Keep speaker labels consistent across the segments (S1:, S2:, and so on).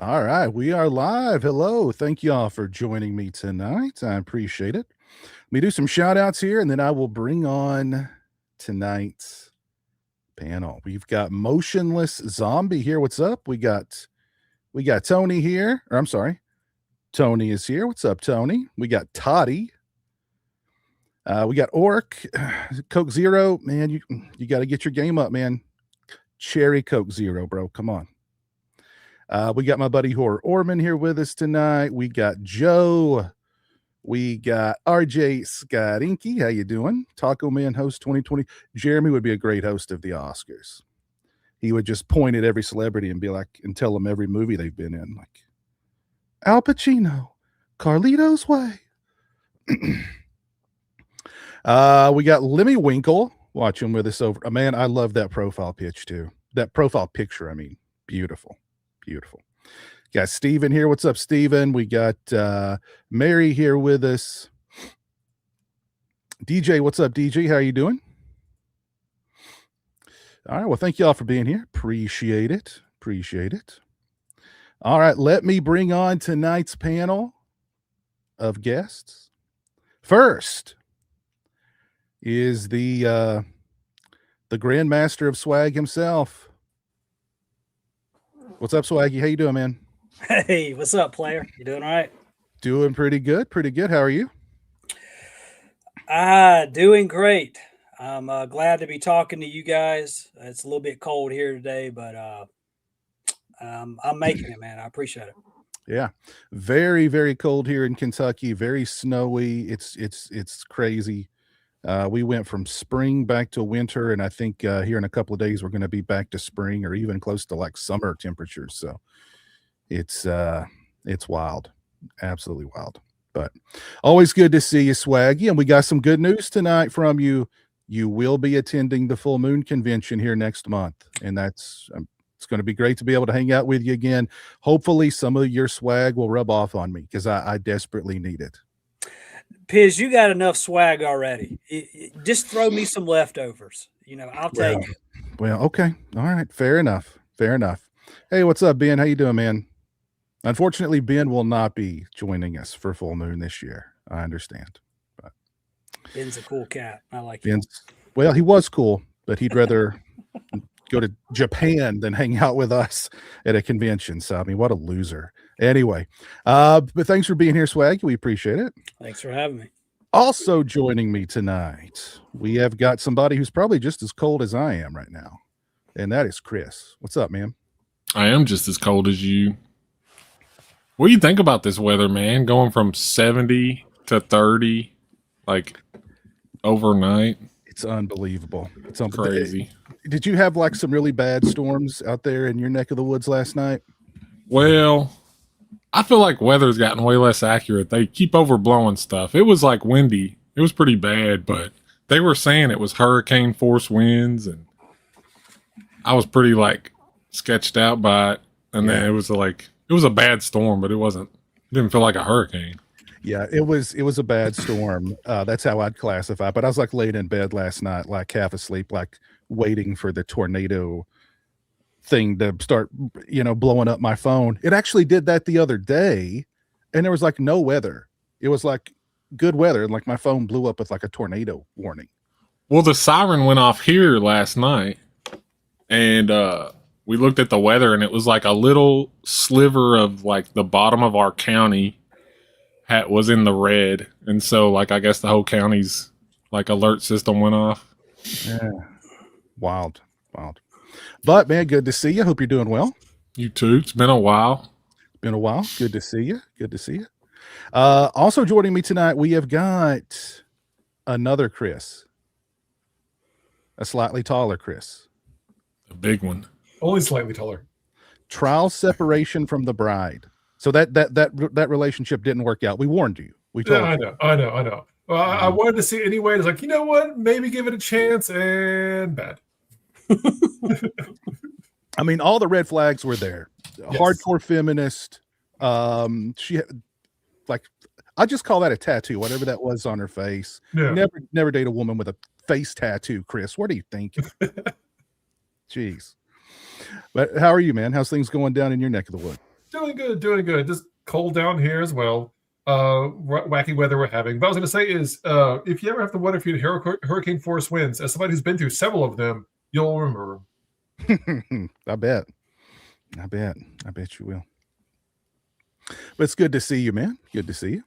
S1: All right, we are live. Hello. Thank y'all for joining me tonight. I appreciate it. Let me do some shout outs here and then I will bring on tonight's panel. We've got Motionless Zombie here. What's up? We got Tony here. Or I'm sorry. Tony is here. What's up, Tony? We got Toddy. We got Orc, Coke Zero. Man, you got to get your game up, man. Cherry Coke Zero, bro. Come on. We got my buddy Horror Orman here with us tonight. We got Joe. We got RJ Skarinky. How you doing? Taco Man host 2020. Jeremy would be a great host of the Oscars. He would just point at every celebrity and be like, and tell them every movie they've been in. Like Al Pacino, Carlito's Way. We got Lemmy Winkle watching with us over. Man, I love that profile pitch too. That profile picture, I mean, beautiful. Beautiful. Got Steven here. What's up, Steven? We got Mary here with us. DJ, what's up, DJ? How are you doing? All right. Well, thank y'all for being here. Appreciate it. Appreciate it. All right. Let me bring on tonight's panel of guests. First is the Grandmaster of Swag himself. What's up, Swaggy? How you doing, man?
S2: Hey, what's up, player? You doing all right?
S1: Doing pretty good. Pretty good. How are you?
S2: Doing great. I'm glad to be talking to you guys. It's a little bit cold here today, but I'm making it, man. I appreciate it.
S1: Yeah, very, very cold here in Kentucky. Very snowy. It's crazy. We went from spring back to winter, and I think here in a couple of days we're going to be back to spring or even close to like summer temperatures. So it's wild, absolutely wild. But always good to see you, Swaggy. And we got some good news tonight from you. You will be attending the Full Moon Convention here next month, and it's going to be great to be able to hang out with you again. Hopefully, some of your swag will rub off on me because I desperately need it.
S2: Piz, you got enough swag already. Just throw me some leftovers. I'll take it.
S1: Well, okay. All right. Fair enough. Fair enough. Hey, what's up, Ben? How you doing, man? Unfortunately, Ben will not be joining us for Full Moon this year. I understand. But
S2: Ben's a cool cat. I like
S1: him. Well, he was cool, but he'd rather go to Japan than hang out with us at a convention. So, I mean, what a loser. Anyway, but thanks for being here, Swag. We appreciate it.
S2: Thanks for having me.
S1: Also joining me tonight, we have got somebody who's probably just as cold as I am right now, and that is Chris. What's up, man?
S3: I am just as cold as you. What do you think about this weather, man? Going from 70 to 30, like overnight.
S1: It's unbelievable. It's
S3: crazy.
S1: Did you have like some really bad storms out there in your neck of the woods last night?
S3: Well, I feel like weather's gotten way less accurate. They keep overblowing stuff. It was like windy. It was pretty bad, but they were saying it was hurricane force winds, and I was pretty like sketched out by it. And then it was a bad storm, but it didn't feel like a hurricane.
S1: Yeah, it was a bad storm. That's how I'd classify. But I was like laying in bed last night, like half asleep, like waiting for the tornado thing to start, blowing up my phone. It actually did that the other day, and there was like no weather. It was like good weather, and like my phone blew up with like a tornado warning.
S3: Well, the siren went off here last night, and we looked at the weather, and it was like a little sliver of like the bottom of our county was in the red, and so like I guess the whole county's like alert system went off.
S1: Yeah, wild. But man, good to see you. Hope you're doing well.
S3: You too. It's been a while.
S1: Good to see you. Also joining me tonight, we have got another Chris, a slightly taller Chris,
S3: a big one,
S4: only slightly taller.
S1: Trial separation from the bride. So that relationship didn't work out. We warned you. We told you.
S4: I know. Well, I wanted to see it anyway. It's like, you know what? Maybe give it a chance, and bad.
S1: I mean, all the red flags were there. Yes. Hardcore feminist. She like, I just call that a tattoo, whatever that was on her face. Yeah. Never date a woman with a face tattoo, Chris. What are you thinking? Jeez. But how are you, man? How's things going down in your neck of the wood?
S4: Doing good, doing good. Just cold down here as well. Wacky weather we're having. But I was going to say is, if you ever have to wonder if you had hurricane force winds, as somebody who's been through several of them, you'll remember them.
S1: I bet you will. But it's good to see you, man. Good to see you.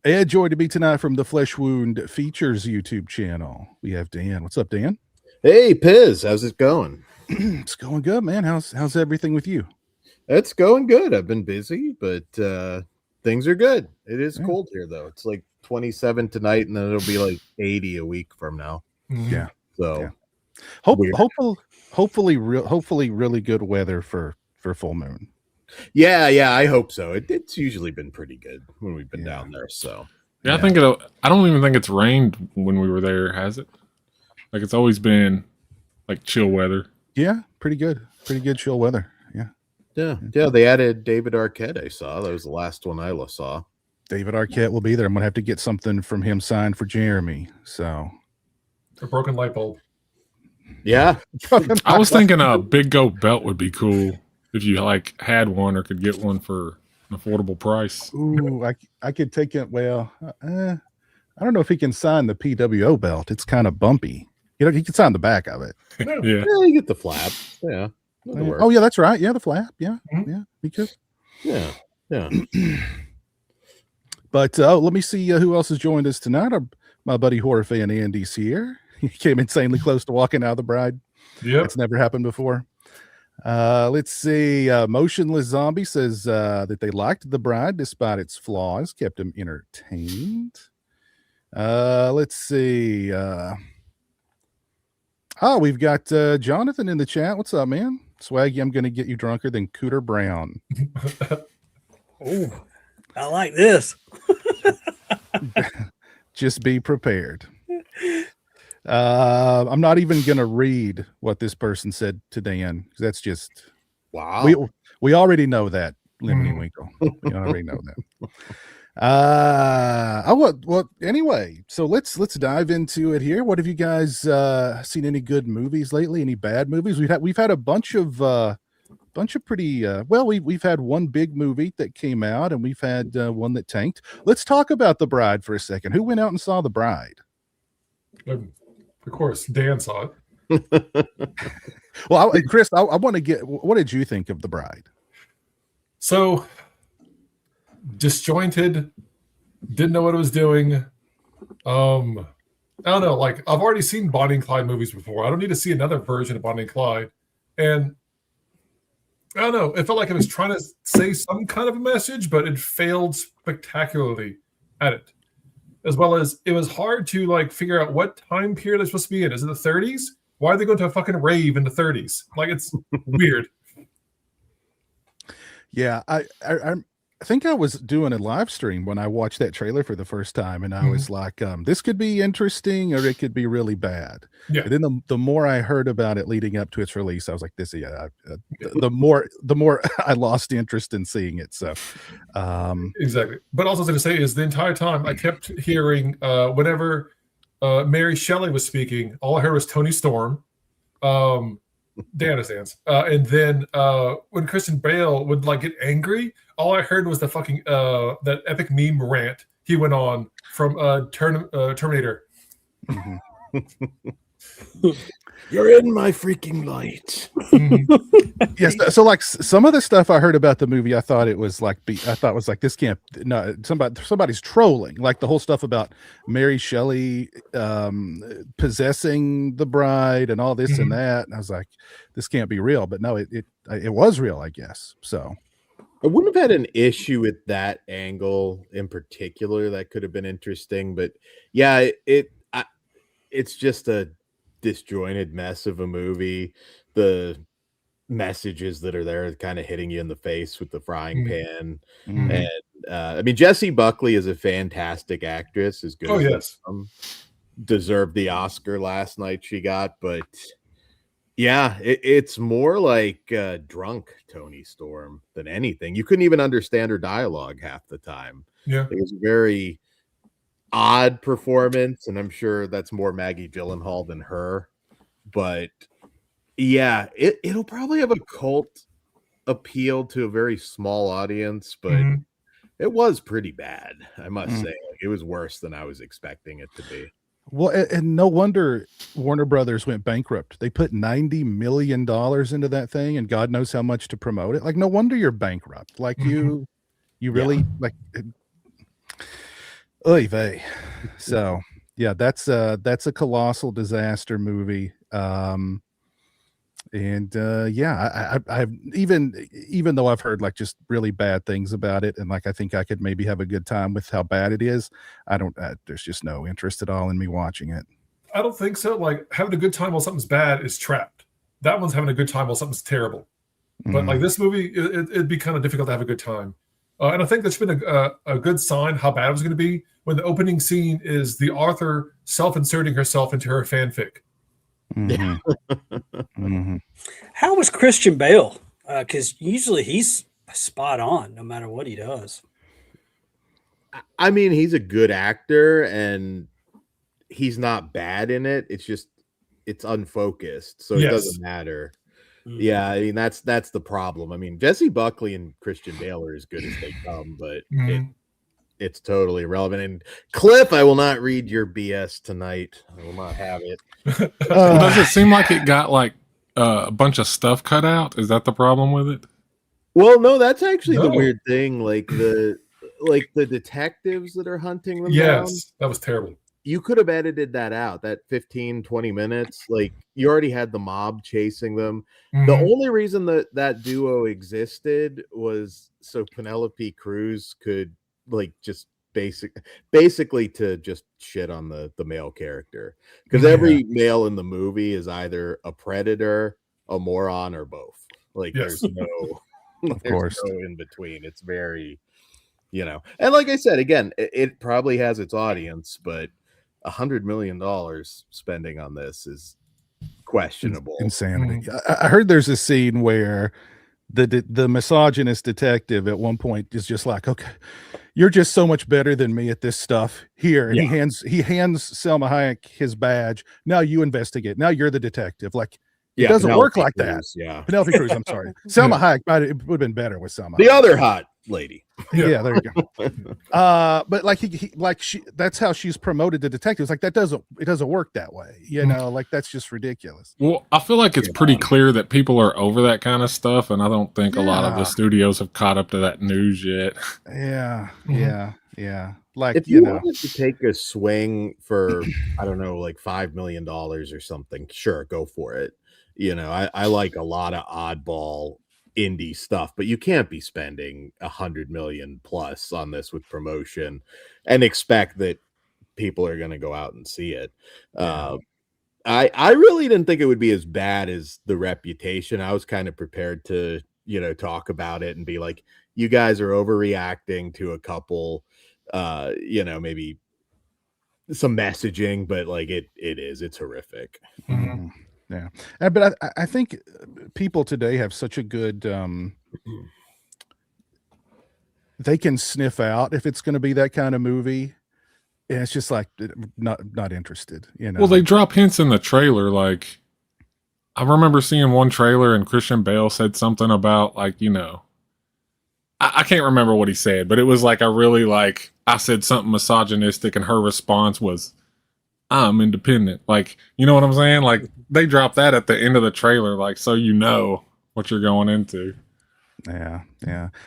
S1: Ed, joined to be tonight from the Flesh Wound Features YouTube channel. We have Dan. What's up, Dan?
S5: Hey, Piz, how's it going?
S1: It's going good, man. How's everything with you?
S5: It's going good. I've been busy, but things are good. It is cold here, though. It's like 27 tonight, and then it'll be like 80 a week from now.
S1: Yeah.
S5: So,
S1: hopefully, really good weather for full moon.
S5: Yeah, I hope so. It's usually been pretty good when we've been down there. So,
S3: I think I don't even think it's rained when we were there, has it? Like it's always been like chill weather.
S1: Yeah, pretty good chill weather. Yeah.
S5: They added David Arquette. I saw that was the last one I saw.
S1: David Arquette will be there. I'm gonna have to get something from him signed for Jeremy. So,
S4: A broken light bulb.
S5: Yeah,
S3: I was thinking a big goat belt would be cool if you like had one or could get one for an affordable price.
S1: Ooh, I could take it. Well, I don't know if he can sign the PWO belt. It's kind of bumpy. You know, he can sign the back of it.
S3: Yeah.
S5: you get the flap. Yeah.
S1: Oh yeah, that's right. Yeah, the flap. Yeah, because
S5: Yeah.
S1: But let me see who else has joined us tonight. My buddy horror fan Andy's here. He came insanely close to walking out of the Bride.
S4: Yep.
S1: It's never happened before. Let's see. Motionless Zombie says that they liked The Bride despite its flaws, kept him entertained. Let's see. We've got Jonathan in the chat. What's up, man? Swaggy, I'm going to get you drunker than Cooter Brown.
S2: Oh, I like this.
S1: Just be prepared. I'm not even going to read what this person said to Dan. That's just
S5: Wow.
S1: We already know that, Lemony Winkle. We already know that. Anyway, so let's dive into it here. What have you guys seen? Any good movies lately? Any bad movies? We've had a bunch of pretty we've had one big movie that came out, and we've had one that tanked. Let's talk about The Bride for a second. Who went out and saw The Bride?
S4: Of course, Dan saw it.
S1: Well, Chris, I want to get. What did you think of The Bride?
S4: So disjointed, didn't know what it was doing. I don't know. Like I've already seen Bonnie and Clyde movies before. I don't need to see another version of Bonnie and Clyde. And I don't know. It felt like it was trying to say some kind of a message, but it failed spectacularly at it. As well as it was hard to like figure out what time period it's supposed to be in. Is it the 30s? Why are they going to a fucking rave in the 30s? Like it's weird.
S1: Yeah, I think I was doing a live stream when I watched that trailer for the first time, and I was like, this could be interesting or it could be really bad.
S4: Yeah.
S1: And then the more I heard about it leading up to its release, I was like, the more I lost interest in seeing it. So
S4: Exactly. But also, I was going to say is the entire time I kept hearing whenever Mary Shelley was speaking, all I heard was Tony Storm. Dan understands. And then when Christian Bale would like get angry, all I heard was the fucking that epic meme rant he went on from Terminator.
S5: You're in my freaking light.
S1: yes. So like some of the stuff I heard about the movie, I thought it was like this can't. No, somebody's trolling. Like the whole stuff about Mary Shelley possessing the bride and all this and that. And I was like, this can't be real. But no, it was real, I guess. So
S5: I wouldn't have had an issue with that angle in particular. That could have been interesting. But yeah, it's just a disjointed mess of a movie. The messages that are there kind of hitting you in the face with the frying pan. And I mean, Jessie Buckley is a fantastic actress, as good as deserved the Oscar last night she got. But yeah, it's more like drunk Tony Storm than anything. You couldn't even understand her dialogue half the time.
S4: Yeah,
S5: it was a very odd performance, and I'm sure that's more Maggie Gyllenhaal than her. But yeah, it'll probably have a cult appeal to a very small audience, but
S4: Mhm.
S5: it was pretty bad, I must
S1: Mm.
S5: say. Like, it was worse than I was expecting it to be.
S1: Well, and no wonder Warner Brothers went bankrupt. They put $90 million into that thing, and God knows how much to promote it. Like, no wonder you're bankrupt. Like,
S4: Mhm.
S1: you really like. Oy vey. So yeah, that's a colossal disaster movie. And yeah, I've even though I've heard like just really bad things about it, and like I think I could maybe have a good time with how bad it is. I don't. There's just no interest at all in me watching it.
S4: I don't think so. Like having a good time while something's bad is trapped. That one's having a good time while something's terrible. But like this movie, it'd be kind of difficult to have a good time. And I think that's been a good sign how bad it was going to be when the opening scene is the author self-inserting herself into her fanfic.
S1: Mhm. Mhm.
S2: How was Christian Bale? Because usually he's spot on no matter what he does.
S5: I mean, he's a good actor and he's not bad in it. It's just it's unfocused, so it
S4: Yes.
S5: doesn't matter. Yeah, I mean that's the problem. I mean, Jesse Buckley and Christian Bale are as good as they come, but
S4: Mhm.
S5: it's totally irrelevant. And Cliff, I will not read your BS tonight. I will not have it.
S3: Well, does it seem like it got like a bunch of stuff cut out? Is that the problem with it?
S5: Well, no, that's actually the
S4: No.
S5: weird thing. Like the detectives that are hunting them down.
S4: Yes, that was terrible.
S5: You could have edited that out, that 15, 20 minutes. Like you already had the mob chasing them. The
S4: Mhm.
S5: only reason that duo existed was so Penelope Cruz could like just basically to just shit on the male character. Because every male in the movie is either a predator, a moron, or both. Like
S4: Yes.
S5: there's no
S1: Of course.
S5: no in between. It's very, and like I said, again, it probably has its audience, but $100 million spending on this is questionable.
S1: Insanity. I heard there's a scene where the misogynist detective at one point is just like, okay, you're just so much better than me at this stuff here. And he hands Selma Hayek his badge. Now you investigate. Now you're the detective. Like it doesn't work like that.
S5: Yeah.
S1: Penelope Cruz, I'm sorry. Selma Hayek, it would have been better with Selma.
S5: The other hot lady.
S1: Yeah, there you go. But like that's how she's promoted to detectives. Like it doesn't work that way. Like that's just ridiculous.
S3: Well, I feel like it's pretty clear that people are over that kind of stuff, and I don't think a lot of the studios have caught up to that news yet.
S1: Yeah. Like
S5: If you wanted to take a swing for, I don't know, like $5 million or something, sure, go for it. I like a lot of oddball indie stuff, but you can't be spending $100 million plus on this with promotion and expect that people are going to go out and see it. I really didn't think it would be as bad as The Reputation. I was kind of prepared to talk about it and be like, you guys are overreacting to a couple maybe some messaging, but like it's horrific.
S4: Mhm.
S1: Yeah, but I think people today have such a good they can sniff out if it's going to be that kind of movie, and it's just like not interested.
S3: Well, they drop hints in the trailer. Like I remember seeing one trailer and Christian Bale said something about like I can't remember what he said, but it was like I said something misogynistic, and her response was, I'm independent. Like, you know what I'm saying? Like they drop that at the end of the trailer, like, so you know what you're going into.
S1: Yeah.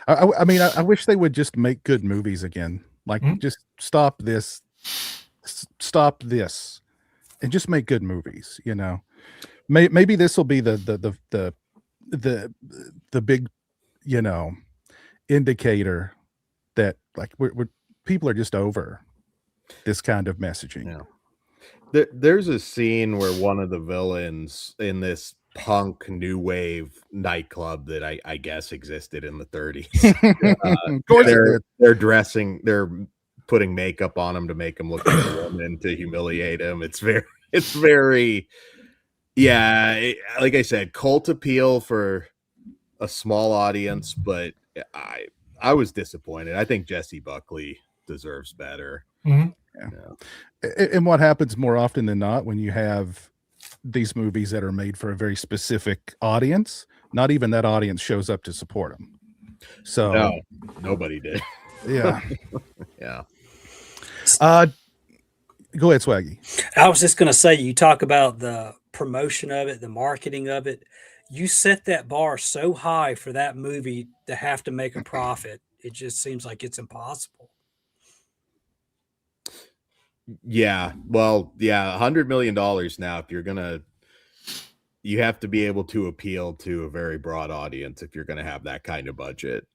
S1: I mean, I wish they would just make good movies again. Like just stop this and just make good movies, Maybe this will be the big, indicator that like we're people are just over this kind of messaging.
S5: Yeah. There's a scene where one of the villains in this punk new wave nightclub that I guess existed in the 30s.
S1: Of course
S5: they're dressing, they're putting makeup on him to make him look like a woman to humiliate him. It's very like I said, cult appeal for a small audience, but I was disappointed. I think Jesse Buckley deserves better.
S4: Mhm.
S1: And what happens more often than not when you have these movies that are made for a very specific audience, not even that audience shows up to support them. So
S5: No, nobody did.
S1: yeah.
S5: Yeah.
S1: Go ahead, Swaggy.
S2: I was just going to say, you talk about the promotion of it, the marketing of it. You set that bar so high for that movie to have to make a profit. It just seems like it's impossible.
S5: Yeah. Well, yeah, $100 million now. If you're gonna, you have to be able to appeal to a very broad audience if you're gonna have that kind of budget.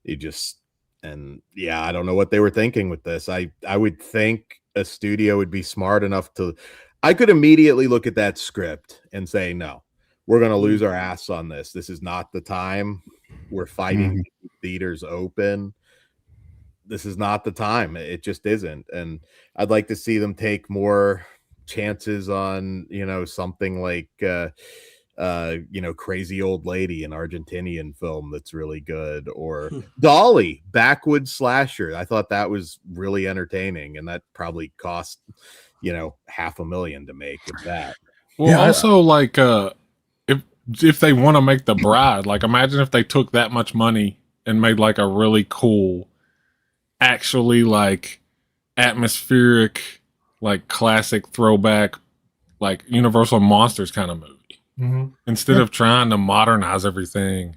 S5: You just, and yeah, I don't know what they were thinking with this. I would think a studio would be smart enough to, I could immediately look at that script and say, no, we're gonna lose our ass on this. This is not the time. We're fighting theaters open. This is not the time. It just isn't. And I'd like to see them take more chances on, you know, something like you know, Crazy Old Lady, an Argentinian film that's really good, or Dolly, backwoods slasher. I thought that was really entertaining, and that probably cost, you know, $500,000 to make, if that.
S3: Well,
S1: Yeah,
S3: also like if they want to make The Bride, like imagine if they took that much money and made like a really cool, actually like atmospheric, like classic throwback, like Universal Monsters kind of movie. Instead of trying to modernize everything.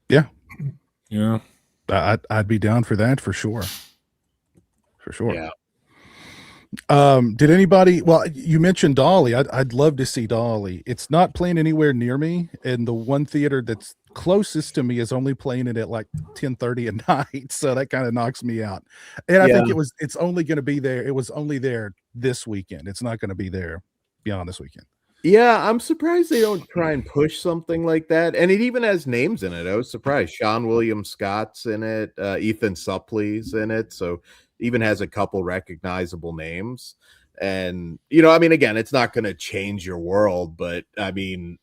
S1: Yeah.
S3: Yeah.
S1: I'd be down for that for sure. For sure.
S5: Yeah.
S1: Did anybody, well, you mentioned Dolly. I'd love to see Dolly. It's not playing anywhere near me, and the one theater that's closest to me is only playing it at like 10:30 at night, so that kind of knocks me out. And I think it's only going to be there. It was only there this weekend. It's not going to be there beyond this weekend.
S5: Yeah, I'm surprised they don't try and push something like that. And it even has names in it. I was surprised. Sean William Scott's in it. Ethan Suplee's in it. So even has a couple recognizable names. And, you know, I mean, again, it's not going to change your world, but I mean,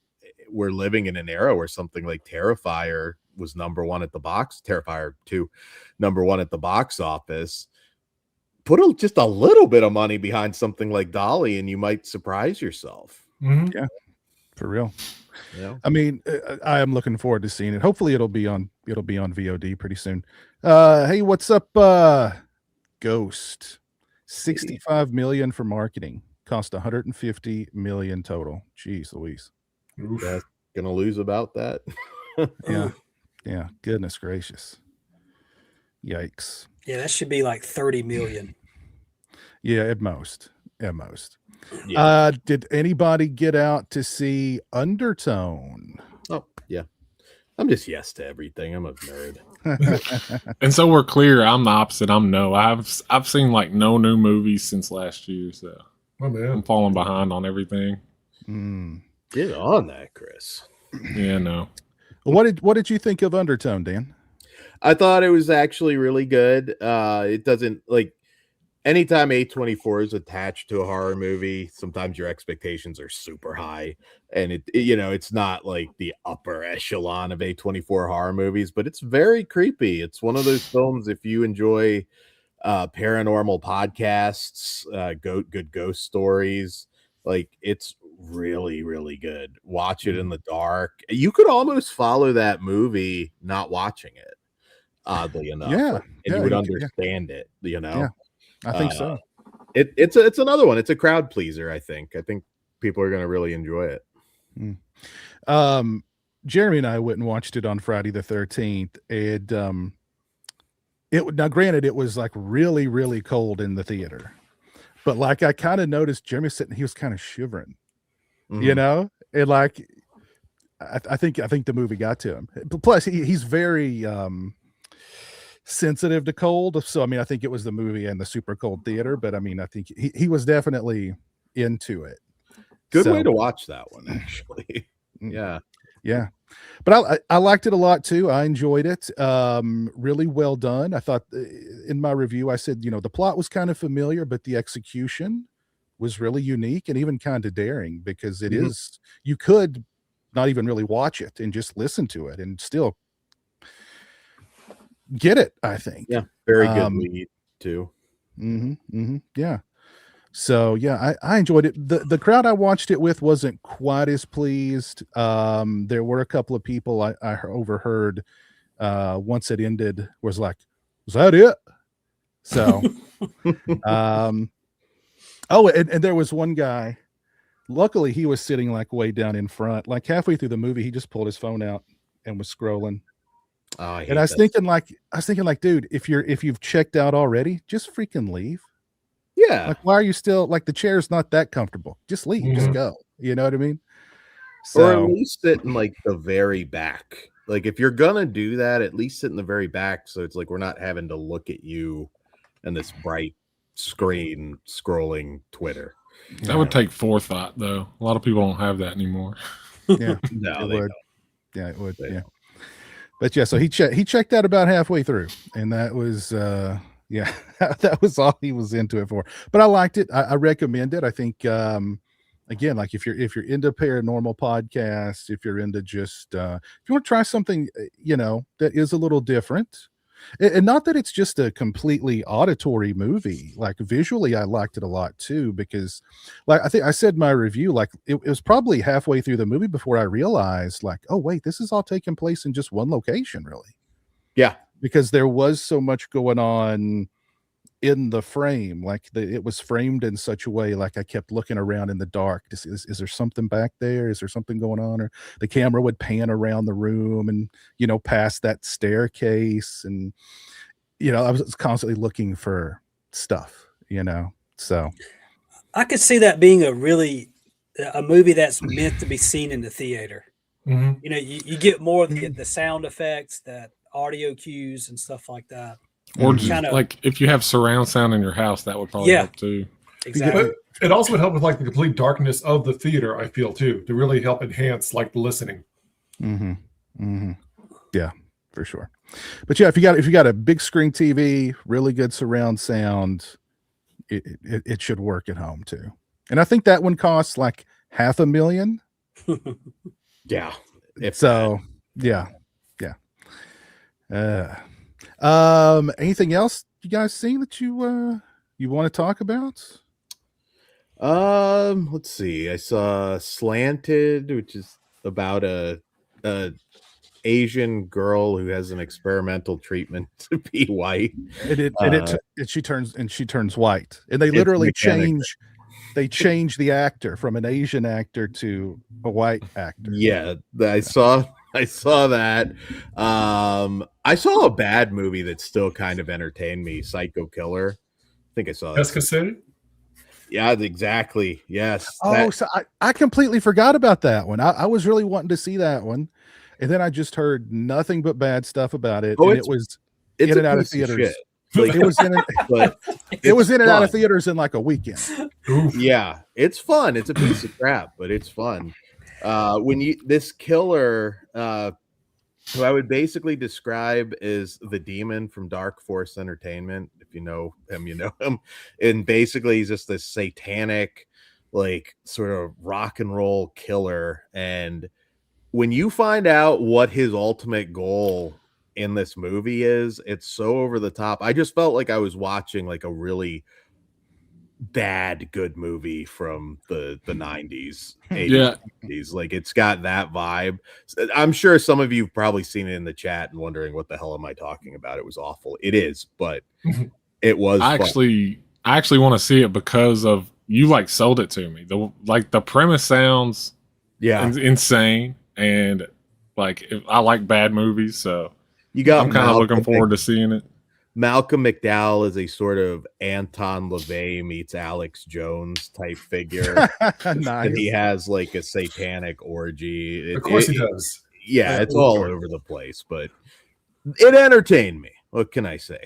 S5: we're living in an era where something like Terrifier was #1 at the box. Terrifier 2, #1 at the box office. Put just a little bit of money behind something like Dolly, and you might surprise yourself.
S1: Yeah, for real.
S5: Yeah.
S1: I mean, I am looking forward to seeing it. Hopefully it'll be on VOD pretty soon. Hey, what's up, Ghost? 65 million for marketing, cost 150 million total. Jeez Louise.
S5: That's gonna lose about that.
S1: Yeah, goodness gracious. Yikes.
S2: Yeah, that should be like 30 million.
S1: Yeah, at most.
S5: Yeah.
S1: Did anybody get out to see Undertone?
S5: Oh, yeah. I'm just yes to everything. I'm a nerd.
S3: And so we're clear, I'm the opposite. I'm no. I've seen like no new movies since last year, so I'm falling behind on everything.
S5: Get on that, Chris.
S3: Yeah, no.
S1: What did you think of Undertone, Dan?
S5: I thought it was actually really good. It doesn't, like, anytime A24 is attached to a horror movie, sometimes your expectations are super high, and it you know, it's not like the upper echelon of A24 horror movies, but it's very creepy. It's one of those films, if you enjoy paranormal podcasts, good ghost stories, like, it's really, really good. Watch it in the dark. You could almost follow that movie not watching it, oddly enough.
S1: Yeah,
S5: and you would understand it, you know.
S1: Yeah. I think so.
S5: It's another one. It's a crowd pleaser. I think people are going to really enjoy it.
S1: Jeremy and I went and watched it on Friday the 13th. And now granted, it was like really, really cold in the theater, but like I kind of noticed Jeremy sitting, he was kind of shivering, you know, and like I think the movie got to him. Plus, he's very sensitive to cold, so I mean, I think it was the movie and the super cold theater, but I mean, I think he was definitely into it.
S5: Good way to watch that one, actually. Yeah,
S1: but I liked it a lot too. I enjoyed it. Really well done. I thought in my review I said, you know, the plot was kind of familiar, but the execution was really unique and even kind of daring, because it is, you could not even really watch it and just listen to it and still get it, I think.
S5: Yeah, very good lead too.
S1: Yeah. So yeah, I enjoyed it. The crowd I watched it with wasn't quite as pleased. There were a couple of people I overheard once it ended was like, "Was that it?" So oh, and there was one guy. Luckily, he was sitting like way down in front. Like halfway through the movie, he just pulled his phone out and was scrolling.
S5: Oh,
S1: And I was thinking like, dude, if you've checked out already, just freaking leave.
S5: Yeah.
S1: Like, why are you still like the chair's not that comfortable? Just leave, just
S4: Mhm.
S1: go. You know what I mean?
S5: Or at
S1: So
S5: least sit in like the very back. Like if you're gonna do that, at least sit in the very back. So it's like we're not having to look at you and this bright screen scrolling Twitter.
S3: That would take forethought, though. A lot of people don't have that anymore.
S1: yeah,
S5: No,
S1: it
S5: they
S1: would.
S5: don't.
S1: Yeah, it would.
S5: They
S1: Yeah.
S5: don't.
S1: But yeah, so he checked out about halfway through, and that was yeah, that was all he was into it for. But I liked it. I recommend it. I think again, like if you're into paranormal podcasts, if you're into just if you want to try something that is a little different, and not that it's just a completely auditory movie, like visually I liked it a lot too, because like I think I said in my review, like it was probably halfway through the movie before I realized like, oh wait, this is all taking place in just one location, really,
S5: Yeah.
S1: because there was so much going on in the frame. Like it was framed in such a way, like I kept looking around in the dark to see, is there something back there, is there something going on, or the camera would pan around the room and past that staircase, and I was constantly looking for stuff, so
S2: I could see that being a movie that's meant to be seen in the theater.
S4: Mhm.
S2: You get more of the sound effects, that audio cues and stuff like that.
S3: Or
S1: Mhm.
S3: just
S2: Kinda-
S3: like if you have surround sound in your house, that would probably
S2: Yeah.
S3: help too.
S2: Exactly.
S4: But it also would help with like the complete darkness of the theater, I feel too, to really help enhance like the listening.
S1: Yeah, for sure. But yeah, if you got a big screen TV, really good surround sound, it should work at home too. And I think that one costs like $500,000.
S5: Yeah. If
S1: So yeah. Anything else you guys seen that you want to talk about?
S5: let's see. I saw Slanted, which is about a Asian girl who has an experimental treatment to be white.
S1: And she turns white. And they
S5: It's
S1: literally
S5: mechanical.
S1: change the actor from an Asian actor to a white actor.
S5: Yeah, I saw that. I saw a bad movie that still kind of entertained me, Psycho Killer. I think I saw that.
S4: Jessica City?
S5: Yeah, exactly. Yes.
S1: Oh, so I completely forgot about that one. I was really wanting to see that one. And then I just heard nothing but bad stuff about it.
S5: Oh,
S1: And it was
S5: it's
S1: in
S5: a
S1: and out of
S5: piece
S1: theaters.
S5: shit. Like,
S1: It was in
S5: but
S1: it was in and out of
S5: fun.
S1: theaters in like a weekend.
S4: Oof.
S5: Yeah, it's fun. It's a piece of crap, but it's fun. This killer, who I would basically describe as the demon from Dark Force Entertainment. If you know him, you know him. And basically, he's just this satanic, like sort of rock and roll killer. And when you find out what his ultimate goal in this movie is, it's so over the top. I just felt like I was watching like a really bad good movie from the 90s, 80s,
S3: Yeah.
S5: 90s. Like it's got that vibe. I'm sure some of you have probably seen it in the chat and wondering what the hell am I talking about. It was awful. It is, but it was
S3: I
S5: fun.
S3: actually want to see it because of you like sold it to me. The premise sounds insane, and like I like bad movies, so I'm kind of looking forward to seeing it.
S5: Malcolm McDowell is a sort of Anton LaVey meets Alex Jones type figure.
S1: Nice.
S5: And he has like a satanic orgy.
S4: Of course he does.
S5: Yeah, it's all over the place, but it entertained me. What can I say?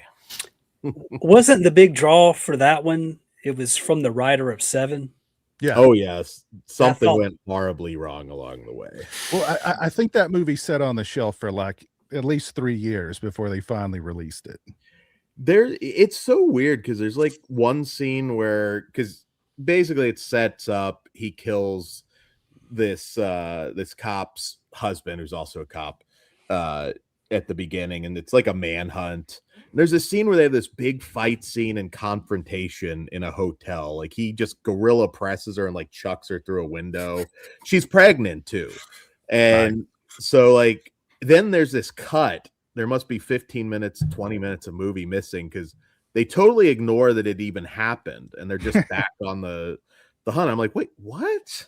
S2: Wasn't the big draw for that one? It was from the writer of Seven.
S1: Yeah.
S5: Oh, yes. Something went horribly wrong along the way.
S1: Well, I think that movie sat on the shelf for like at least 3 years before they finally released it.
S5: It's so weird because there's like one scene where, because basically it sets up, he kills this cop's husband who's also a cop at the beginning, and it's like a manhunt, There's a scene where they have this big fight scene and confrontation in a hotel. Like he just gorilla presses her and like chucks her through a window. She's pregnant too. And so like then there's this cut. There must be 15 minutes, 20 minutes of movie missing because they totally ignore that it even happened. And they're just back on the hunt. I'm like, wait, what?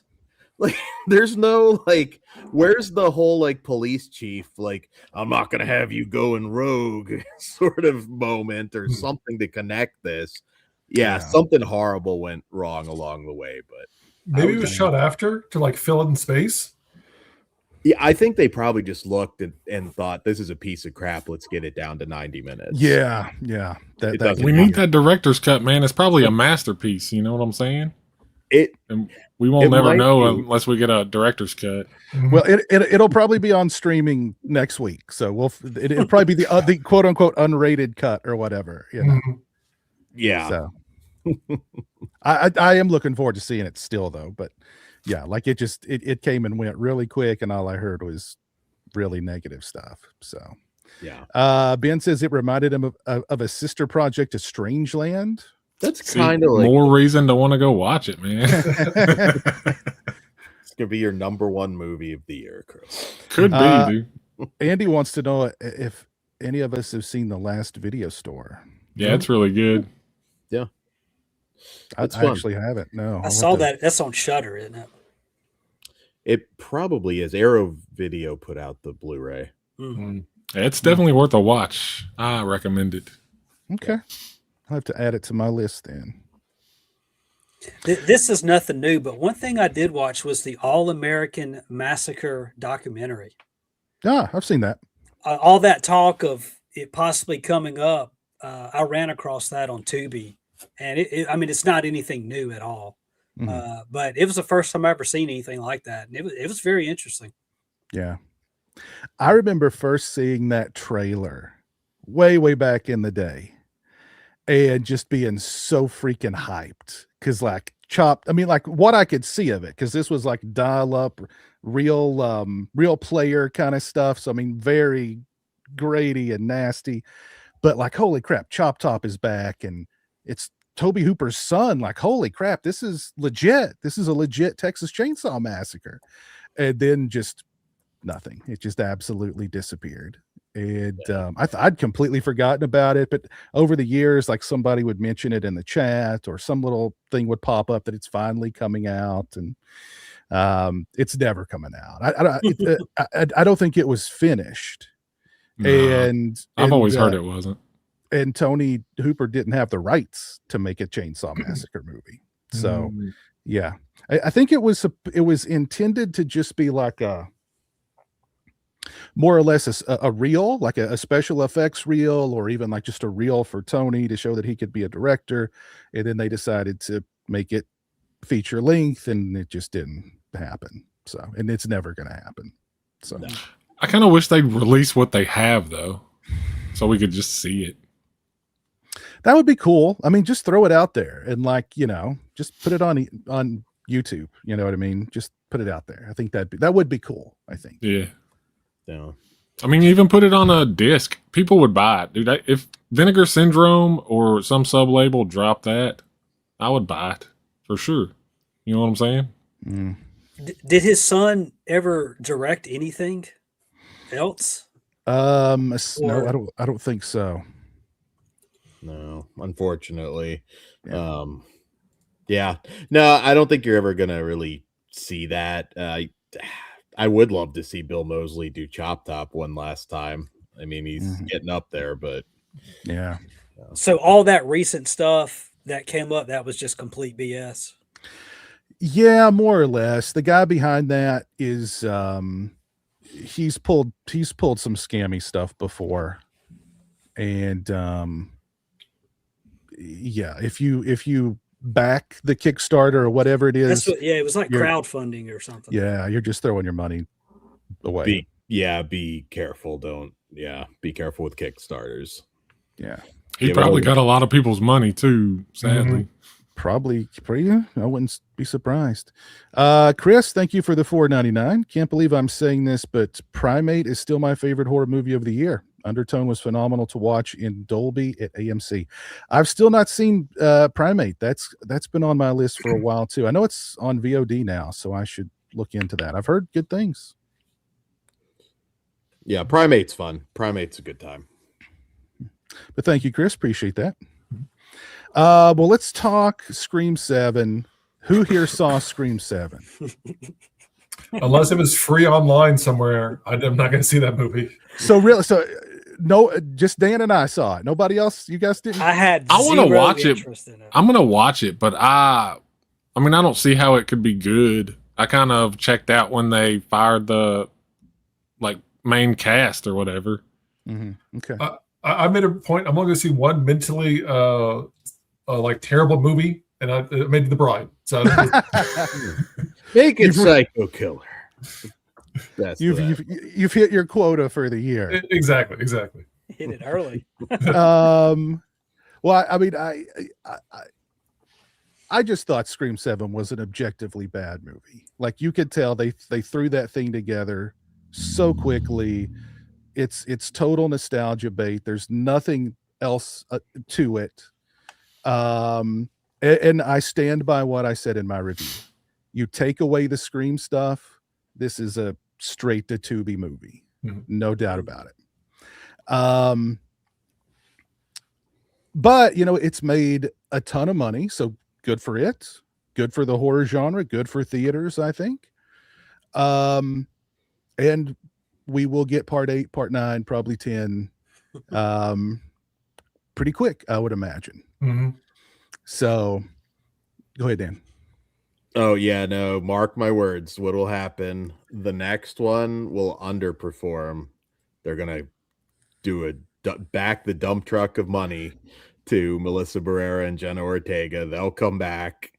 S5: Like, there's no, like, where's the whole, like, police chief, like, I'm not going to have you going rogue sort of moment or something to connect this. Yeah, something horrible went wrong along the way, but.
S4: Maybe it was shot after to, like, fill in space?
S5: Yeah, I think they probably just looked and thought, this is a piece of crap. Let's get it down to 90 minutes.
S1: Yeah.
S3: We need that director's cut, man. It's probably a masterpiece. You know what I'm saying? And we won't never know unless we get a director's cut.
S1: Well, it'll probably be on streaming next week, so it'll probably be the quote unquote unrated cut or whatever. You know?
S5: Yeah.
S1: So I am looking forward to seeing it still, though. But yeah, like it came and went really quick, and all I heard was really negative stuff. So
S5: yeah.
S1: Ben says it reminded him of a sister project to Strangeland.
S5: That's kind of like
S3: more reason to want to go watch it, man.
S5: It's gonna be your #1 movie of the year, Chris.
S3: Could be, dude.
S1: Andy wants to know if any of us have seen The Last Video Store.
S3: Yeah, it's really good.
S5: Yeah,
S1: I actually haven't. No,
S2: I saw that. That's on Shudder, isn't it?
S5: It probably is. Arrow Video put out the Blu-ray.
S3: It's definitely worth a watch. I recommend it.
S1: Okay. I'll have to add it to my list then.
S2: This is nothing new, but one thing I did watch was the All-American Massacre documentary.
S1: I've seen that.
S2: All that talk of it possibly coming up, I ran across that on Tubi, and I mean, it's not anything new at all, but it was the first time I ever seen anything like that, and it was very interesting.
S1: Yeah, I remember first seeing that trailer way back in the day. And just being so freaking hyped because like what I could see of it, because this was like dial up real player kind of stuff. So I mean, very grady and nasty, but like, holy crap, Chop Top is back and it's Tobe Hooper's son. Like, holy crap, this is legit. This is a legit Texas Chainsaw Massacre. And then just nothing. It just absolutely disappeared. And I'd completely forgotten about it, but over the years, like somebody would mention it in the chat or some little thing would pop up that it's finally coming out, and it's never coming out. I don't think it was finished.
S3: No,
S1: and
S3: I've always heard it wasn't.
S1: And Tony Hooper didn't have the rights to make a Chainsaw Massacre movie. So yeah, I think it was intended to just be like a more or less a reel, like a special effects reel, or even like just a reel for Tony to show that he could be a director. And then they decided to make it feature length, and it just didn't happen. So, and it's never going to happen. So
S3: I kind of wish they'd release what they have though, so we could just see it.
S1: That would be cool. I mean, just throw it out there and like, just put it on YouTube. You know what I mean? Just put it out there. I think that would be cool. I think.
S3: Yeah.
S5: Yeah.
S3: I mean, even put it on a disc. People would buy it, dude. If Vinegar Syndrome or some sub-label dropped that, I would buy it for sure. You know what I'm saying?
S2: Did his son ever direct anything else?
S1: No, I don't think so.
S5: No, unfortunately. Yeah. No, I don't think you're ever gonna really see that. I would love to see Bill Moseley do Chop Top one last time. I mean, he's getting up there, but
S1: yeah.
S2: So all that recent stuff that came up, that was just complete BS.
S1: Yeah, more or less. The guy behind that is he's pulled some scammy stuff before. And yeah, if you back the Kickstarter or whatever it is,
S2: it was like crowdfunding or something.
S1: Yeah, you're just throwing your money away.
S5: Be careful. Be careful with Kickstarters.
S1: Yeah.
S3: He probably got a lot of people's money too, sadly.
S1: Probably, I wouldn't be surprised. Chris, thank you for the $4.99. Can't believe I'm saying this, but Primate is still my favorite horror movie of the year. Undertone was phenomenal to watch in Dolby at AMC. I've still not seen Primate. That's been on my list for a while too. I know it's on VOD now, so I should look into that. I've heard good things.
S5: Yeah, Primate's fun. Primate's a good time.
S1: But thank you, Chris. Appreciate that. Well, let's talk Scream 7. Who here saw Scream 7?
S4: Unless it was free online somewhere, I'm not going to see that movie.
S1: So no, just Dan and I saw it. Nobody else. You guys didn't.
S2: I
S3: want to watch it.
S2: In it.
S3: I'm gonna watch it, but I mean, I don't see how it could be good. I kind of checked out when they fired the main cast or whatever.
S1: Mm-hmm. Okay.
S4: I made a point. I'm only going to see one mentally terrible movie, and I made The Bride. So
S5: make it Psycho Killer.
S1: You've hit your quota for the year.
S4: Exactly.
S2: Hit it early.
S1: Well, I mean, I just thought Scream 7 was an objectively bad movie. Like, you could tell they threw that thing together so quickly. It's total nostalgia bait. There's nothing else to it. And I stand by what I said in my review. You take away the Scream stuff, this is a straight to Tubi movie.
S4: Mm-hmm.
S1: No doubt about it. But it's made a ton of money, so good for it. Good for the horror genre, good for theaters, I think. And we will get part 8, part 9, probably 10 pretty quick, I would imagine.
S4: Mm-hmm.
S1: So go ahead, Dan.
S5: Oh, yeah, no, mark my words. What will happen? The next one will underperform. They're going to do back the dump truck of money to Melissa Barrera and Jenna Ortega. They'll come back.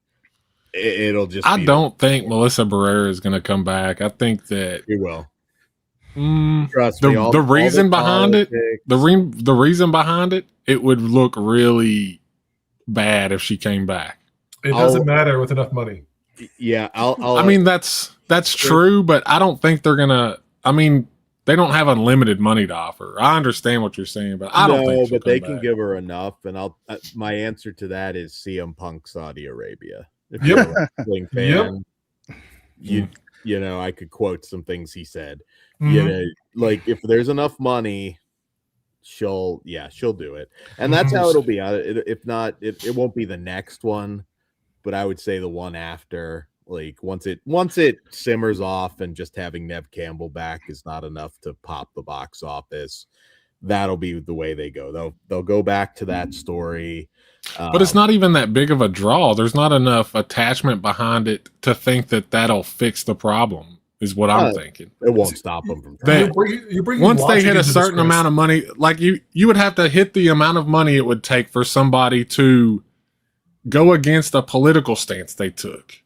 S5: It'll just
S3: I don't think Melissa Barrera is going to come back. I think that
S5: he will.
S3: Trust me, the reason behind it, the reason behind it, it would look really bad if she came back.
S4: It doesn't matter with enough money.
S5: Yeah,
S3: I mean, that's true, but I don't think they're gonna. I mean, they don't have unlimited money to offer. I understand what you're saying, but I don't think.
S5: But they can give her enough, and my answer to that is CM Punk Saudi Arabia. If you're a wrestling fan, you know, I could quote some things he said. Mm-hmm. You know, like if there's enough money, she'll do it, and that's how it'll be. If not, it won't be the next one, but I would say the one after. Like once it simmers off, and just having Nev Campbell back is not enough to pop the box office. That'll be the way they go. They'll go back to that story.
S3: But it's not even that big of a draw. There's not enough attachment behind it to think that that'll fix the problem, is what I'm thinking.
S5: It won't stop them from trying.
S3: Once they hit a certain amount of money, like you would have to hit the amount of money it would take for somebody to go against a political stance they took.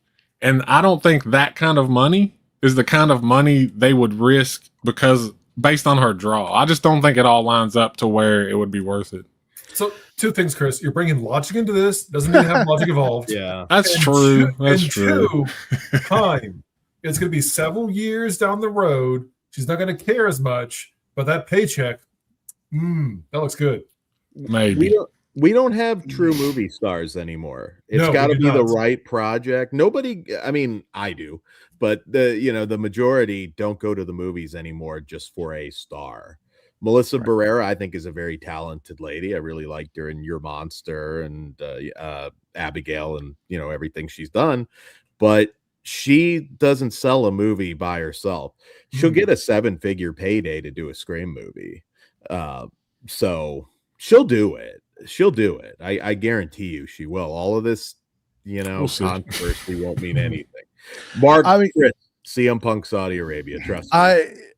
S3: And I don't think that kind of money is the kind of money they would risk because based on her draw. I just don't think it all lines up to where it would be worth it.
S4: So two things, Chris. You're bringing logic into this. Doesn't mean to have logic involved.
S5: Yeah,
S3: that's true. That's true.
S4: Time. It's going to be several years down the road. She's not going to care as much, but that paycheck, that looks good.
S3: Maybe.
S5: We don't have true movie stars anymore. It's got to be the right project. Nobody, I mean, I do, but the majority don't go to the movies anymore just for a star. Melissa Barrera, I think, is a very talented lady. I really liked her in Your Monster and Abigail and, everything she's done. But she doesn't sell a movie by herself. She'll get a 7-figure payday to do a Scream movie. So she'll do it. She'll do it. I guarantee you she will. All of this, controversy won't mean anything. Mark, Chris, CM Punk Saudi Arabia. Trust me.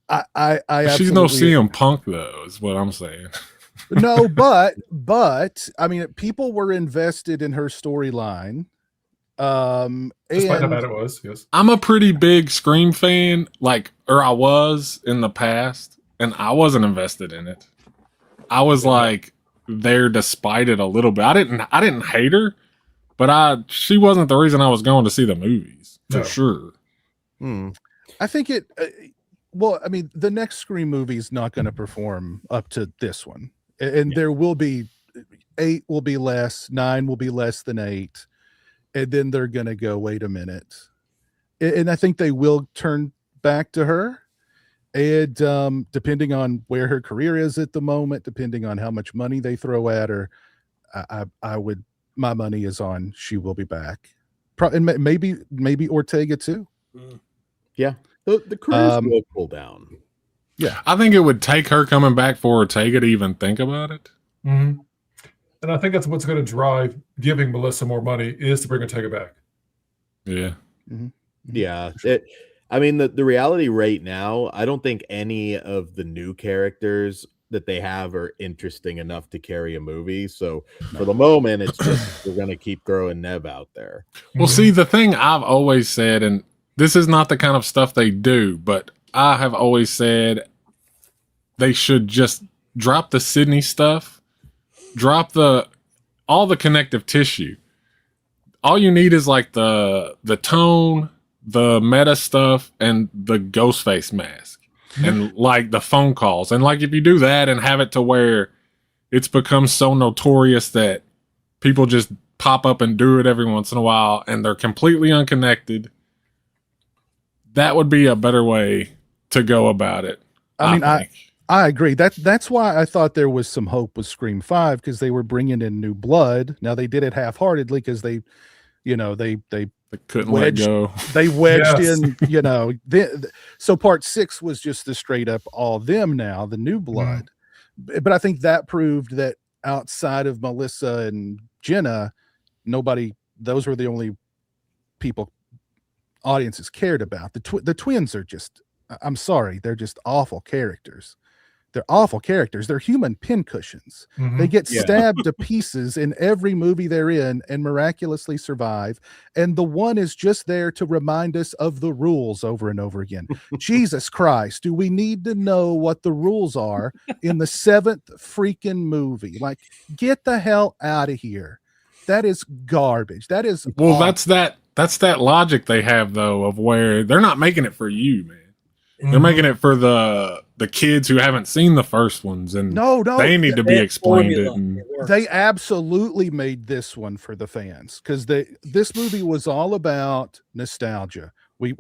S1: I
S3: she's no CM Punk though, is what I'm saying.
S1: No, but I mean, people were invested in her storyline.
S4: Despite how bad it was, yes.
S3: I'm a pretty big Scream fan, or I was in the past, and I wasn't invested in it. I was there despite it a little bit. I didn't hate her, but she wasn't the reason I was going to see the movies for sure.
S1: I think well, I mean, the next Scream movie is not going to perform up to this one, and there will be 8 will be less, 9 will be less than 8, and then they're going to go, wait a minute, and I think they will turn back to her. And depending on where her career is at the moment, depending on how much money they throw at her, I would, my money is on she will be back. And maybe Ortega too.
S5: Yeah, the careers will cool down.
S1: Yeah,
S3: I think it would take her coming back for Ortega to even think about it.
S4: Mm-hmm. And I think that's what's going to drive giving Melissa more money is to bring Ortega back.
S3: Yeah.
S1: Mm-hmm.
S5: Yeah. I mean, the reality right now, I don't think any of the new characters that they have are interesting enough to carry a movie. So for the moment, it's just we're going to keep throwing Nev out there.
S3: Well, see, the thing I've always said, and this is not the kind of stuff they do, but I have always said they should just drop the Sydney stuff, drop all the connective tissue. All you need is like the tone, the meta stuff, and the Ghostface mask, and like the phone calls. And like if you do that and have it to where it's become so notorious that people just pop up and do it every once in a while and they're completely unconnected, that would be a better way to go about it.
S1: I mean,
S3: think.
S1: I agree. That's why I thought there was some hope with Scream 5, because they were bringing in new blood. Now they did it half-heartedly because they
S3: couldn't
S1: wedged,
S3: let go.
S1: They wedged
S4: Yes.
S1: in, so part 6 was just the straight up all them now, the new blood. But I think that proved that outside of Melissa and Jenna, those were the only people audiences cared about. The twins are just, I'm sorry, they're just awful characters. They're awful characters. They're human pincushions.
S4: Mm-hmm.
S1: They get stabbed to pieces in every movie they're in and miraculously survive. And the one is just there to remind us of the rules over and over again. Jesus Christ, do we need to know what the rules are in the 7th freaking movie? Like, get the hell out of here. That is garbage. That is
S3: Well,
S1: awful.
S3: that's that logic they have though, of where they're not making it for you, man.
S4: Mm-hmm.
S3: They're making it for the kids who haven't seen the first ones, and
S1: No,
S3: they need to be
S2: That
S3: explained.
S2: formula,
S3: It and
S2: it works.
S1: They absolutely made this one for the fans, because this movie was all about nostalgia. We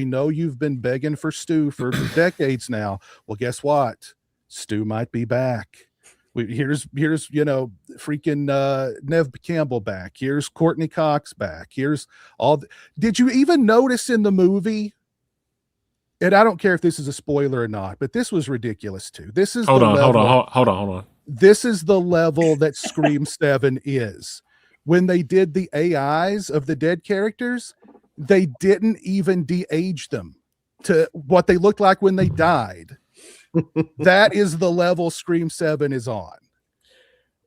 S1: know you've been begging for Stu for decades now. Well, guess what? Stu might be back. Here's freaking Nev Campbell back. Here's Courtney Cox back. Here's all. Did you even notice in the movie? And I don't care if this is a spoiler or not, but this was ridiculous too. This is
S3: hold on.
S1: This is the level that Scream 7 is. When they did the AIs of the dead characters, they didn't even de-age them to what they looked like when they died. That is the level Scream 7 is on.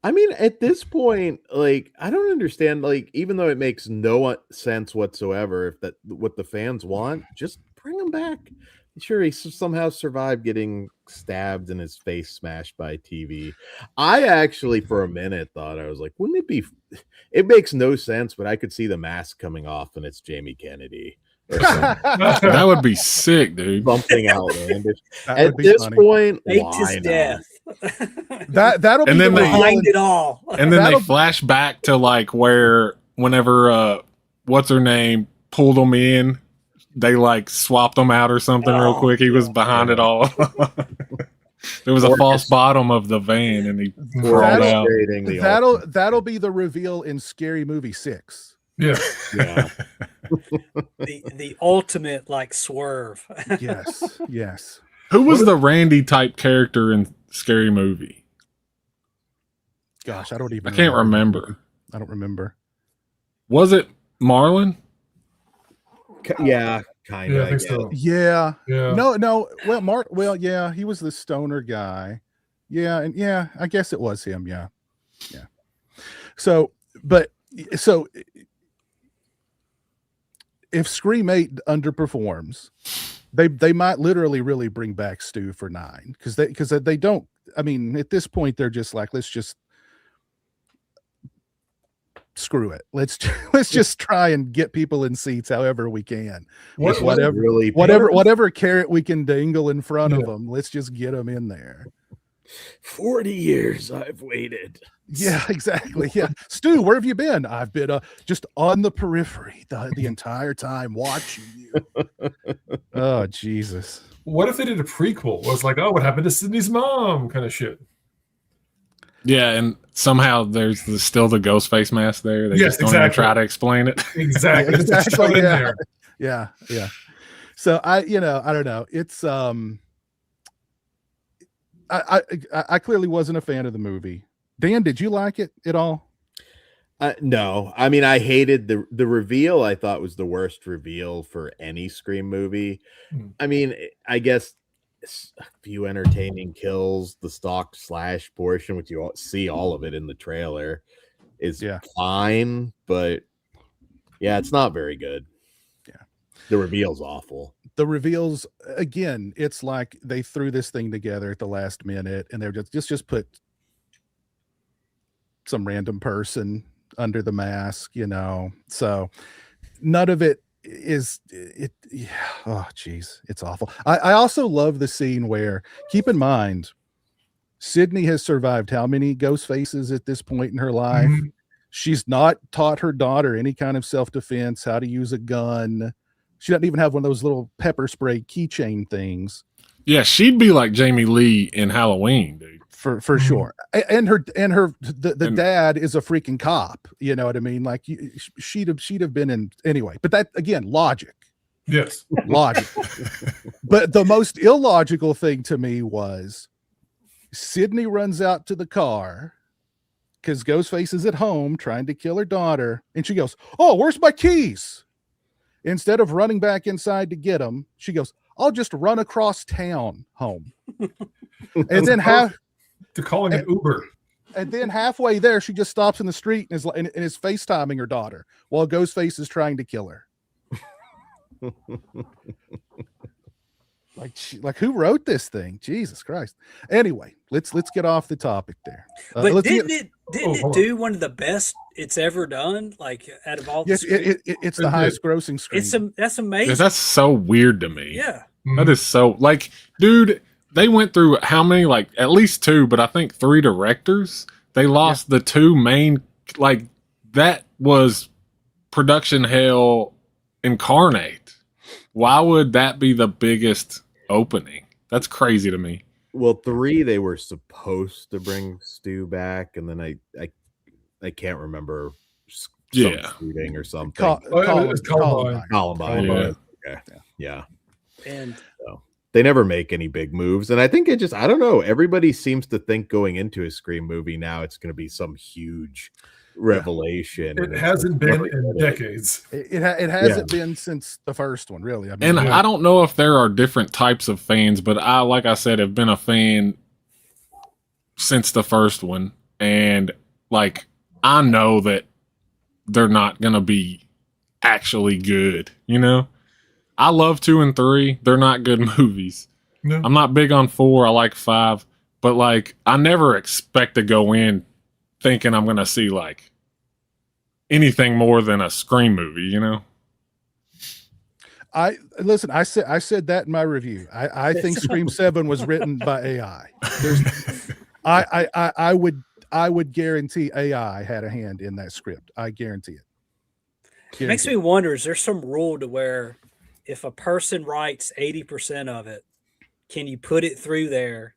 S5: I mean, at this point, like, I don't understand, like, even though it makes no sense whatsoever, if that what the fans want, just bring him back. Sure, he somehow survived getting stabbed and his face smashed by TV. I actually, for a minute, thought, I was like, wouldn't it be? It makes no sense, but I could see the mask coming off and it's Jamie Kennedy. Or
S3: That would be sick, dude.
S5: something outlandish.
S1: That
S5: At
S1: would be
S5: this
S1: funny.
S5: point,
S2: Faked
S5: why
S2: his
S5: not?
S2: death.
S1: That'll be
S3: And
S1: the
S3: then they-
S1: reveal
S2: Behind
S1: in-
S2: it all.
S3: And then they
S1: That'll-
S3: flash back to like where whenever what's her name pulled them in, they like swapped them out or something real
S2: Oh,
S3: quick. He was
S2: yeah.
S3: behind it all. There was a false bottom of the van, and he crawled out.
S5: Orchestrating the
S1: that'll be the reveal in Scary Movie 6.
S4: Yeah.
S5: yeah.
S2: The ultimate like swerve.
S1: Yes.
S3: Who was the Randy type character in Scary Movie?
S1: Gosh, I don't even.
S3: I can't remember.
S1: I don't remember.
S3: Was it Marlon?
S5: Yeah, kind
S4: Yeah,
S5: of.
S4: I think so.
S1: Yeah.
S4: Yeah.
S1: No. Well, Mark. Well, yeah, he was the stoner guy. Yeah, and yeah, I guess it was him. Yeah. So if Scream 8 underperforms, they might literally really bring back Stu for 9, because they don't. I mean, at this point, they're just like, let's just screw it. Let's just try and get people in seats however we can. Whatever carrot we can dangle in front of them, let's just get them in there.
S5: 40 years I've waited.
S1: Yeah, exactly. Yeah. Stu, where have you been? I've been just on the periphery the entire time watching you. Oh, Jesus.
S4: What if they did a prequel? It was like, oh, what happened to Sydney's mom kind of shit.
S3: Yeah, and somehow there's still the ghost face mask there. They just don't even try to explain it.
S4: Exactly.
S1: Exactly. Yeah. Yeah. Yeah. So I don't know. It's I clearly wasn't a fan of the movie. Dan, did you like it at all?
S5: No, I mean, I hated the reveal. I thought was the worst reveal for any Scream movie. I mean, I guess a few entertaining kills, the stalk slash portion, which you see all of it in the trailer, is fine, but yeah, it's not very good.
S1: Yeah,
S5: the reveal's awful.
S1: The reveals, again, it's like they threw this thing together at the last minute, and they're just put some random person under the mask, so none of it is it. Yeah, oh geez, it's awful. I also love the scene where, keep in mind, Sydney has survived how many ghost faces at this point in her life? Mm-hmm. She's not taught her daughter any kind of self-defense, how to use a gun. She doesn't even have one of those little pepper spray keychain things.
S3: Yeah, she'd be like Jamie Lee in Halloween, dude.
S1: For sure. And the dad is a freaking cop. You know what I mean? Like she'd have been in anyway. But that, again, logic.
S4: Yes.
S1: Logic. But the most illogical thing to me was Sydney runs out to the car because Ghostface is at home trying to kill her daughter. And she goes, "Oh, where's my keys?" Instead of running back inside to get them, she goes, "I'll just run across town home." And then
S4: to calling an Uber.
S1: And then halfway there, she just stops in the street and is FaceTiming her daughter while Ghostface is trying to kill her. Like who wrote this thing? Jesus Christ. Anyway, let's get off the topic there.
S2: But didn't it do one of the best it's ever done? Like out of all,
S1: yes, it's the highest grossing Scream.
S2: That's amazing.
S3: Yeah, that's so weird to me.
S2: Yeah,
S3: that is so dude. They went through how many? Like at least 2, but I think 3 directors. They lost the 2 main. Like that was production hell incarnate. Why would that be the biggest opening? That's crazy to me.
S5: Well, 3 they were supposed to bring Stu back, and then I can't remember. Shooting or something.
S4: Columbine.
S5: Yeah.
S2: And
S5: so they never make any big moves, and I think I don't know. Everybody seems to think going into a Scream movie now it's going to be some huge revelation.
S4: It hasn't been in decades.
S1: It hasn't been since the first one, really. I mean,
S3: I don't know if there are different types of fans, but I, like I said, have been a fan since the first one, and like I know that they're not going to be actually good. I love 2 and 3. They're not good movies. No. I'm not big on 4. I like 5, but like I never expect to go in thinking I'm going to see like anything more than a Scream movie,
S1: I said that in my review. I think Scream 7 was written by AI. I would guarantee AI had a hand in that script. I guarantee it.
S2: It makes me wonder, is there some rule to where if a person writes 80% of it, can you put it through there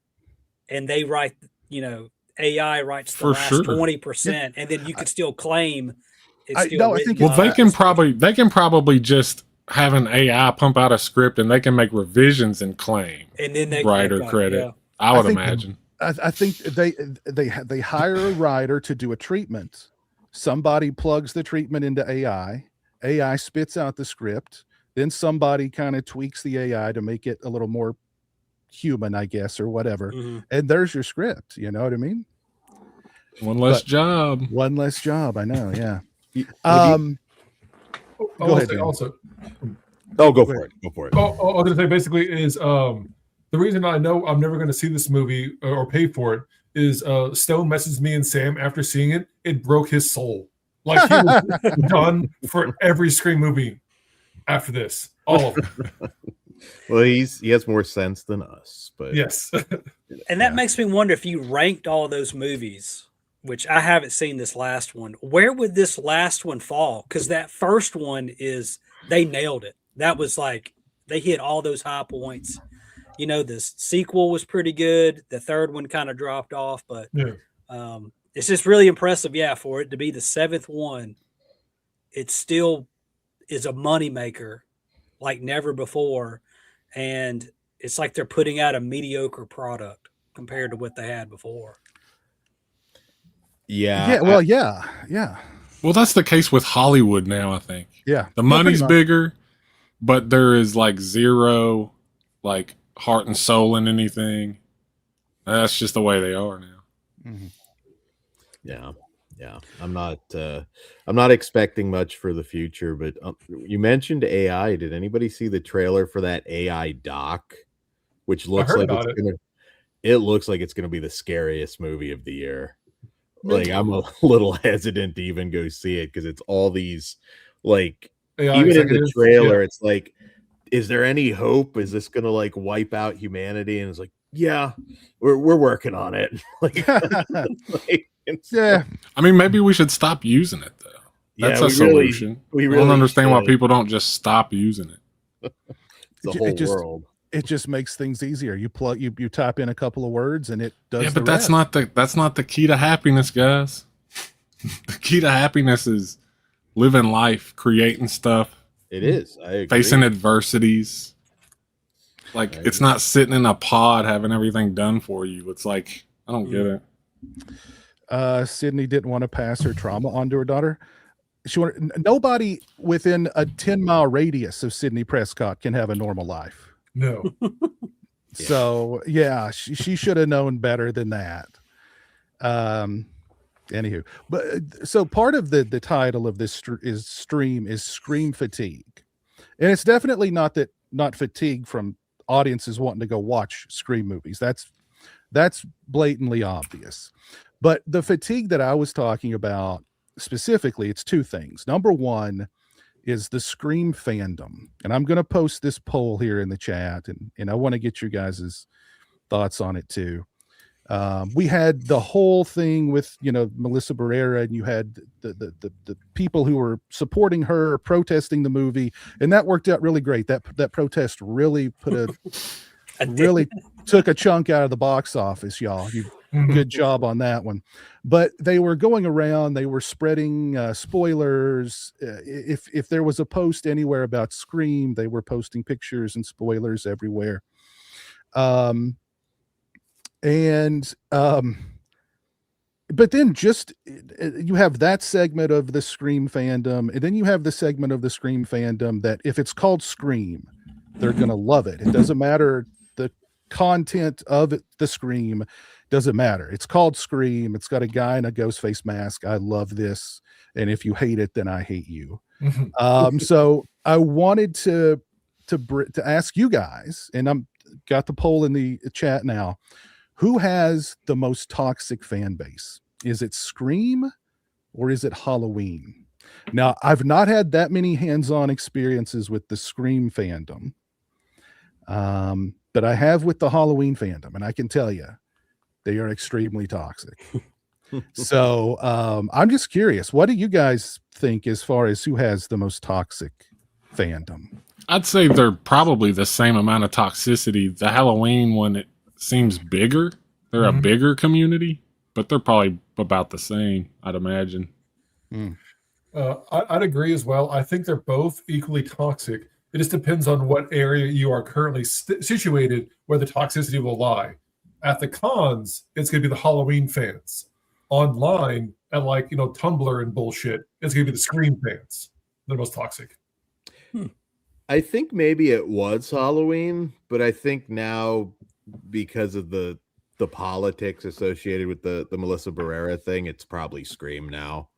S2: and they write, AI writes the last 20%, and then you could still claim it's still written.
S3: They can probably just have an AI pump out a script and they can make revisions and claim
S2: and then they
S3: writer credit. Yeah. I would imagine.
S1: I think they hire a writer to do a treatment. Somebody plugs the treatment into AI. AI spits out the script. Then somebody kind of tweaks the AI to make it a little more human, I guess, or whatever. Mm-hmm. And there's your script. You know what I mean?
S3: One less job.
S1: I know. Yeah.
S4: Go ahead. Also,
S5: go for it. Go for it.
S4: I was going to say basically is the reason I know I'm never going to see this movie or pay for it is Stone messaged me and Sam after seeing it. It broke his soul. Like he was done for every Scream movie after this, all of them.
S5: Well, he has more sense than us, but
S4: Yes.
S2: And that makes me wonder, if you ranked all those movies, which I haven't seen this last one, where would this last one fall? Because that first one they nailed it. That was like, they hit all those high points. You know, the sequel was pretty good. The third one kind of dropped off, but it's just really impressive. Yeah, for it to be the seventh one, it still is a moneymaker like never before. And it's like they're putting out a mediocre product compared to what they had before.
S5: yeah,
S1: Yeah.
S3: Well, that's the case with Hollywood now, I think.
S1: Yeah.
S3: The
S1: Yeah,
S3: money's
S1: pretty much.
S3: bigger, but there is like zero like heart and soul in anything. That's just the way they are now.
S1: Mhm.
S5: yeah. I'm not expecting much for the future, but you mentioned AI. Did anybody see the trailer for that AI doc, which looks
S4: heard
S5: like
S4: about
S5: it looks like it's gonna be the scariest movie of the year.
S4: Really?
S5: Like, I'm a little hesitant to even go see it because it's all these, like,
S4: AI
S5: even in the
S4: executives?
S5: trailer,
S4: Yeah.
S5: it's like, is there any hope? Is this gonna like wipe out humanity? And it's like, yeah, we're working on it. Like,
S1: Yeah.
S3: I mean, maybe we should stop using it though. That's
S5: yeah,
S3: a solution.
S5: we
S3: I
S5: really
S3: don't understand why
S5: should.
S3: people don't just stop using it.
S5: It's the whole world.
S1: It just makes things easier. You type in a couple of words and it does.
S3: Yeah, but
S1: the
S3: that's
S1: rest.
S3: not the key to happiness, guys. The key to happiness is living life, creating stuff,
S5: It is. I agree.
S3: facing adversities. Like, it's not sitting in a pod having everything done for you. It's like, I don't get it.
S1: Sydney didn't want to pass her trauma on to her daughter. Nobody within a 10-mile radius of Sydney Prescott can have a normal life.
S4: No.
S1: So yeah, she should have known better than that. Anywho, but so part of the title of this is Scream Fatigue, and it's definitely not fatigue from audiences wanting to go watch Scream movies. That's blatantly obvious. But the fatigue that I was talking about specifically, it's two things. Number one is the Scream fandom. And I'm going to post this poll here in the chat, and I want to get your guys' thoughts on it too. We had the whole thing with, Melissa Barrera, and you had the people who were supporting her, protesting the movie, and that worked out really great. That protest really really took a chunk out of the box office, y'all. Good job on that one. But they were going around, they were spreading spoilers. If there was a post anywhere about Scream, they were posting pictures and spoilers everywhere. But then you have that segment of the Scream fandom, and then you have the segment of the Scream fandom that if it's called Scream, they're going to love it. It doesn't matter the content of it, the Scream doesn't matter. It's called Scream. It's got a guy in a ghost face mask. I love this. And if you hate it, then I hate you. So I wanted to ask you guys, and I'm got the poll in the chat now. Who has the most toxic fan base? Is it Scream or is it Halloween? Now, I've not had that many hands-on experiences with the Scream fandom, but I have with the Halloween fandom, and I can tell you, they are extremely toxic. So I'm just curious, what do you guys think as far as who has the most toxic fandom?
S3: I'd say they're probably the same amount of toxicity. The Halloween one, it seems bigger. They're a bigger community, but they're probably about the same, I'd imagine.
S4: I'd agree as well. I think they're both equally toxic. It just depends on what area you are currently situated where the toxicity will lie. At the cons, it's going to be the Halloween fans. Online, at Tumblr and bullshit, it's going to be the Scream fans. They're the most toxic.
S5: I think maybe it was Halloween, but I think now, because of the politics associated with the Melissa Barrera thing, it's probably Scream now.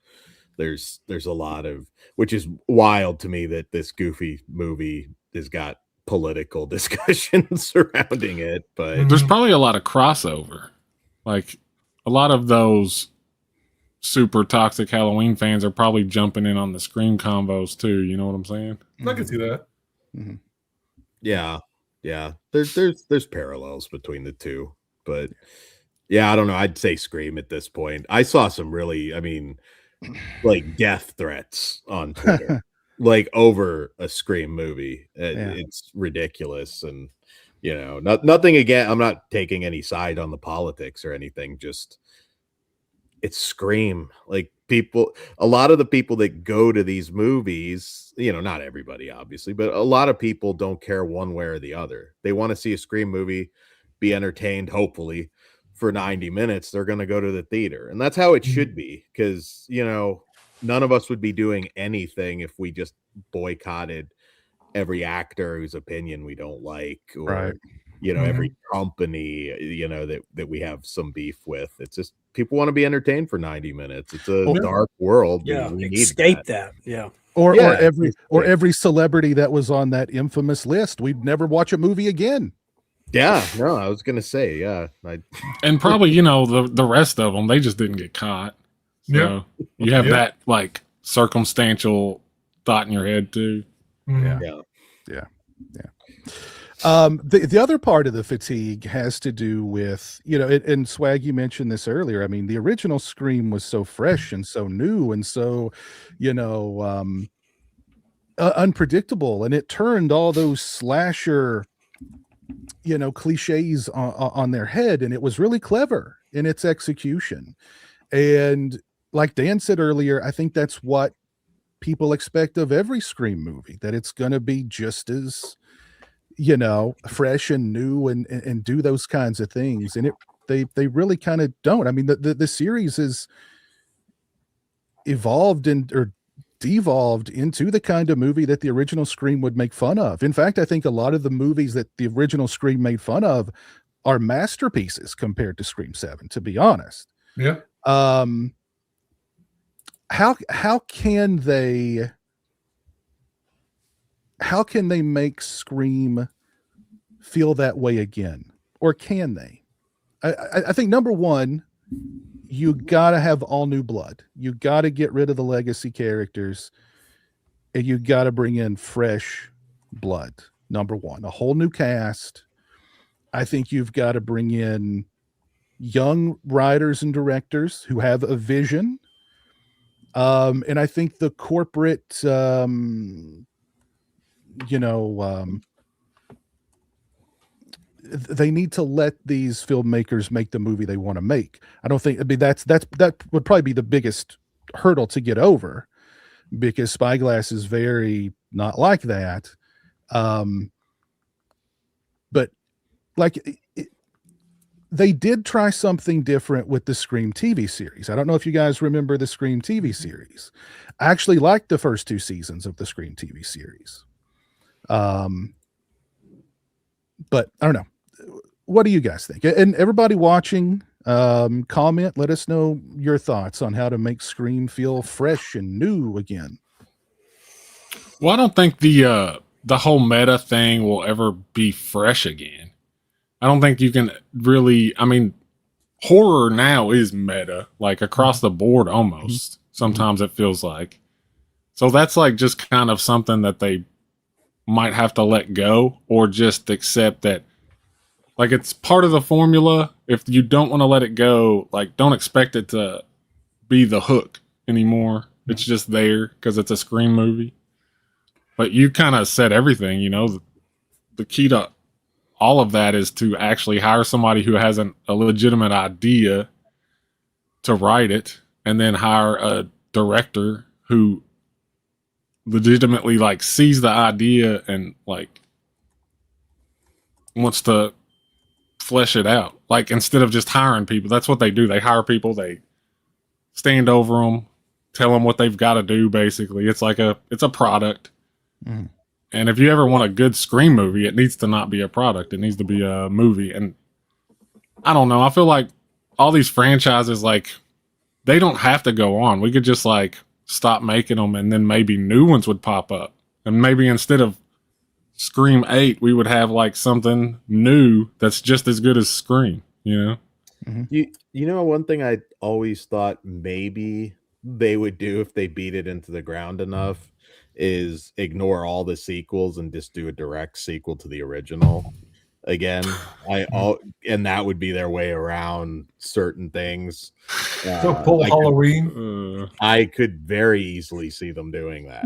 S5: There's a lot of, which is wild to me, that this goofy movie has got political discussions surrounding it, but
S3: there's probably a lot of crossover. Like, a lot of those super toxic Halloween fans are probably jumping in on the Scream combos too. You know what I'm saying?
S4: I can see that.
S1: Mhm.
S5: Yeah. There's parallels between the two, but yeah, I don't know. I'd say Scream at this point. I saw some really, I mean, like death threats on Twitter, like over a Scream movie. It's ridiculous, and nothing again. I'm not taking any side on the politics or anything. Just it's Scream. Like a lot of the people that go to these movies, not everybody obviously, but a lot of people don't care one way or the other. They want to see a Scream movie, be entertained, hopefully for 90 minutes. They're going to go to the theater, and that's how it should be, because none of us would be doing anything if we just boycotted every actor whose opinion we don't like, or
S1: Right.
S5: every company that we have some beef with. It's just people want to be entertained for 90 minutes. It's a dark world.
S2: Yeah,
S5: we need
S2: escape that. Yeah.
S1: Or every celebrity that was on that infamous list, we'd never watch a movie again.
S5: Yeah, no, I was gonna say, yeah.
S3: And probably, the rest of them, they just didn't get caught. So you have that like circumstantial thought in your head too.
S1: Yeah. The other part of the fatigue has to do with, and Swag, you mentioned this earlier. I mean, the original Scream was so fresh and so new and so, unpredictable, and it turned all those slasher, cliches on their head, and it was really clever in its execution. And like Dan said earlier, I think that's what people expect of every Scream movie, that it's going to be just as fresh and new and do those kinds of things. And they really kind of don't. I mean, the series is evolved or devolved into the kind of movie that the original Scream would make fun of. In fact, I think a lot of the movies that the original Scream made fun of are masterpieces compared to Scream 7, to be honest.
S4: Yeah.
S1: How can they make Scream feel that way again? Or can they? I think number one, you got to have all new blood. You got to get rid of the legacy characters, and you got to bring in fresh blood. Number one, a whole new cast. I think you've got to bring in young writers and directors who have a vision. And I think the corporate, they need to let these filmmakers make the movie they want to make. I don't think, that would probably be the biggest hurdle to get over, because Spyglass is very not like that. But like they did try something different with the Scream TV series. I don't know if you guys remember the Scream TV series. I actually liked the first 2 seasons of the Scream TV series. But I don't know. What do you guys think? And everybody watching, comment, let us know your thoughts on how to make Scream feel fresh and new again.
S3: Well, I don't think the whole meta thing will ever be fresh again. I don't think you can really, I mean, horror now is meta, like across the board almost. Sometimes it feels like. So that's like just kind of something that they might have to let go, or just accept that like it's part of the formula. If you don't want to let it go, like don't expect it to be the hook anymore. It's just there because it's a Scream movie. But you kind of said everything, the key to all of that is to actually hire somebody who has a legitimate idea to write it, and then hire a director who legitimately like sees the idea and like wants to flesh it out. Like instead of just hiring people, that's what they do. They hire people, they stand over them, tell them what they've got to do. Basically, it's a product. Mm. And if you ever want a good Scream movie, it needs to not be a product. It needs to be a movie. And I don't know. I feel like all these franchises, like they don't have to go on. We could just like stop making them, and then maybe new ones would pop up. And maybe instead of Scream 8, we would have like something new that's just as good as Scream,
S5: Mm-hmm. One thing I always thought maybe they would do if they beat it into the ground enough is ignore all the sequels and just do a direct sequel to the original again. And that would be their way around certain things.
S4: So pull Halloween.
S5: I could very easily see them doing that.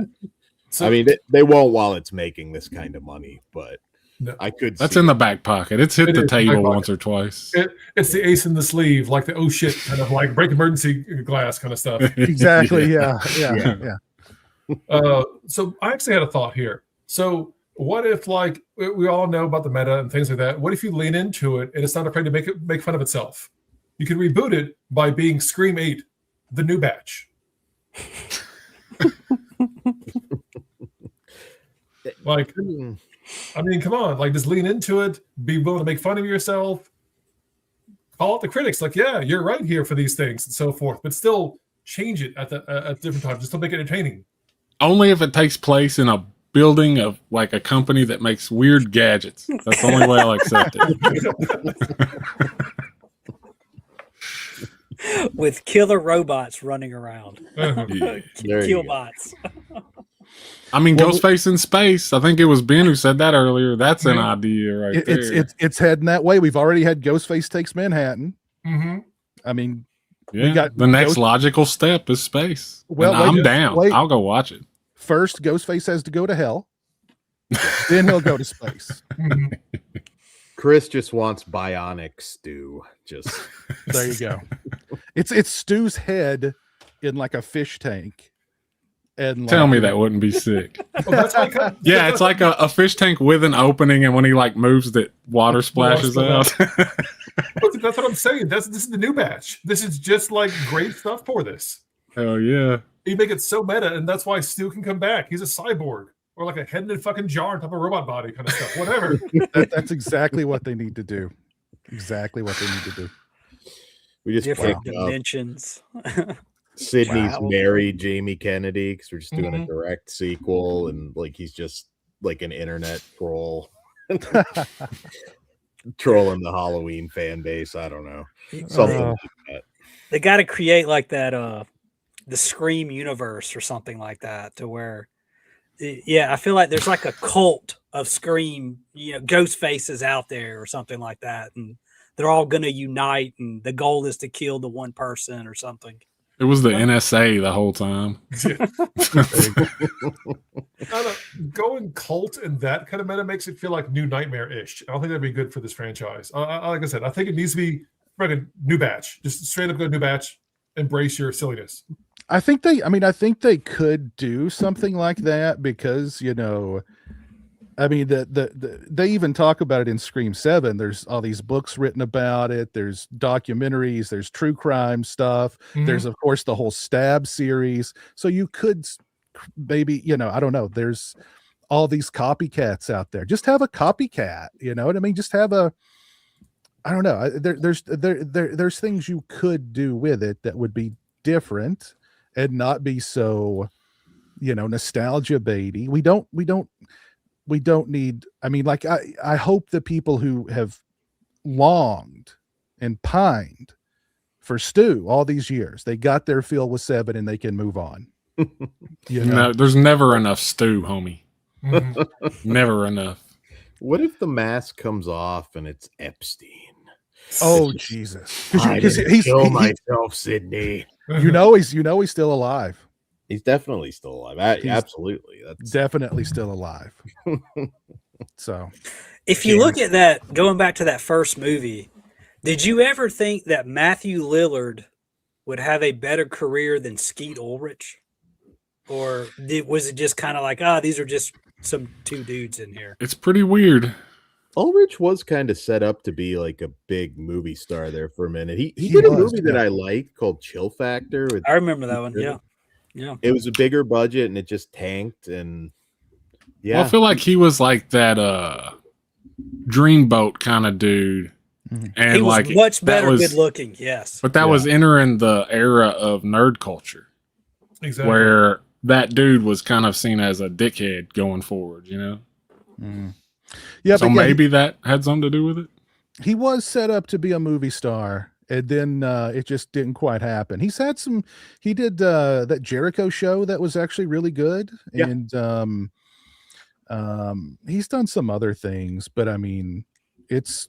S4: So,
S5: I mean, they won't while it's making this kind of money, but
S4: no.
S5: I could.
S3: That's in the back pocket. It's hit the table once or twice.
S4: It's the ace in the sleeve, like the oh shit kind of like break emergency glass kind of stuff.
S1: Exactly. Yeah.
S4: So I actually had a thought here. So what if, like, we all know about the meta and things like that? What if you lean into it and it's not afraid to make fun of itself? You can reboot it by being Scream 8, the new batch. Like, I mean, come on, like, just lean into it, be willing to make fun of yourself, call out the critics, like, yeah, you're right here for these things and so forth, but still change it at different times, just to make it entertaining.
S3: Only if it takes place in a building of like a company that makes weird gadgets. That's the only way I'll accept
S2: it. With killer robots running around. Kill bots.
S3: I mean, Ghostface in space. I think it was Ben who said that earlier. That's an idea right there.
S1: It's heading that way. We've already had Ghostface Takes Manhattan.
S4: Mm-hmm.
S1: I mean,
S3: we got the next logical step is space. Well, I'm down. I'll go watch it.
S1: First, Ghostface has to go to hell. Then he'll go to space.
S5: Chris just wants bionic stew. Just
S1: there you go. It's Stu's head in like a fish tank. And
S3: tell me that wouldn't be sick. Yeah, it's like a fish tank with an opening, and when he like moves, that water splashes out.
S4: That's what I'm saying. This is the new batch. This is just like great stuff for this.
S3: Hell yeah!
S4: You make it so meta, and that's why Stu can come back. He's a cyborg, or like a head in a fucking jar on top of a robot body kind of stuff. Whatever.
S1: That's exactly what they need to do. Exactly what they need to do.
S5: We just
S2: different dimensions.
S5: Sydney's married Jamie Kennedy because we're just doing a direct sequel, and like he's just like an internet troll, trolling the Halloween fan base. I don't know, something like that.
S2: They got to create like that, the Scream universe or something like that, to where, I feel like there's like a cult of Scream, ghost faces out there or something like that, and they're all going to unite, and the goal is to kill the one person or something.
S3: It was the NSA the whole time.
S4: Going cult and that kind of meta makes it feel like New Nightmare-ish. I don't think that'd be good for this franchise. Like I said, I think it needs to be like a new batch. Just straight up go new batch. Embrace your silliness.
S1: I think they could do something like that because, I mean, they even talk about it in Scream 7. There's all these books written about it. There's documentaries. There's true crime stuff. Mm-hmm. There's, of course, the whole Stab series. So you could maybe, I don't know. There's all these copycats out there. Just have a copycat. You know what I mean? Just have a, I don't know. There's things you could do with it that would be different and not be so, nostalgia baity. We don't need, I mean, like, I hope the people who have longed and pined for Stu all these years, they got their fill with 7 and they can move on.
S3: No, there's never enough Stu, homie. Never enough.
S5: What if the mask comes off and it's Epstein?
S1: Oh, Jesus.
S5: I didn't kill myself, Sydney.
S1: He's still alive.
S5: He's definitely still alive. Absolutely. That's
S1: definitely still alive. So
S2: if you look at that, going back to that first movie, did you ever think that Matthew Lillard would have a better career than Skeet Ulrich? Or was it just kind of like, these are just some two dudes in here?
S3: It's pretty weird.
S5: Ulrich was kind of set up to be like a big movie star there for a minute. He did a movie that I liked called Chill Factor.
S2: I remember that one. Yeah.
S5: It was a bigger budget and it just tanked. And
S3: well, I feel like he was like that Dreamboat kind of dude. And
S2: he was much better good looking, yes.
S3: But that was entering the era of nerd culture.
S4: Exactly.
S3: Where that dude was kind of seen as a dickhead going forward,
S1: Yeah,
S3: so maybe that had something to do with it.
S1: He was set up to be a movie star, and then it just didn't quite happen. He did that Jericho show that was actually really good,
S5: Yeah.
S1: and he's done some other things, but I mean, it's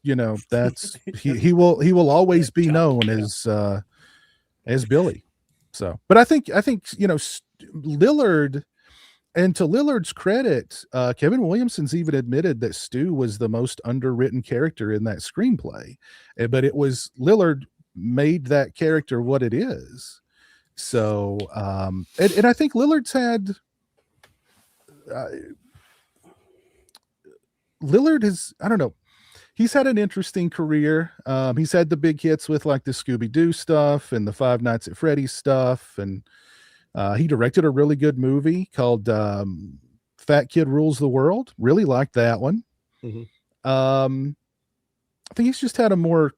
S1: that's he will always be known as Billy. So, but I think Lillard. And to Lillard's credit, Kevin Williamson's even admitted that Stu was the most underwritten character in that screenplay. But it was Lillard made that character what it is. So, and I think Lillard's had Lillard has, I don't know, he's had an interesting career. He's had the big hits with like the Scooby-Doo stuff and the Five Nights at Freddy's stuff, and he directed a really good movie called Fat Kid Rules the World. Really liked that one.
S5: Mhm.
S1: I think he's just had a more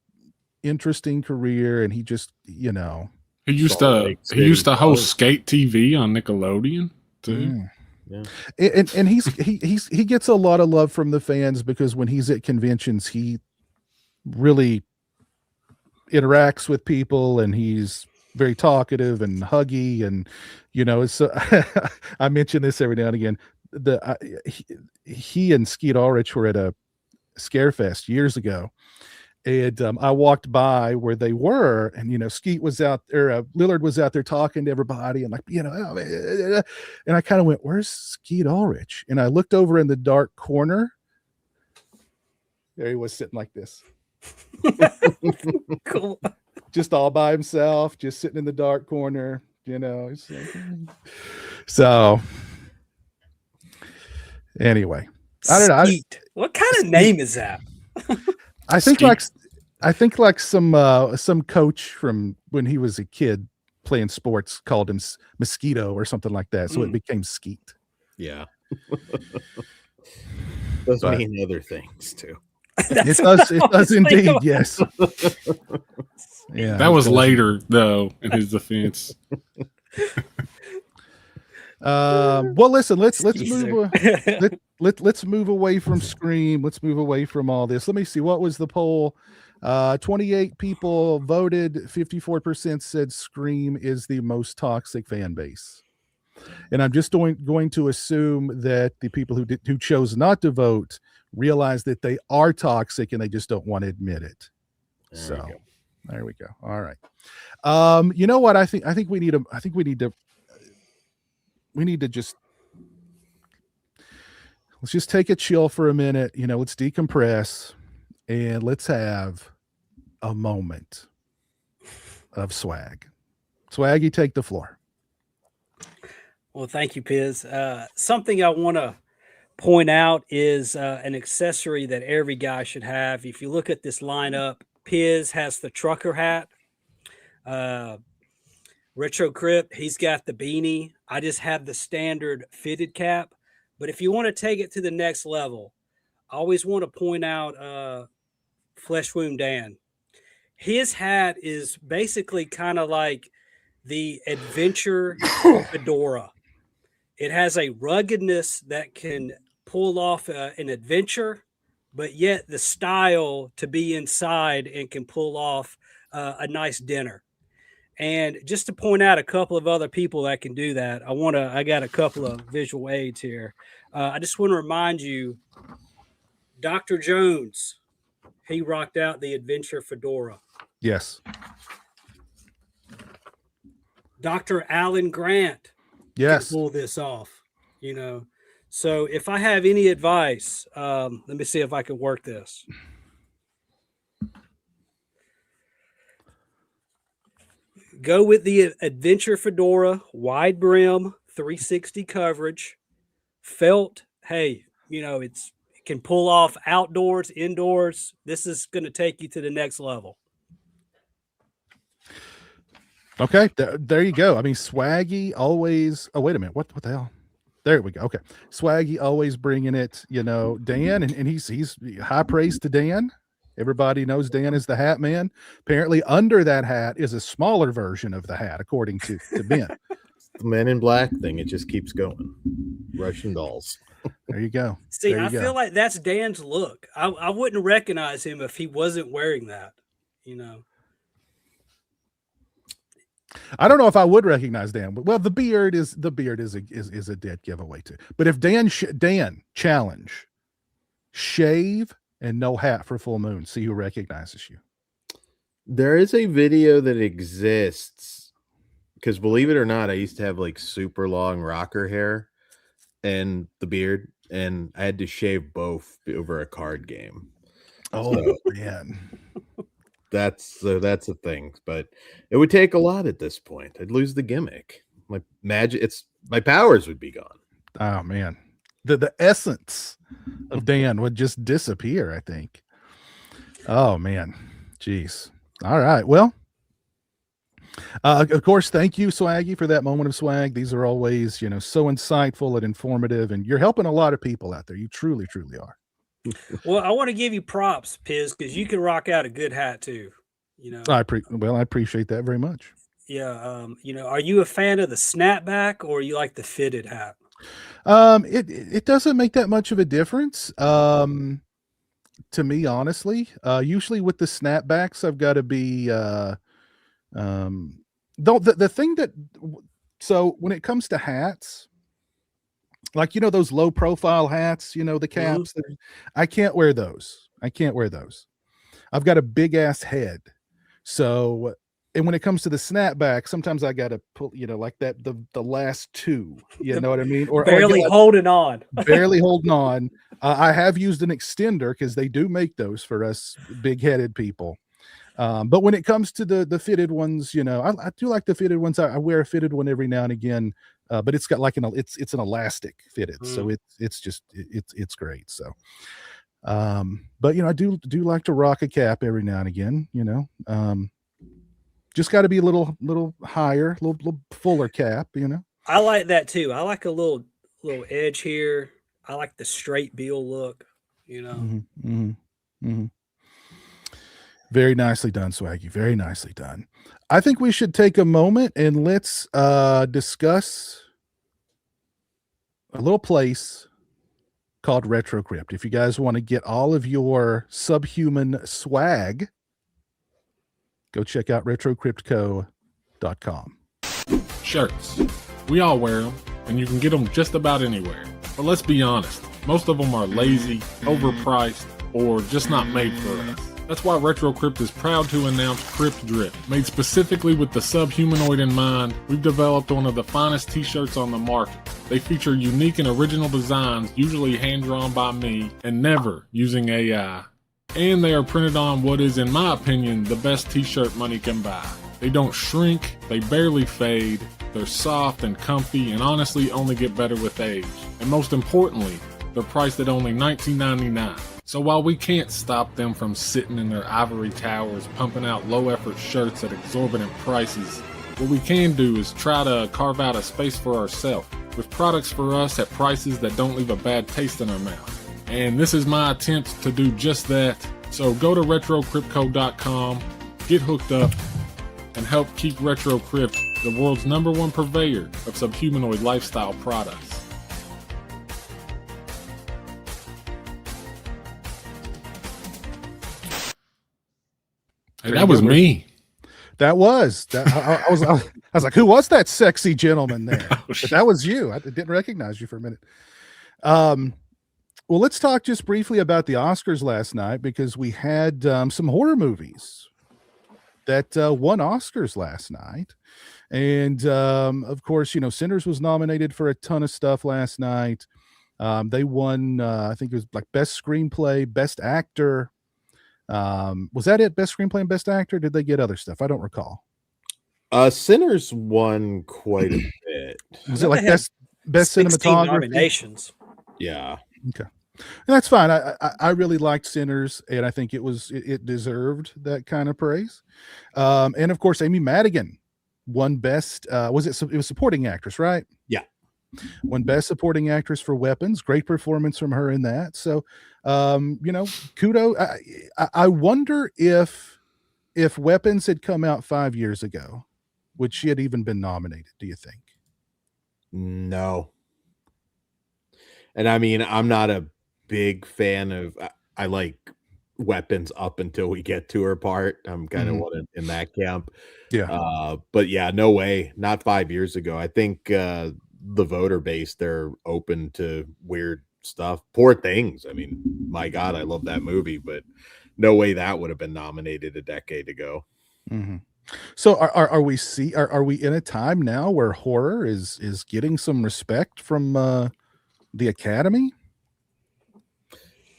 S1: interesting career, and he just,
S3: He used to host Skate TV on Nickelodeon too.
S5: Yeah.
S1: And he gets a lot of love from the fans because when he's at conventions, he really interacts with people, and he's very talkative and huggy, and so I mention this every now and again. He and Skeet Ulrich were at a Scarefest years ago, and I walked by where they were, and Skeet was out there, Lillard was out there talking to everybody, and like and I kind of went, "Where's Skeet Ulrich?" And I looked over in the dark corner. There he was sitting like this.
S2: Cool.
S1: Just all by himself, just sitting in the dark corner, So anyway, I don't know.
S2: What kind of name is that?
S1: I think like some coach from when he was a kid playing sports called him Mosquito or something like that. So it became Skeet.
S5: Yeah. Does mean other things too.
S1: It does indeed. Yes. Yeah.
S3: That was later though, in his defense.
S1: Well, listen, let's move away from Scream. Let's move away from all this. Let me see. What was the poll? 28 people voted. 54% said Scream is the most toxic fan base. And I'm just going to assume that the people who chose not to vote realize that they are toxic and they just don't want to admit it. There we go. All right. You know what? I think we need to just let's just take a chill for a minute. Let's decompress and let's have a moment of swag. Swaggy, take the floor.
S2: Well, thank you, Piz. Something I want to point out is an accessory that every guy should have. If you look at this lineup, Piz has the trucker hat. Retro Crip, he's got the beanie. I just have the standard fitted cap. But if you want to take it to the next level, I always want to point out Flesh Wound Dan. His hat is basically kind of like the adventure fedora. It has a ruggedness that can pull off an adventure, but yet the style to be inside and can pull off a nice dinner. And just to point out a couple of other people that can do that, I got a couple of visual aids here. I just want to remind you, Dr. Jones, he rocked out the adventure fedora.
S1: Yes.
S2: Dr. Alan Grant.
S1: Yes.
S2: Pull this off, So if I have any advice, let me see if I can work this. Go with the adventure fedora, wide brim, 360 coverage, felt. Hey, it can pull off outdoors, indoors. This is going to take you to the next level.
S1: Okay, there you go. I mean, Swaggy always. Oh, wait a minute. What the hell? There we go. Okay, Swaggy always bringing it. Dan, and he's high praise to Dan. Everybody knows Dan is the Hat Man. Apparently, under that hat is a smaller version of the hat, according to Ben.
S5: The Men in Black thing. It just keeps going. Russian dolls.
S1: There you go.
S2: See, I feel like that's Dan's look. I wouldn't recognize him if he wasn't wearing that.
S1: I don't know if I would recognize Dan, but well, the beard is a dead giveaway too. But if Dan challenge, shave and no hat for full moon, see who recognizes you.
S5: There is a video that exists because, believe it or not, I used to have like super long rocker hair and the beard, and I had to shave both over a card game.
S1: Oh man,
S5: that's a thing, but it would take a lot at this point. I'd lose the gimmick. My powers would be gone.
S1: Oh man, the essence of Dan would just disappear, I think. Oh man, jeez. All right, well, of course, thank you, Swaggy, for that moment of swag. These are always, so insightful and informative, and you're helping a lot of people out there. You truly, truly are.
S2: Well, I want to give you props, Piz, because you can rock out a good hat too.
S1: I appreciate that very much.
S2: Yeah. Are you a fan of the snapback or you like the fitted hat?
S1: It doesn't make that much of a difference. To me, honestly, usually with the snapbacks, I've got to be, the thing that, so when it comes to hats, like, those low profile hats, the caps, I can't wear those. I've got a big ass head. So, and when it comes to the snapback, sometimes I got to pull, like that, the last two, you know what I mean? Or
S2: barely holding on.
S1: Barely holding on. I have used an extender because they do make those for us big headed people. But when it comes to the fitted ones, I do like the fitted ones. I wear a fitted one every now and again, but it's got like it's an elastic fitted, so it's great. So, but I do like to rock a cap every now and again. Just got to be a little higher, a little fuller cap.
S2: I like that too. I like a little edge here. I like the straight bill look.
S1: Very nicely done, Swaggy. Very nicely done. I think we should take a moment and let's discuss a little place called Retro Crypt. If you guys want to get all of your subhuman swag, go check out retrocryptco.com.
S3: Shirts. We all wear them, and you can get them just about anywhere. But let's be honest, most of them are lazy, overpriced, or just not made for us. That's why Retro Crypt is proud to announce Crypt Drip. Made specifically with the subhumanoid in mind, we've developed one of the finest t-shirts on the market. They feature unique and original designs, usually hand-drawn by me, and never using AI. And they are printed on what is, in my opinion, the best t-shirt money can buy. They don't shrink, they barely fade, they're soft and comfy, and honestly only get better with age. And most importantly, they're priced at only $19.99. So while we can't stop them from sitting in their ivory towers pumping out low-effort shirts at exorbitant prices, what we can do is try to carve out a space for ourselves with products for us at prices that don't leave a bad taste in our mouth. And this is my attempt to do just that. So go to retrocryptco.com, get hooked up, and help keep Retro Crypt the world's #1 purveyor of subhumanoid lifestyle products. Hey, that was me.
S1: That was that. I was like, who was that sexy gentleman there? But that was you. I didn't recognize you for a minute. Well, let's talk just briefly about the Oscars last night, because we had some horror movies that won Oscars last night. And of course, Sinners was nominated for a ton of stuff last night. They won, I think it was like best screenplay, best actor. Was that it? Best screenplay and best actor? Did they get other stuff? I don't recall.
S5: Sinners won quite a bit.
S1: Was it like best cinematography?
S2: Nominations.
S5: Yeah.
S1: Okay. And that's fine. I really liked Sinners, and I think it deserved that kind of praise. And of course, Amy Madigan won best. It was supporting actress, right?
S5: Yeah.
S1: Won best supporting actress for Weapons. Great performance from her in that. So, kudos. I wonder if Weapons had come out 5 years ago, would she have even been nominated? Do you think?
S5: No. And I mean, I'm not a big fan of. I like weapons up until we get to her part. I'm kind of in that camp.
S1: Yeah.
S5: But yeah, no way. Not 5 years ago. I think the voter base, they're open to weird stuff. Poor Things. I mean, my God, I love that movie, but no way that would have been nominated a decade ago.
S1: So are we in a time now where horror is getting some respect from the Academy?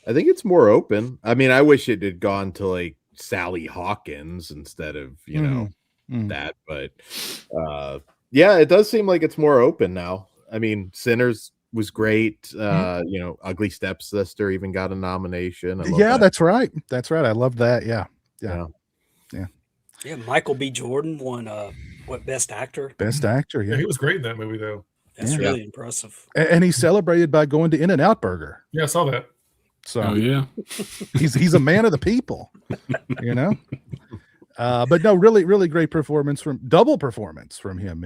S5: I think it's more open. I mean, I wish it had gone to like Sally Hawkins instead of, you know, that, but yeah, it does seem like it's more open now. I mean, Sinners was great. You know, Ugly Stepsister even got a nomination.
S1: Yeah, that's right. That's right. I love that. Yeah.
S2: Yeah, Michael B. Jordan won what, Best Actor?
S1: Best Actor,
S4: Yeah, he was great in that movie, though.
S2: That's really impressive.
S1: And he's celebrated by going to In-N-Out Burger.
S4: Yeah, I saw that.
S1: So
S3: Oh yeah,
S1: he's a man of the people, you know. But no, really great double performance from him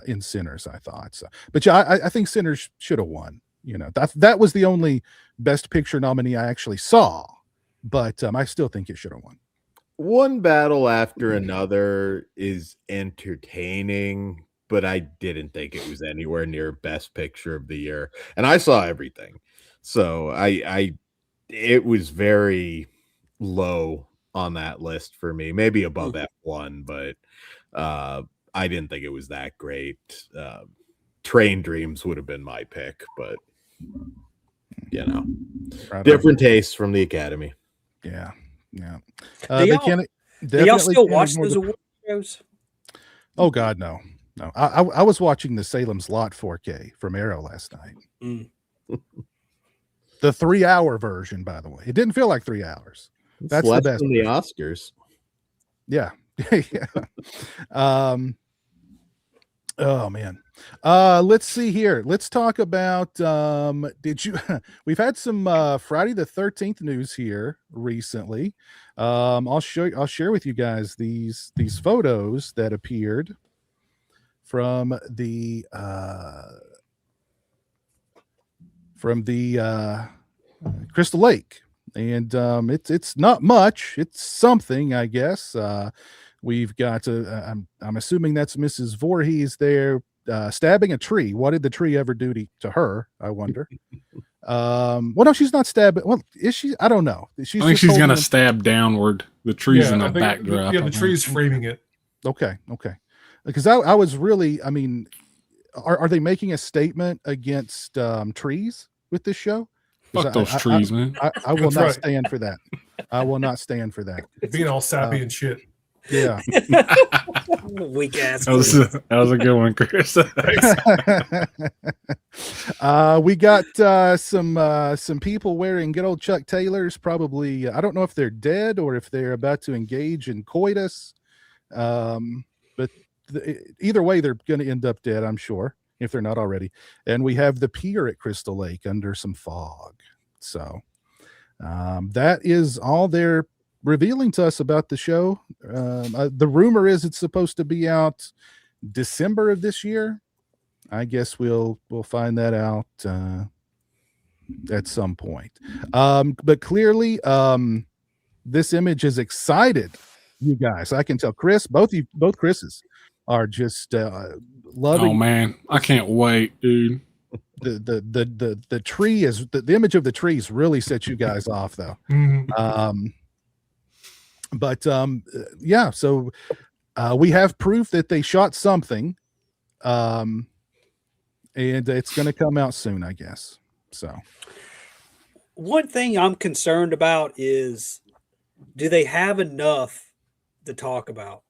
S1: in Sinners, I thought. So, but yeah, I think Sinners should have won. You know, that was the only Best Picture nominee I actually saw, but I still think it should have won.
S5: One battle after another is entertaining, but I didn't think it was anywhere near Best Picture of the Year. And I saw everything. So it was very low on that list for me, maybe above F1, but I didn't think it was that great. Train Dreams would have been my pick, but you know, different tastes from the Academy.
S1: Yeah.
S2: Do y'all still watch those award shows?
S1: Oh God, no. I was watching the Salem's Lot 4K from Arrow last night. The 3-hour version, by the way. It didn't feel like 3 hours. That's
S5: less
S1: the best
S5: than the Oscars. Yeah.
S1: Oh man. Let's see here. Let's talk about we've had some Friday the 13th news here recently. I'll share with you guys these photos that appeared from the Crystal Lake, and it's not much. It's something, I guess. We've got I'm assuming that's Mrs. Voorhees there stabbing a tree. What did the tree ever do to her? I wonder. Well, no, she's not stabbing. Well, is she? I don't know.
S3: I think she's gonna stab downward. The tree's in the backdrop.
S4: Yeah, the tree's framing it.
S1: Okay. Because I was really, I mean, are they making a statement against trees with this show?
S3: Fuck those trees, man.
S1: I will not stand for that. I will not stand for that.
S4: Being all sappy and shit.
S1: Yeah.
S2: Weak ass.
S3: That was a good one, Chris.
S1: We got some people wearing good old Chuck Taylors. Probably, I don't know if they're dead or if they're about to engage in coitus. But either way, they're going to end up dead, I'm sure, if they're not already. And we have the pier at Crystal Lake under some fog. So that is all they're revealing to us about the show. The rumor is it's supposed to be out December of this year. I guess we'll find that out at some point. But clearly, this image is excited you guys. I can tell. Chris, both Chris's are just loving.
S3: Oh man, I can't wait, dude.
S1: The tree is the image of the trees really sets you guys off, though. But yeah, so we have proof that they shot something, and it's going to come out soon, I guess. So
S2: one thing I'm concerned about is, do they have enough to talk about?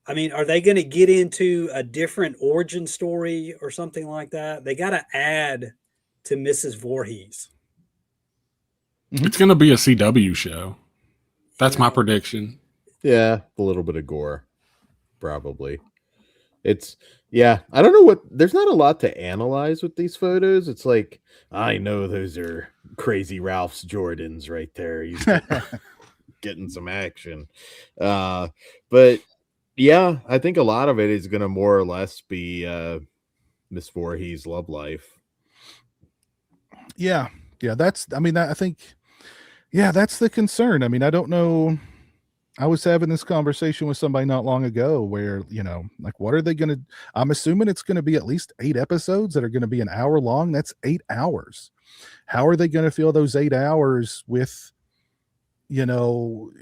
S2: I mean, are they going to get into a different origin story or something like that? They got to add to Mrs. Voorhees.
S3: It's going to be a CW show. That's my prediction.
S5: Yeah, a little bit of gore, probably. I don't know there's not a lot to analyze with these photos. It's like, I know those are Crazy Ralph's Jordans right there. He's getting some action. But yeah, I think a lot of it is going to more or less be Miss Voorhees' love life.
S1: Yeah. I think, Yeah, that's the concern. I mean, I don't know. I was having this conversation with somebody not long ago where, like, what are they going to, I'm assuming it's going to be at least 8 episodes that are going to be an hour long. That's 8 hours. How are they going to fill those 8 hours with, do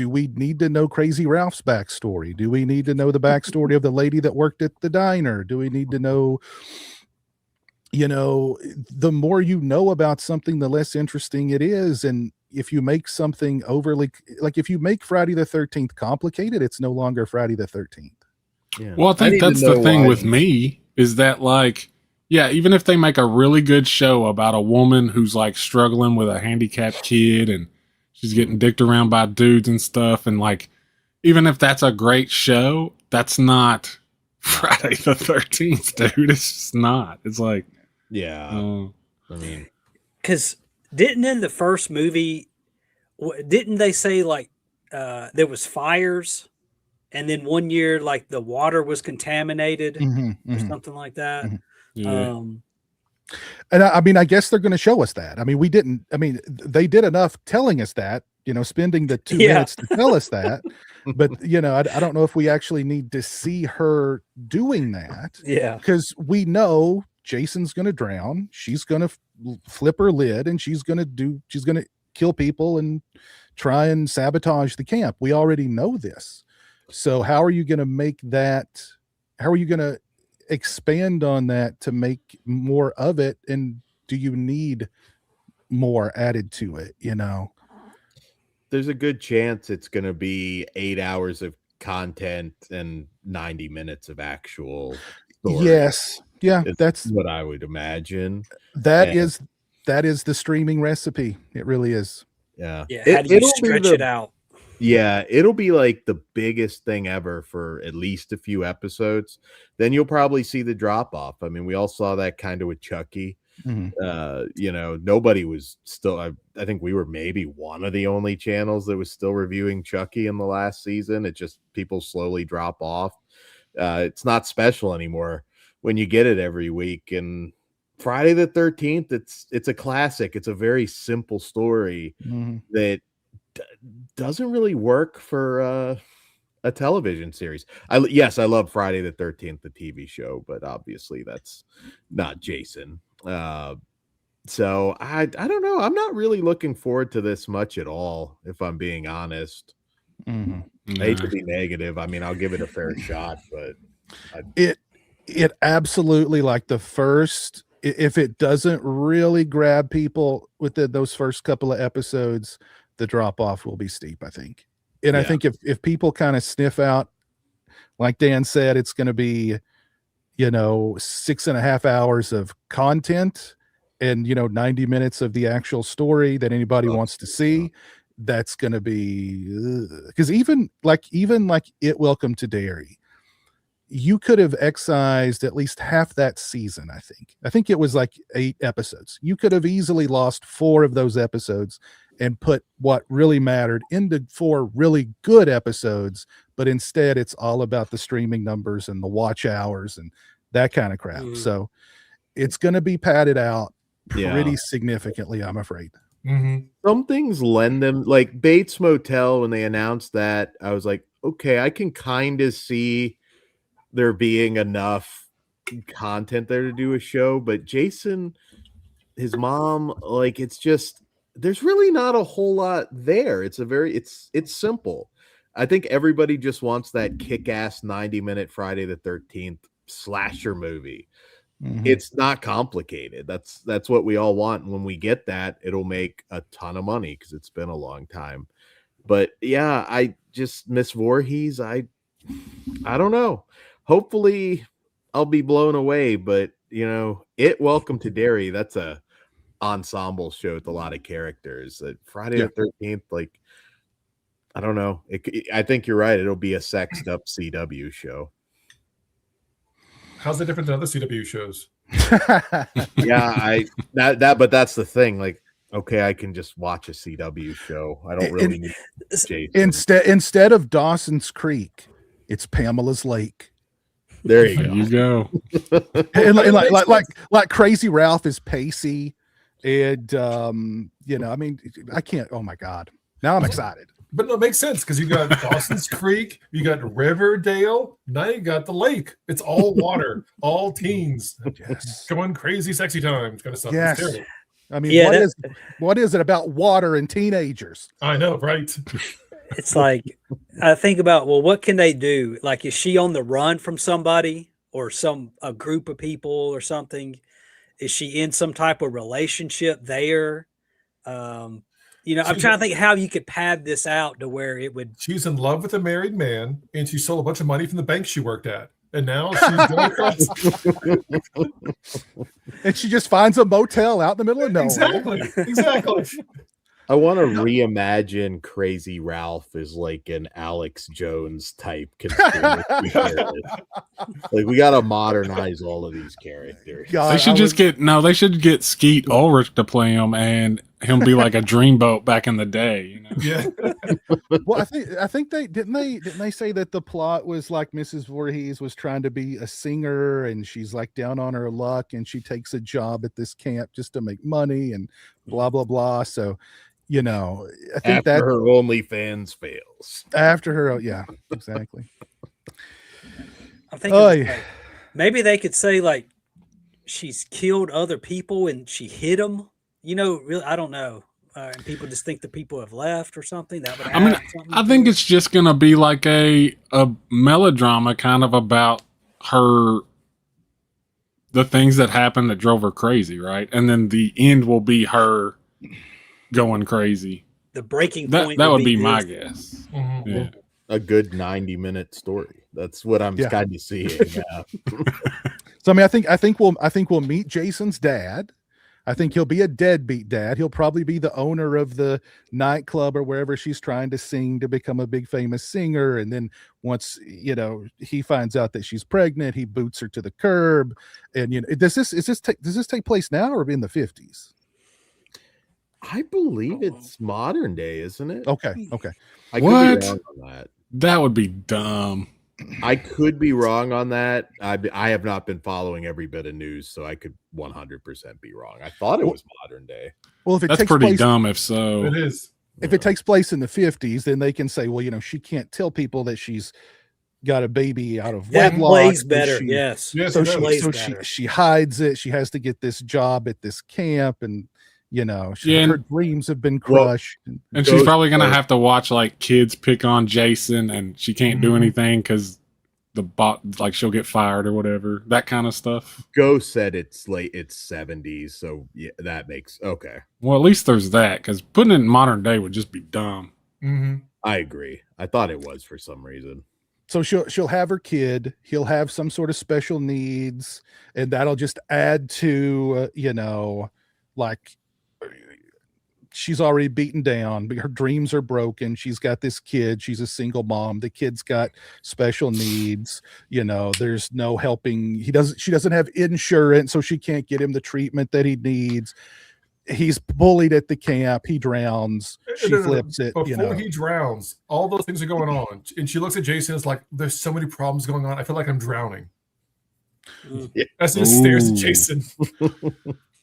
S1: we need to know Crazy Ralph's backstory? Do we need to know the backstory of the lady that worked at the diner? Do we need to know, the more you know about something, the less interesting it is. And if you make something overly, like if you make Friday the 13th complicated, it's no longer Friday the 13th.
S5: Yeah.
S3: Well, I think
S5: need to
S3: that's the
S5: know
S3: thing
S5: why-
S3: with me is that, like, yeah, even if they make a really good show about a woman who's like struggling with a handicapped kid and she's getting dicked around by dudes and stuff, and like, even if that's a great show, that's not Friday the 13th, dude. It's just not. It's like,
S5: Yeah. I mean,
S2: Because didn't in the first movie, didn't they say like there was fires, and then one year like the water was contaminated or something like that?
S3: yeah.
S1: And I mean, I guess they're going to show us that. I mean, they did enough telling us that, spending the 2 minutes to tell us that. But, I don't know if we actually need to see her doing that.
S2: Yeah.
S1: Because we know Jason's going to drown. She's going to flip her lid and she's going to kill people and try and sabotage the camp. We already know this. So how are you going to make that? How are you going to expand on that to make more of it? And do you need more added to it?
S5: there's a good chance it's going to be 8 hours of content and 90 minutes of actual story.
S1: Yes. Yeah. That's
S5: what I would imagine.
S1: That is the streaming recipe. It really is.
S5: Yeah.
S2: Yeah. How do you stretch it out?
S5: Yeah, it'll be like the biggest thing ever for at least a few episodes. Then you'll probably see the drop off. I mean, we all saw that kind of with Chucky.
S1: Mm-hmm.
S5: Nobody was still, I think we were maybe one of the only channels that was still reviewing Chucky in the last season. It just, people slowly drop off. It's not special anymore when you get it every week. And Friday the 13th, it's a classic. It's a very simple story that doesn't really work for a television series. I love Friday the 13th, the TV show, but obviously that's not Jason. So I don't know. I'm not really looking forward to this much at all, if I'm being honest. I hate to be negative. I mean, I'll give it a fair shot, but
S1: it absolutely, like, the first, if it doesn't really grab people with those first couple of episodes, the drop off will be steep, I think. And I think if people kind of sniff out, like Dan said, it's going to be, 6.5 hours of content and, 90 minutes of the actual story that anybody wants to see. That's going to be, because even like It Welcome to Derry, you could have excised at least half that season. I think it was like 8 episodes. You could have easily lost 4 of those episodes and put what really mattered into 4 really good episodes, but instead it's all about the streaming numbers and the watch hours and that kind of crap. So it's going to be padded out pretty significantly, I'm afraid.
S5: Some things lend them, like Bates Motel, when they announced that, I was like, okay, I can kind of see there being enough content there to do a show, but Jason, his mom, like, it's just, there's really not a whole lot there. It's simple. I think everybody just wants that kick-ass 90-minute Friday the 13th slasher movie. It's not complicated. That's what we all want. And when we get that, it'll make a ton of money because it's been a long time. But yeah, I just miss Voorhees. I don't know. Hopefully I'll be blown away, but Welcome to Derry, that's a ensemble show with a lot of characters. Friday the 13th, like, I don't know. I think you're right. It'll be a sexed up CW show.
S4: How's it different than other CW shows?
S5: But that's the thing. Like, okay, I can just watch a CW show. I don't really need Jason.
S1: Instead of Dawson's Creek, it's Pamela's Lake.
S5: There you
S3: go.
S1: And like Crazy Ralph is Pacey, And you know, I mean, I can't. Oh my god, now I'm excited.
S4: But no, it makes sense because you got Dawson's Creek, you got Riverdale, now you got the lake. It's all water, all teens,
S1: Yes.
S4: going crazy, sexy times, kind of stuff.
S1: Yes.
S4: It's terrible.
S1: I mean,
S2: Yeah,
S1: what is it about water and teenagers?
S4: I know, right?
S2: it's like I think about, well, what can they do? Like, is she on the run from somebody or a group of people or something? Is she in some type of relationship there? You know, I'm trying to think how you could pad this out to where it would.
S4: She's in love with a married man, and she stole a bunch of money from the bank she worked at, and now she's going across.
S1: And she just finds a motel out in the middle of nowhere.
S4: Exactly.
S5: I want to reimagine Crazy Ralph as like an Alex Jones type conspiracy theorist. Like we got to modernize all of these characters.
S1: God,
S3: They should they should get Skeet Ulrich to play him, and him be like a dreamboat back in the day. You know?
S4: Yeah.
S1: Well, I think they didn't say that the plot was like Mrs. Voorhees was trying to be a singer and she's like down on her luck and she takes a job at this camp just to make money and blah blah blah. So, you know, I think
S5: After her OnlyFans fails.
S1: After her, yeah, exactly.
S2: I'm thinking like, maybe they could say like she's killed other people and she hid them. You know, really, I don't know. And people just think the people have left or something. That would.
S3: I mean, I think it's just gonna be like a melodrama kind of about her, the things that happened that drove her crazy, right? And then the end will be her going crazy.
S2: The breaking
S3: That
S2: point.
S3: would be my guess.
S4: Mm-hmm.
S3: Yeah.
S5: A good 90-minute story. That's what I'm kind of seeing. Yeah.
S1: So I mean, I think we'll meet Jason's dad. I think he'll be a deadbeat dad. He'll probably be the owner of the nightclub or wherever she's trying to sing to become a big famous singer. And then once, you know, he finds out that she's pregnant, he boots her to the curb. And, you know, does this take place now or in the 50s?
S5: I believe it's modern day, isn't it?
S1: Okay.
S5: I could be wrong on that.
S3: That would be dumb.
S5: I could be wrong on that. I have not been following every bit of news, so I could 100% be wrong. I thought it was modern day.
S1: Well, if it
S3: That's
S1: takes
S3: pretty
S1: place,
S3: dumb if so.
S4: It is.
S1: If it takes place in the 50s, then they can say, well, you know, she can't tell people that she's got a baby out of
S2: that
S1: wedlock.
S2: plays
S1: so
S2: better.
S1: she-
S2: Yes.
S1: So
S2: better.
S1: she hides it. She has to get this job at this camp, and you know, her dreams have been crushed.
S3: And she's probably gonna have to watch like kids pick on Jason, and she can't do anything because like she'll get fired or whatever. That kind of stuff.
S5: Ghost said it's 70s, so yeah, that makes okay.
S3: Well, at least there's that, because putting it in modern day would just be dumb.
S4: Mm-hmm.
S5: I agree. I thought it was for some reason.
S1: So she'll have her kid. He'll have some sort of special needs, and that'll just add to you know, like she's already beaten down, but her dreams are broken. She's got this kid. She's a single mom. The kid's got special needs. You know, there's no helping. She doesn't have insurance, so she can't get him the treatment that he needs. He's bullied at the camp. He drowns. She flips it.
S4: Before he drowns, all those things are going on. And she looks at Jason. It's like, there's so many problems going on. I feel like I'm drowning. As he stares at Jason.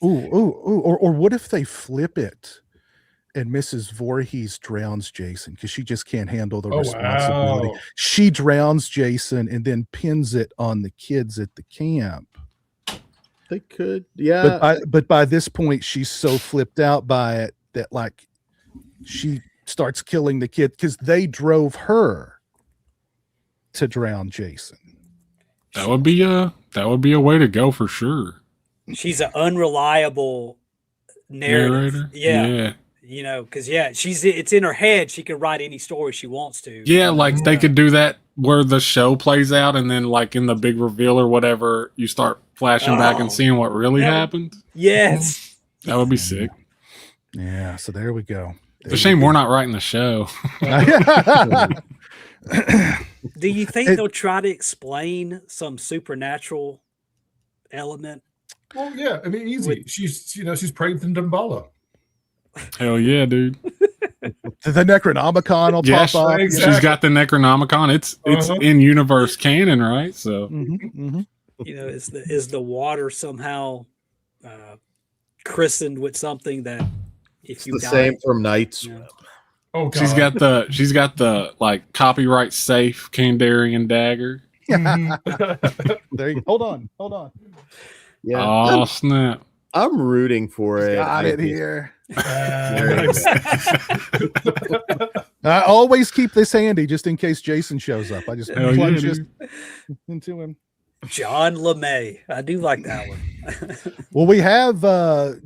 S1: Or what if they flip it and Mrs. Voorhees drowns Jason because she just can't handle the responsibility.
S4: Wow.
S1: She drowns Jason and then pins it on the kids at the camp.
S5: They could, yeah.
S1: But by this point, she's so flipped out by it that like she starts killing the kid because they drove her to drown Jason.
S3: That would be a way to go for sure.
S2: She's an unreliable narrator.
S3: Yeah.
S2: You know, because it's in her head. She can write any story she wants to.
S3: Yeah, like they could do that where the show plays out, and then like in the big reveal or whatever, you start flashing back and seeing what really happened.
S2: Yes,
S3: that would be sick.
S1: Yeah, so there we go.
S3: It's a shame we're not writing the show.
S2: Do you think they'll try to explain some supernatural element?
S4: Well, yeah. I mean, easy. She's pregnant in Damballa.
S3: Hell yeah, dude.
S1: The Necronomicon will pop up.
S4: Exactly.
S3: She's got the Necronomicon. It's in universe canon, right? So
S2: You know, is the water somehow christened with something that if
S5: It's
S2: you
S5: the
S2: die,
S5: same from Night
S2: you know,
S5: Swim.
S4: Oh god.
S3: She's got the like copyright safe Kandarian dagger.
S4: Mhm.
S1: There you hold on.
S5: Yeah,
S3: Oh snap!
S5: I'm rooting for
S1: He's
S5: it.
S1: got
S5: I
S1: it
S5: just-
S1: here.
S5: Very
S4: Nice.
S1: I always keep this handy just in case Jason shows up. I just
S3: Hell yeah,
S1: plunge this
S3: dude.
S1: into him.
S2: John LeMay. I do like that one.
S1: Well, we have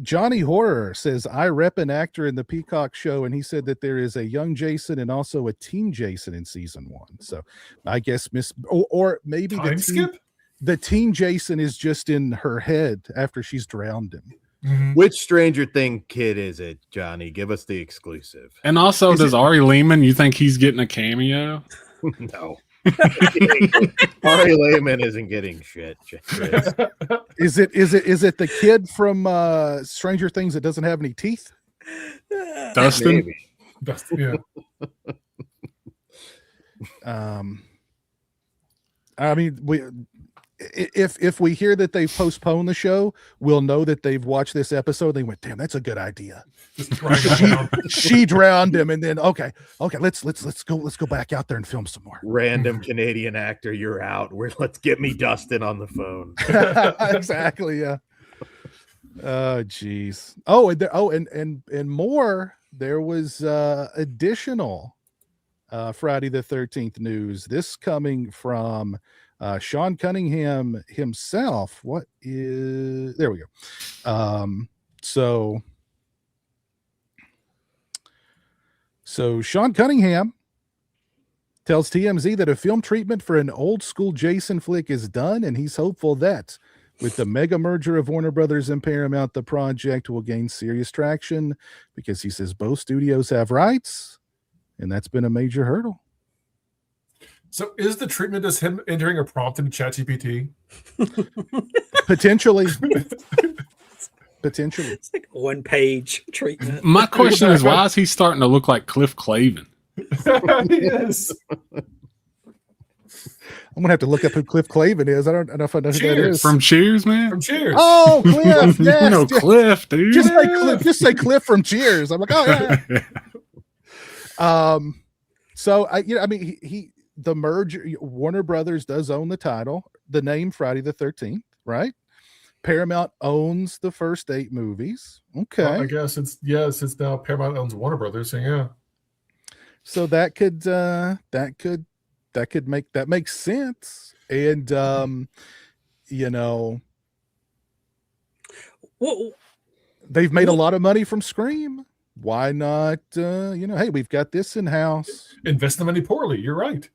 S1: Johnny Horror says, I rep an actor in the Peacock show, and he said that there is a young Jason and also a teen Jason in season 1. So I guess or maybe
S4: Time skip?
S1: the teen Jason is just in her head after she's drowned him.
S4: Mhm.
S5: Which Stranger Thing kid is it, Johnny? Give us the exclusive.
S3: And also,
S1: Is
S3: does Ari Lehman? You think he's getting a cameo?
S5: No. Ari Lehman isn't getting shit.
S1: Is it the kid from Stranger Things that doesn't have any teeth?
S3: Dustin?
S5: Maybe.
S4: Yeah.
S1: I mean, if we hear that they've postponed the show, we'll know that they've watched this episode. They went, damn, that's a good idea.
S4: Just drag it down.
S1: She drowned him, and then okay, let's go back out there and film some more.
S5: Random Canadian actor, you're out. Let's get me Dustin on the phone.
S1: Exactly, yeah. Oh, geez. Oh, and more. There was additional Friday the 13th news. This coming from Sean Cunningham himself. There we go. So Sean Cunningham tells TMZ that a film treatment for an old school Jason flick is done, and he's hopeful that with the mega merger of Warner Brothers and Paramount, the project will gain serious traction because he says both studios have rights, and that's been a major hurdle.
S4: So is the treatment just him entering a prompt in ChatGPT?
S1: Potentially.
S2: It's like a 1-page treatment.
S3: My question is, why is he starting to look like Cliff Clavin?
S4: Yes.
S1: I'm gonna have to look up who Cliff Clavin is. I don't know if I know who that
S4: Cheers.
S1: is.
S3: From Cheers, man?
S4: From Cheers.
S1: Oh, Cliff! Yes,
S3: You know
S1: yes.
S3: Cliff, dude.
S1: Just say Cliff from Cheers. I'm like, oh yeah. So he the merger. Warner Brothers does own the title, the name Friday the 13th, right? Paramount owns the first 8 movies. Okay,
S4: Well, I guess it's now Paramount owns Warner Brothers, so yeah.
S1: so that makes sense, and
S2: Well,
S1: they've made a lot of money from Scream. Why not? Hey, we've got this in house.
S4: Invest the money poorly. You're right.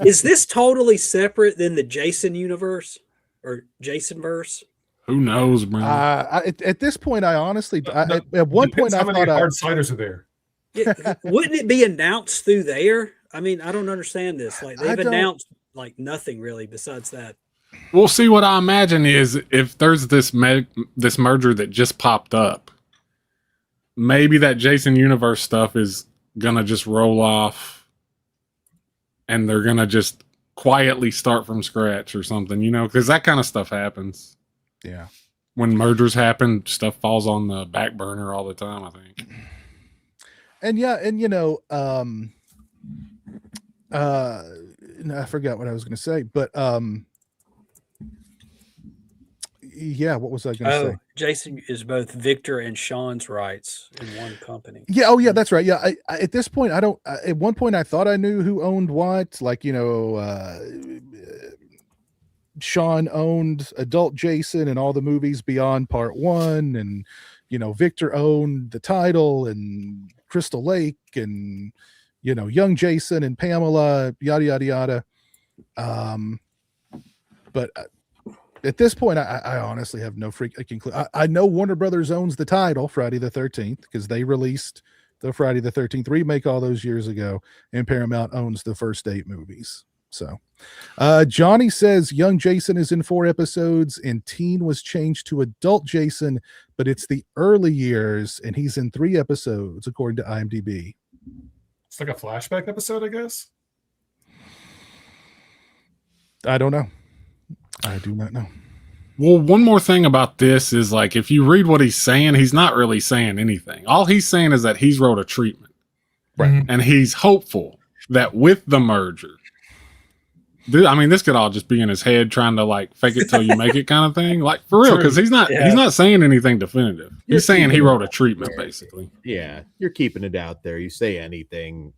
S2: is this totally separate than the Jason universe or Jason verse?
S3: Who knows, bro?
S1: At this point, I honestly,
S4: No,
S1: at one
S4: Depends
S1: point, I
S4: how many
S1: thought
S4: hard ciders are there.
S2: Wouldn't it be announced through there? I mean, I don't understand this. Like
S1: I
S2: they've
S1: don't-
S2: announced like nothing really besides that.
S3: Well, see, what I imagine is if there's this merger that just popped up, maybe that Jason Universe stuff is gonna just roll off, and they're gonna just quietly start from scratch or something, because that kind of stuff happens.
S1: yeah.
S3: When mergers happen, stuff falls on the back burner all the time, I think.
S1: And I forgot what I was going to say, but yeah, what was I going to say?
S2: Jason is both Victor and Sean's rights in one company.
S1: Yeah. Oh, yeah, that's right. Yeah. I at this point, I don't. At one point, I thought I knew who owned what. Like, Sean owned Adult Jason and all the movies beyond Part 1, and Victor owned the title and Crystal Lake and Young Jason and Pamela, yada yada yada. But at this point, I honestly have no freaking clue. I know Warner Brothers owns the title Friday the 13th because they released the Friday the 13th remake all those years ago, and Paramount owns the first 8 movies. So Johnny says Young Jason is in 4 episodes and teen was changed to Adult Jason, but it's the early years and he's in 3 episodes according to IMDb.
S4: It's like a flashback episode, I guess.
S1: I don't know. I do not know.
S3: Well, one more thing about this is like if you read what he's saying, he's not really saying anything. All he's saying is that he's wrote a treatment.
S1: Right.
S4: Mhm.
S3: And he's hopeful that with the merger, I mean, this could all just be in his head trying to like fake it till you make it kind of thing. Like for real, because he's not saying anything definitive. He's saying he wrote a treatment basically.
S5: Yeah, you're keeping it out there. You say anything,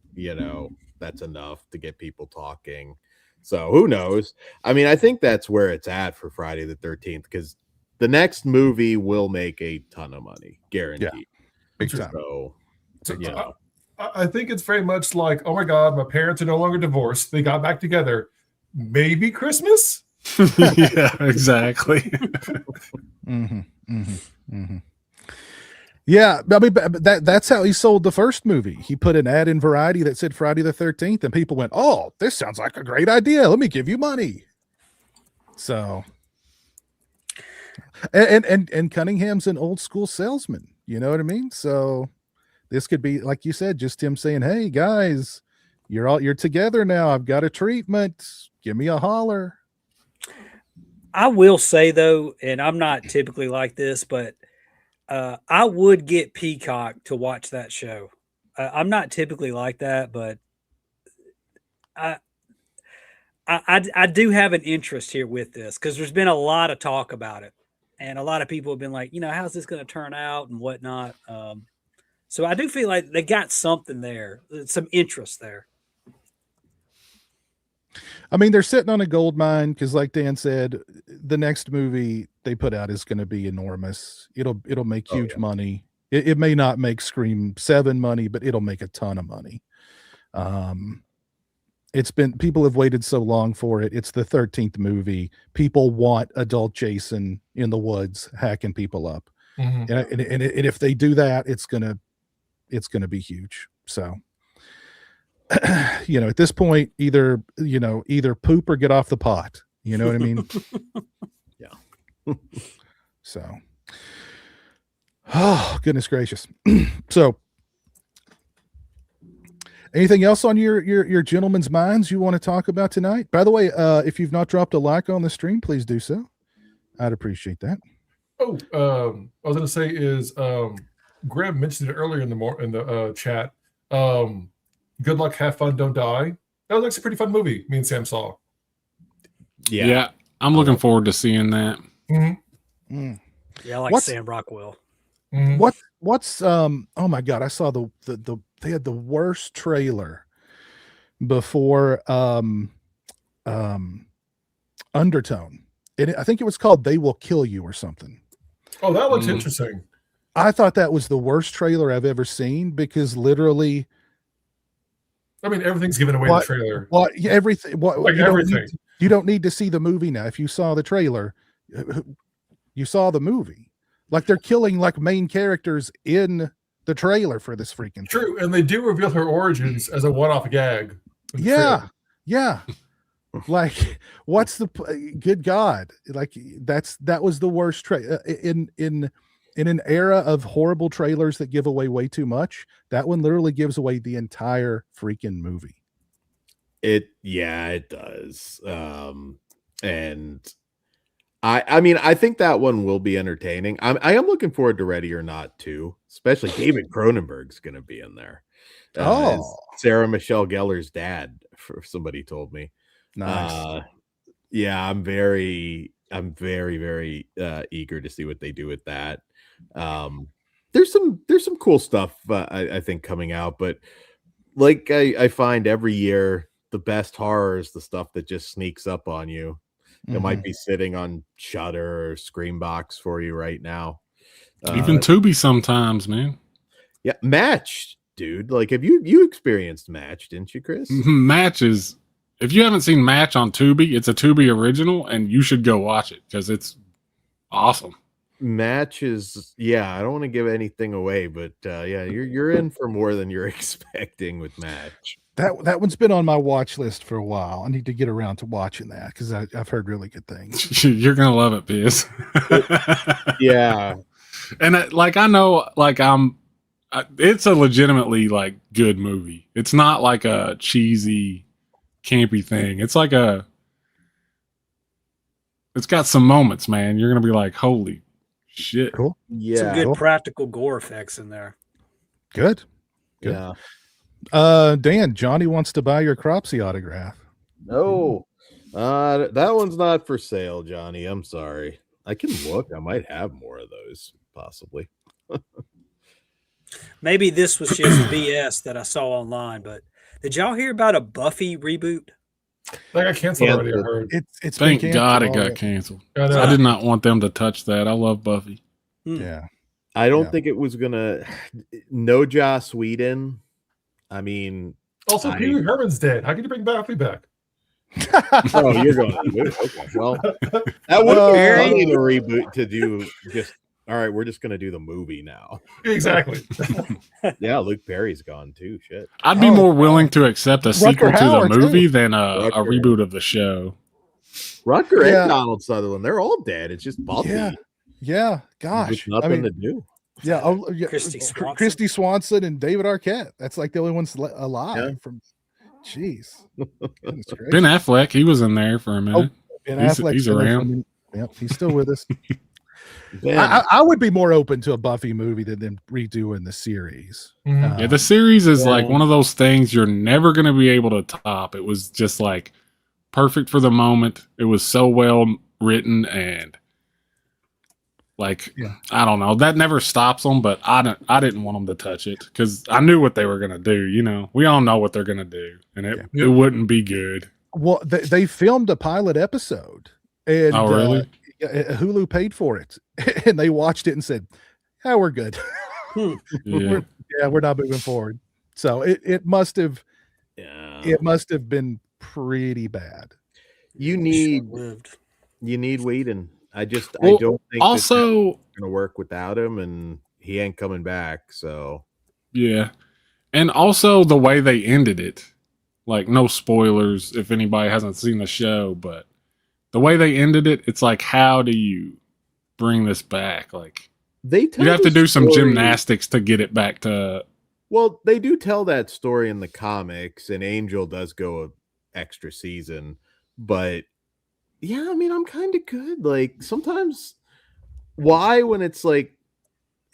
S5: that's enough to get people talking. So who knows? I mean, I think that's where it's at for Friday the 13th, because the next movie will make a ton of money, guaranteed.
S1: Big time.
S5: So,
S4: I think it's very much like, oh my God, my parents are no longer divorced. They got back together. Maybe Christmas?
S3: Yeah, exactly.
S1: Mm-hmm, mm-hmm, mm-hmm. Yeah, I mean, that's how he sold the first movie. He put an ad in Variety that said Friday the 13th, and people went, "Oh, this sounds like a great idea. Let me give you money." So, and Cunningham's an old school salesman. You know what I mean? So, this could be, like you said, just him saying, "Hey guys, you're together now. I've got a treatment. Give me a holler."
S2: I will say though, and I'm not typically like this, but I would get Peacock to watch that show. I'm not typically like that, but I do have an interest here with this because there's been a lot of talk about it, and a lot of people have been like, how's this going to turn out and whatnot. So I do feel like they got something there, some interest there.
S1: I mean, they're sitting on a gold mine because, like Dan said, the next movie they put out is going to be enormous. It'll make huge money. It may not make Scream 7 money, but it'll make a ton of money. People have waited so long for it. It's the 13th movie. People want adult Jason in the woods hacking people up, and if they do that, it's gonna be huge. So. At this point, either poop or get off the pot. You know what I mean?
S5: Yeah.
S1: So, oh goodness gracious. So, anything else on your gentlemen's minds you want to talk about tonight? By the way, if you've not dropped a like on the stream, please do so. I'd appreciate that.
S4: Oh, I was going to say is Graham mentioned it earlier in the chat. Good Luck, Have Fun, Don't Die. That was actually a pretty fun movie. Me and Sam saw.
S3: Yeah, I'm looking forward to seeing that.
S4: Mm-hmm.
S1: Mm.
S2: Yeah, I like Sam Rockwell.
S4: Mm-hmm.
S1: What's oh my God, I saw they had the worst trailer before Undertone. I think it was called They Will Kill You or something.
S4: Oh, that looks interesting.
S1: I thought that was the worst trailer I've ever seen because literally,
S4: I mean, everything's given away in the trailer.
S1: Everything.
S4: Everything.
S1: You don't need to see the movie now. If you saw the trailer, you saw the movie. Like they're killing like main characters in the trailer for this freaking
S4: True, and they do reveal her origins as a one-off gag.
S1: Yeah. Like, what's the good God? Like that was the worst trailer in an era of horrible trailers that give away way too much. That one literally gives away the entire freaking movie.
S5: It does. And I mean, I think that one will be entertaining. I am looking forward to Ready or Not too, especially David Cronenberg's going to be in there. Sarah Michelle Gellar's dad, for somebody told me.
S1: Nice.
S5: Yeah, I'm very, very eager to see what they do with that. There's some cool stuff I think coming out, but like I find every year the best horror is the stuff that just sneaks up on you. It might be sitting on Shudder or Screambox for you right now.
S3: Even Tubi sometimes, man.
S5: Yeah, Match, dude. Like, have you experienced Match, didn't you, Chris?
S3: Match is, if you haven't seen Match on Tubi, it's a Tubi original, and you should go watch it because it's awesome.
S5: Match is, I don't want to give anything away, but you're in for more than you're expecting with Match.
S1: That one's been on my watch list for a while. I need to get around to watching that because I've heard really good things.
S3: You're gonna love it, Piers.
S5: Yeah,
S3: and I know, it's a legitimately like good movie. It's not like a cheesy, campy thing. It's like it's got some moments, man. You're gonna be like, holy shit.
S1: Cool.
S2: Some
S5: Yeah.
S2: good
S1: Cool.
S2: practical gore effects in there.
S1: Good. Good.
S5: Yeah.
S1: Dan, Johnny wants to buy your Cropsy autograph.
S5: No. That one's not for sale, Johnny. I'm sorry. I can look. I might have more of those, possibly.
S2: Maybe this was just BS that I saw online, but did y'all hear about a Buffy reboot?
S4: That got canceled already, I
S5: Canceled.
S4: heard.
S1: It's been
S3: Thank
S1: canceled
S3: God it
S1: already.
S3: got canceled.
S4: I know.
S3: I did not want them to touch that. I love Buffy.
S1: Yeah.
S5: I don't
S1: Yeah.
S5: think it was gonna. No Joss Whedon. I mean,
S4: Also, Pee Wee Herman's dead. How can you bring Buffy back?
S5: oh, you're going to reboot. Okay, well, that would
S1: Oh.
S5: be funny to reboot to do just. All right, we're just gonna do the movie now.
S4: Exactly.
S5: Yeah, Luke Perry's gone too. Shit.
S3: I'd be
S1: Oh,
S3: more willing to accept a sequel to
S1: Howard,
S3: the movie
S1: too.
S3: than a
S5: Rutger.
S3: reboot of the show.
S5: Rutger
S1: Yeah.
S5: and Donald Sutherland, they're all dead. It's just Buffy.
S1: Yeah. Yeah.
S5: With
S1: Gosh.
S5: nothing to do.
S1: Yeah. Oh, yeah.
S2: Christy Swanson.
S1: Christy Swanson and David Arquette. That's like the only ones alive from. Jeez. Goodness gracious.
S3: Ben Affleck, he was in there for a minute.
S1: Ben
S3: he's-
S1: Affleck's
S3: he's
S1: in there for a
S3: around.
S1: minute. Yep, he's still with us.
S5: Ben,
S1: I would be more open to a Buffy movie than them redoing the series.
S4: Mhm.
S3: Yeah, the series is like
S5: Yeah.
S3: one of those things you're never going to be able to top. It was just like perfect for the moment. It was so well written and like
S1: Yeah.
S3: I don't know. That never stops them, but I didn't want them to touch it because I knew what they were going to do. You know, we all know what they're going to do, and it wouldn't be good.
S1: Well, they filmed a pilot episode, and
S3: Oh, really?
S1: Hulu paid for it, and they watched it and said, "Yeah, we're good.
S3: Yeah.
S1: We're not moving forward." So it must have
S5: yeah.
S1: been pretty bad.
S5: You need
S2: Short-lived.
S5: Whedon. I
S3: Well,
S5: don't think
S3: Also,
S5: it's gonna work without him, and he ain't coming back. So
S3: yeah, and also the way they ended it, like no spoilers if anybody hasn't seen the show, but the way they ended it, it's like, how do you bring this back? Like
S5: they tell
S3: you have to
S5: the
S3: do some
S5: story-
S3: gymnastics to get it back to.
S5: Well, they do tell that story in the comics, and Angel does go an extra season, but yeah, I mean, I'm kind of good. Like sometimes, why when it's like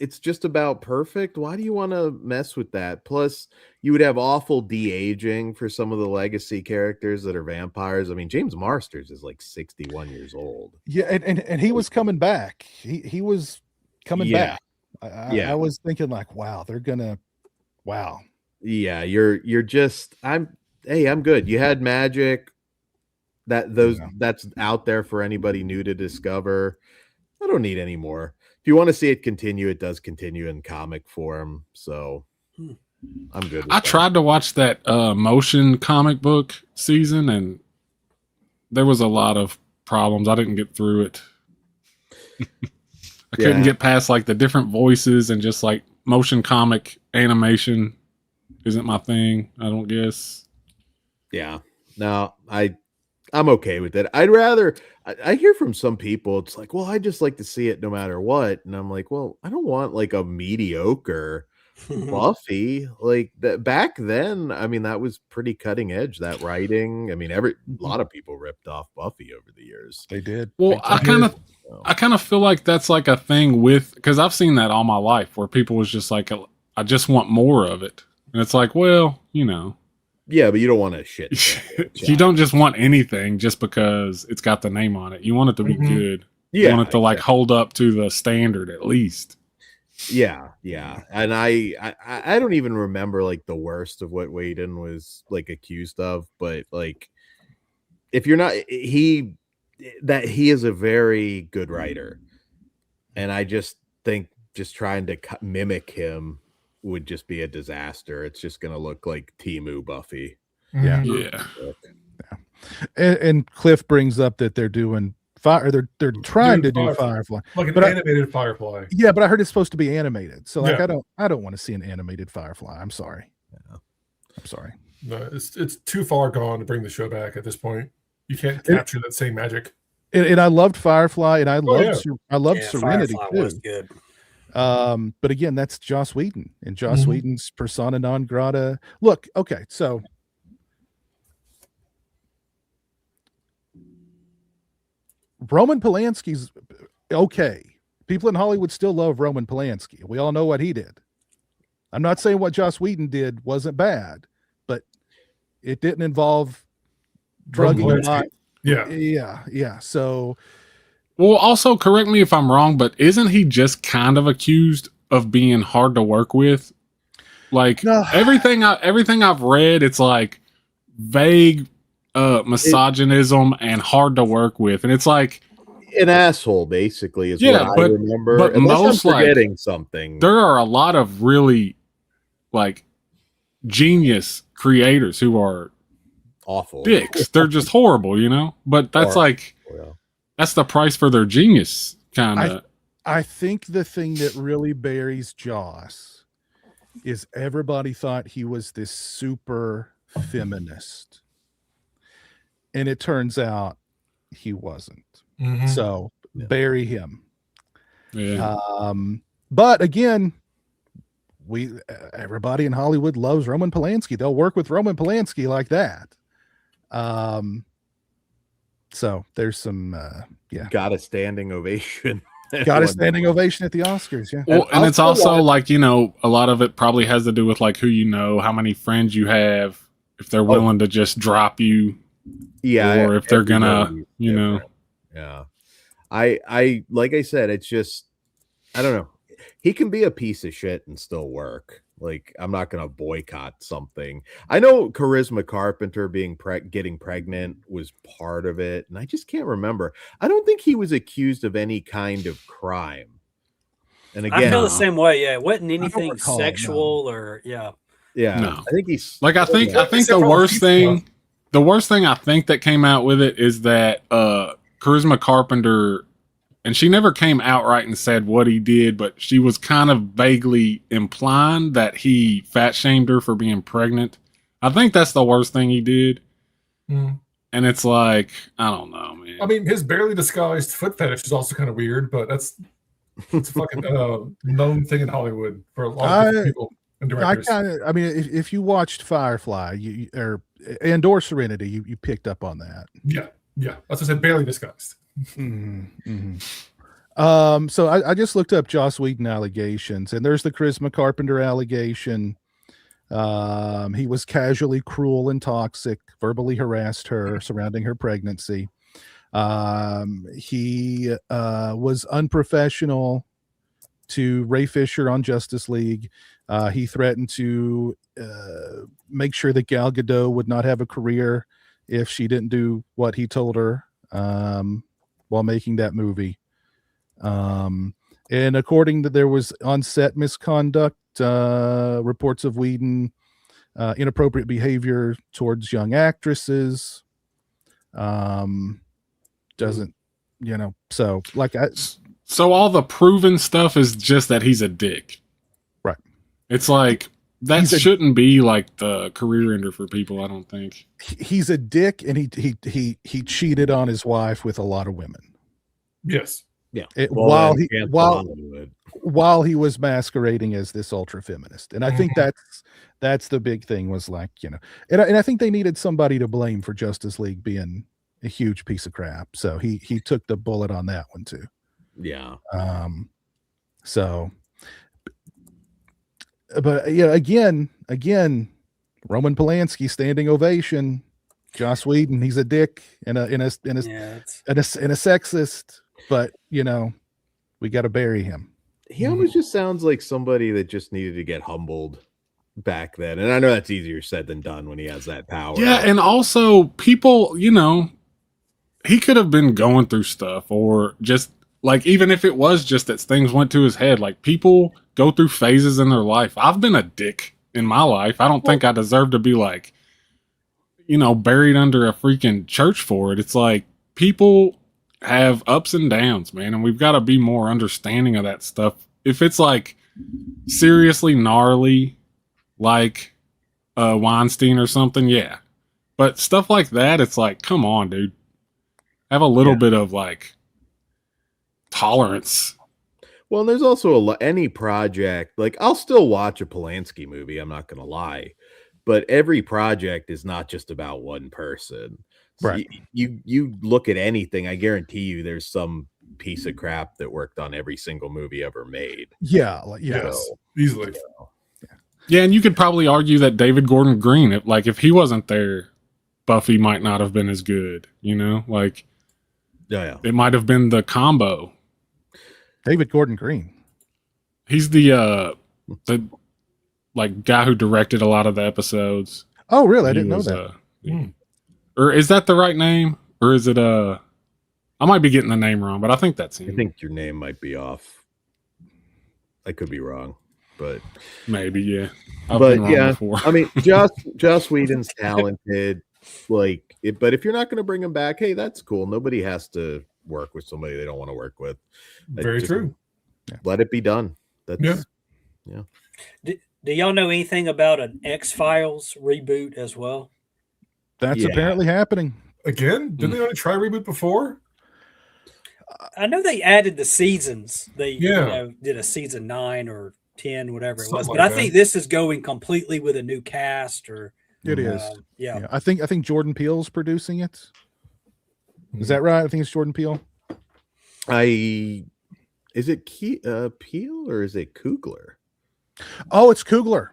S5: it's just about perfect? Why do you want to mess with that? Plus, you would have awful de-aging for some of the legacy characters that are vampires. I mean, James Marsters is like 61 years old.
S1: Yeah, and he was coming back. He was coming
S5: Yeah.
S1: back.
S5: Yeah.
S1: I was thinking like, wow, they're gonna, wow.
S5: Yeah, you're just I'm good. You had magic that's out there for anybody new to discover. I don't need any more. If you want to see it continue, it does continue in comic form. So I'm good with
S3: I
S5: that.
S3: tried to watch that motion comic book season, and there was a lot of problems. I didn't get through it. I couldn't
S5: Yeah.
S3: get past like the different voices, and just like motion comic animation isn't my thing. I don't guess.
S5: Yeah. No, I'm okay with it. I'd rather I hear from some people it's like, well, I just like to see it no matter what. And I'm like, well, I don't want like a mediocre Buffy. Like that back then, I mean, that was pretty cutting edge, that writing. I mean, a lot of people ripped off Buffy over the years.
S1: They did.
S3: Well, I kind of feel like that's like a thing with, because I've seen that all my life where people was just like, I just want more of it, and it's like, well, you know.
S5: Yeah, but you don't want to shit.
S3: You don't just want anything just because it's got the name on it. You want it to be
S4: Mhm.
S3: good. You
S5: Yeah,
S3: want it to like hold up to the standard at least.
S5: yeah. And I don't even remember like the worst of what Whedon was like accused of, but like if you're not he is a very good writer, and I just think just trying to mimic him would just be a disaster. It's just going to look like Temu Buffy.
S1: Yeah.
S3: Yeah.
S1: And Cliff brings up that they're doing fire. They're trying to do Firefly.
S4: Like an
S1: But
S4: animated Firefly.
S1: Yeah, but I heard it's supposed to be animated. So like
S4: Yeah.
S1: I don't want to see an animated Firefly. I'm sorry. I'm sorry.
S4: No, it's too far gone to bring the show back at this point. You can't capture that same magic.
S1: And I loved Firefly, and I loved
S4: yeah.
S1: I loved
S2: Yeah,
S1: Serenity
S2: Firefly
S1: too.
S2: was good.
S1: But again, that's Joss Whedon, and Joss
S4: Mhm.
S1: Whedon's persona non grata. Look, okay, so Roman Polanski's okay. People in Hollywood still love Roman Polanski. We all know what he did. I'm not saying what Joss Whedon did wasn't bad, but it didn't involve drugging a lot. Yeah. So,
S3: well, also correct me if I'm wrong, but isn't he just kind of accused of being hard to work with? Like
S1: no.
S3: everything I've read, it's like vague misogynism and hard to work with, and it's like
S5: an asshole, basically, is
S3: yeah,
S5: what
S3: but,
S5: I remember.
S3: But
S5: Unless
S3: most
S5: I'm forgetting
S3: like,
S5: something.
S3: There are a lot of really like genius creators who are
S5: awful
S3: dicks. They're just horrible, you know. But that's that's the price for their genius, kind of.
S1: I think the thing that really buries Joss is everybody thought he was this super feminist, and it turns out he wasn't.
S4: Mm-hmm.
S1: So bury him.
S3: Yeah.
S1: But again, everybody in Hollywood loves Roman Polanski. They'll work with Roman Polanski like that. So there's some
S5: got a standing ovation.
S1: Got a standing ovation at the Oscars. Yeah.
S3: Well, and it's also like, you know, a lot of it probably has to do with like who you know, how many friends you have, if they're willing to just drop you.
S5: Yeah.
S3: Or if they're gonna, you know.
S5: Yeah. I like I said, it's just, I don't know. He can be a piece of shit and still work. Like, I'm not going to boycott something. I know Charisma Carpenter getting pregnant was part of it, and I just can't remember. I don't think he was accused of any kind of crime. And again,
S2: I feel the same way. Yeah, it wasn't anything sexual or
S5: Yeah.
S3: No.
S5: I think he's
S3: like, I think the worst thing I think that came out with it is that Charisma Carpenter, and she never came outright and said what he did, but she was kind of vaguely implying that he fat shamed her for being pregnant. I think that's the worst thing he did.
S4: Mm.
S3: And it's like, I don't know, man.
S4: I mean, his barely disguised foot fetish is also kind of weird, but it's a fucking known thing in Hollywood for a lot of people and directors.
S1: I mean, if you watched Firefly, or Serenity, you picked up on that.
S4: Yeah. That's what I said, barely disguised.
S1: Mm-hmm. So I just looked up Joss Whedon allegations, and there's the Charisma Carpenter allegation. He was casually cruel and toxic, verbally harassed her surrounding her pregnancy. He was unprofessional to Ray Fisher on Justice League. He threatened to make sure that Gal Gadot would not have a career if she didn't do what he told her while making that movie. And according to, there was on-set misconduct, reports of Whedon, inappropriate behavior towards young actresses. Doesn't, you know, so like
S3: so all the proven stuff is just that he's a dick.
S1: Right.
S3: It's like, that shouldn't be like the career ender for people, I don't think.
S1: He's a dick, and he cheated on his wife with a lot of women.
S4: Yes.
S5: Yeah.
S1: While he was masquerading as this ultra feminist. And I think that's the big thing, was like, you know, and I think they needed somebody to blame for Justice League being a huge piece of crap. So he took the bullet on that one too.
S5: Yeah.
S1: So, but yeah, again, Roman Polanski, standing ovation. Joss Whedon, he's a dick and a sexist, but you know, we got to bury him.
S5: He almost just sounds like somebody that just needed to get humbled back then. And I know that's easier said than done when he has that power.
S3: Yeah, and also people, you know, he could have been going through stuff, or just like, even if it was just that things went to his head, like people go through phases in their life. I've been a dick in my life. I don't think I deserve to be like, you know, buried under a freaking church for it. It's like, people have ups and downs, man, and we've got to be more understanding of that stuff. If it's like seriously gnarly, like Weinstein or something, yeah. But stuff like that, it's like, come on, dude. Have a little bit of like tolerance.
S5: Well, and there's also any project, like I'll still watch a Polanski movie, I'm not going to lie, but every project is not just about one person.
S1: Right.
S5: You look at anything, I guarantee you there's some piece of crap that worked on every single movie ever made.
S1: Yeah. Yes.
S4: Yes, easily.
S3: Yeah, and you could probably argue that David Gordon Green, if he wasn't there, Buffy might not have been as good. Like
S5: Yeah.
S3: it might have been the combo.
S1: David Gordon Green.
S3: He's the guy who directed a lot of the episodes.
S1: Oh, really? I didn't know that.
S3: Or is that the right name? Or is it I might be getting the name wrong, but I think that's him.
S5: I think your name might be off. I could be wrong, but
S3: maybe, yeah.
S5: I've been wrong before. I mean, Joss Whedon's talented, but if you're not going to bring him back, hey, that's cool. Nobody has to work with somebody they don't want to work with.
S4: Very true.
S5: Let it be done. That's yeah.
S2: Do y'all know anything about an X-Files reboot as well?
S1: That's apparently happening.
S4: Again? Didn't they already try reboot before?
S2: I know they added the seasons. They did a season 9 or 10, whatever it was. But I think this is going completely with a new cast. Or
S1: it is.
S2: Yeah.
S1: I think Jordan Peele's producing it. Is that right? I think it's Jordan Peele.
S5: Is it Peele or is it Coogler?
S1: Oh, it's Coogler.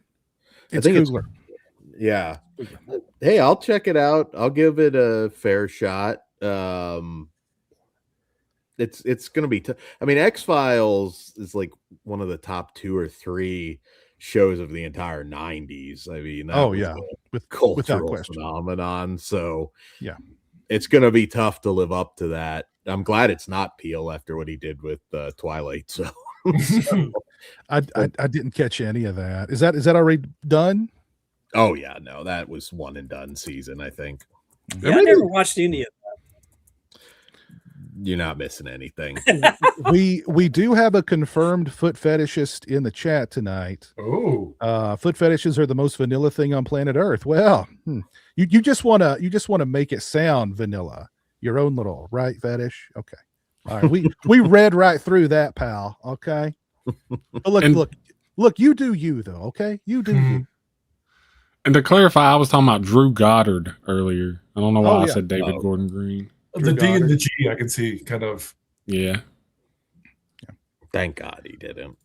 S1: I think Coogler.
S5: Yeah. Hey, I'll check it out. I'll give it a fair shot. It's gonna be I mean, X-Files is like one of the top 2 or 3 shows of the entire 90s. I mean, with cultural phenomenon. So it's gonna be tough to live up to that. I'm glad it's not Peele after what he did with Twilight. So
S1: I didn't catch any of that. Is that already done?
S5: Oh yeah, no, that was one and done season, I think.
S2: Yeah, I never watched any of that.
S5: You're not missing anything.
S1: we do have a confirmed foot fetishist in the chat tonight.
S4: Oh,
S1: foot fetishes are the most vanilla thing on planet Earth. Well, you just wanna make it sound vanilla. Your own little right fetish. Okay. All right. We read right through that, pal. Okay. But look, you do you though, okay? You do you.
S3: And to clarify, I was talking about Drew Goddard earlier. I don't know why I said David Gordon Green.
S4: The D and the G I can see kind of.
S3: Yeah.
S5: Thank God he didn't.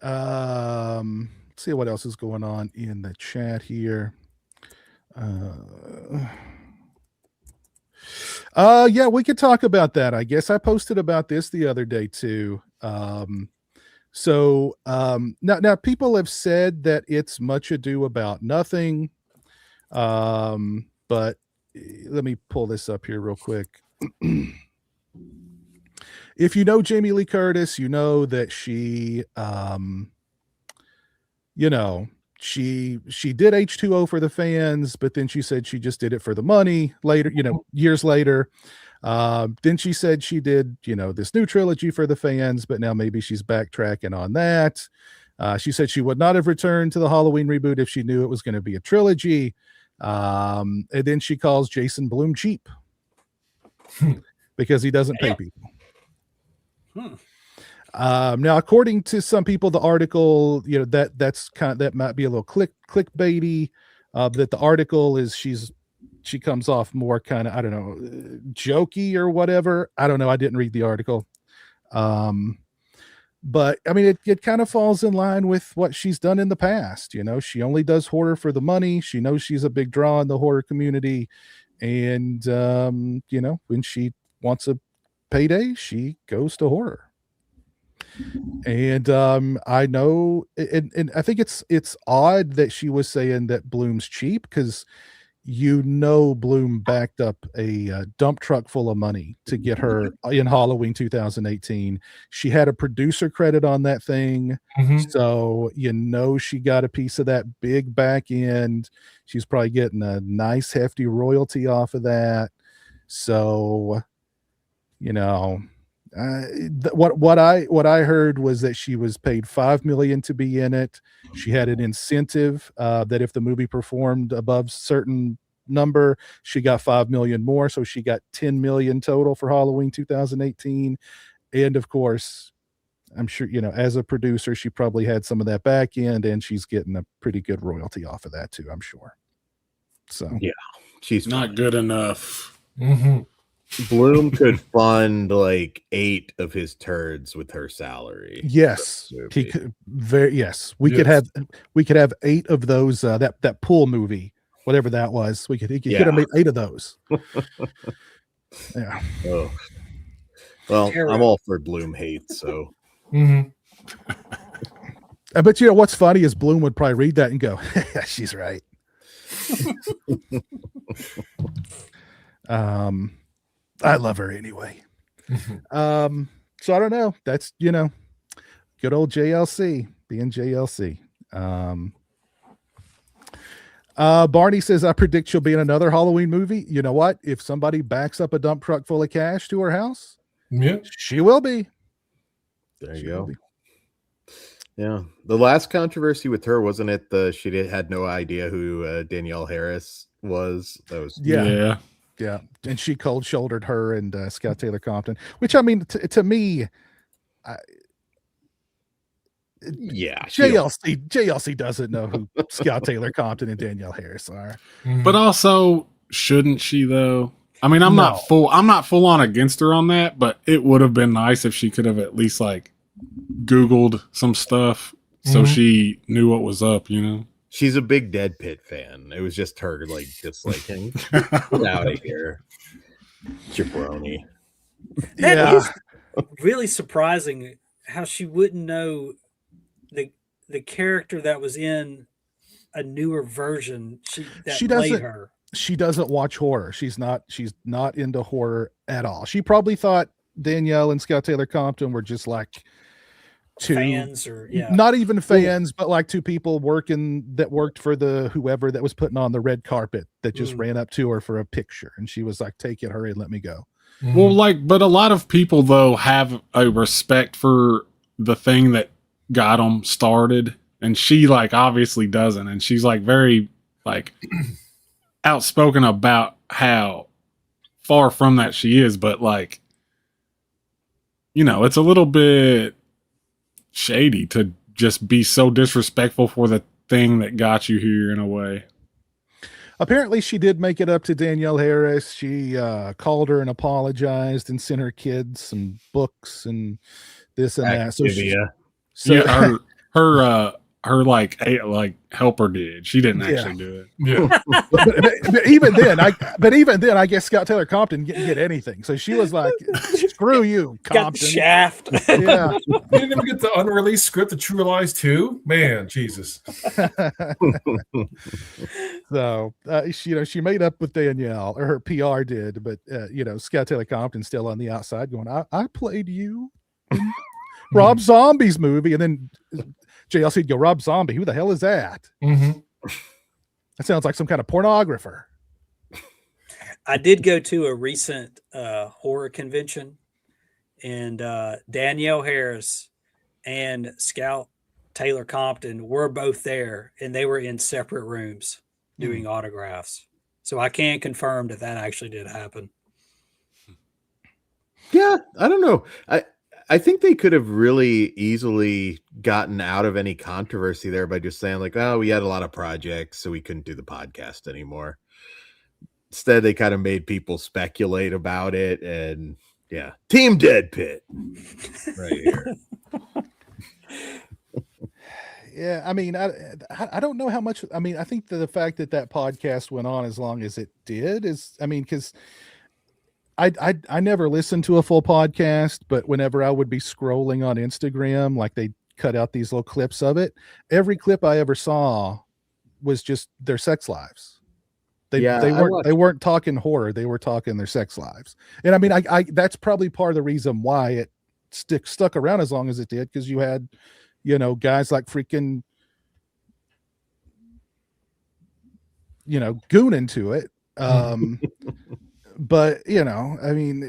S1: Let's see what else is going on in the chat here. Yeah, we could talk about that. I guess I posted about this the other day too. So now people have said that it's Much Ado About Nothing. But let me pull this up here real quick. If you know Jamie Lee Curtis, you know that she did H2O for the fans, but then she said she just did it for the money later, years later. Then she said she did, this new trilogy for the fans, but now maybe she's backtracking on that. She said she would not have returned to the Halloween reboot if she knew it was going to be a trilogy. And then she calls Jason Blum cheap because he doesn't pay people. Now, according to some people, the article, that might be a little clickbaity. That the article is she comes off more kind of, I don't know, jokey or whatever. I don't know. I didn't read the article. But I mean, it kind of falls in line with what she's done in the past. She only does horror for the money. She knows she's a big draw in the horror community. And, when she wants a payday, she goes to horror. And I know, and I think it's odd that she was saying that Bloom's cheap, because Bloom backed up a dump truck full of money to get her in Halloween 2018. She had a producer credit on that thing, so she got a piece of that big back end. She's probably getting a nice hefty royalty off of that. So what I heard was that she was paid $5 million to be in it. She had an incentive that if the movie performed above certain number, she got $5 million more. So she got $10 million total for Halloween 2018. And of course, I'm sure, as a producer, she probably had some of that back end, and she's getting a pretty good royalty off of that too, I'm sure. So
S5: Yeah, she's
S3: Not
S5: fine.
S3: good enough.
S4: Mm-hmm.
S5: Bloom could fund like 8 of his turds with her salary.
S1: yes, he could. Yes, we could
S4: Yes.
S1: have 8 of those. That pool movie, whatever that was, he could have made 8 of those. Yeah.
S5: Oh. Well,
S2: Terrible.
S5: I'm all for Bloom hate, so
S4: Mm-hmm.
S1: But what's funny is Bloom would probably read that and go, "She's right." I love her anyway. So I don't know. That's good old JLC being JLC. Barney says, I predict she'll be in another Halloween movie. You know what? If somebody backs up a dump truck full of cash to her house,
S4: Yeah.
S1: she will be.
S5: there
S1: She
S5: you
S1: will
S5: go.
S1: be.
S5: Yeah. The last controversy with her, wasn't it had no idea who Danielle Harris was? That was
S1: Yeah. And she cold shouldered her and Scott Taylor Compton, which I mean, to me,
S5: yeah.
S1: JLC doesn't know who Scott Taylor Compton and Danielle Harris are.
S4: Mhm.
S3: But also, shouldn't she though? I mean, I'm not full on against her on that, but it would have been nice if she could have at least like Googled some stuff so she knew what was up,
S5: She's a big Dead Pit fan. It was just her like disliking. Get out of here. Jabroni.
S2: That is really surprising how she wouldn't know the character that was in a newer version. She played her.
S1: She doesn't watch horror. She's not into horror at all. She probably thought Danielle and Scott Taylor Compton were just like two
S2: fans, or
S1: not even fans, but like 2 people that worked for the whoever that was putting on the red carpet that just ran up to her for a picture, and she was like, "Take it, hurry, and let me go."
S3: Well, but a lot of people though have a respect for the thing that got them started, and she like obviously doesn't, and she's like very like outspoken about how far from that she is, but like it's a little bit shady to just be so disrespectful for the thing that got you here in a way.
S1: Apparently she did make it up to Danielle Harris. She called her and apologized and sent her kids some books and this and that. So
S3: her like helper did. She didn't actually do it.
S4: Yeah.
S1: but even then, I guess Scott Taylor Compton didn't get anything. So she was like, "Screw you, Compton."
S2: Got the shaft.
S1: Yeah.
S4: You didn't even get the unreleased script of True Lies 2? Man, Jesus.
S1: So she made up with Danielle, or her PR did, but Scott Taylor Compton's still on the outside going, I played you in Rob Zombie's movie, and then JLC'd go, "Rob Zombie, who the hell is that?"
S4: Mm-hmm.
S1: That sounds like some kind of pornographer.
S2: I did go to a recent horror convention, and Danielle Harris and Scout Taylor Compton were both there, and they were in separate rooms doing autographs. So I can confirm that actually did happen.
S5: Yeah, I don't know. I think they could have really easily gotten out of any controversy there by just saying like, "Oh, we had a lot of projects, so we couldn't do the podcast anymore." Instead, they kind of made people speculate about it, and yeah, Team Dead Pit right here.
S1: Yeah, I mean, I don't know how much. I mean, I think the fact that podcast went on as long as it did is, I mean, because I never listened to a full podcast, but whenever I would be scrolling on Instagram, like they cut out these little clips of it, every clip I ever saw was just their sex lives. They weren't talking horror, they were talking their sex lives. And I mean, I that's probably part of the reason why it stuck around as long as it did, because you had, guys like freaking, goon into it. But I mean,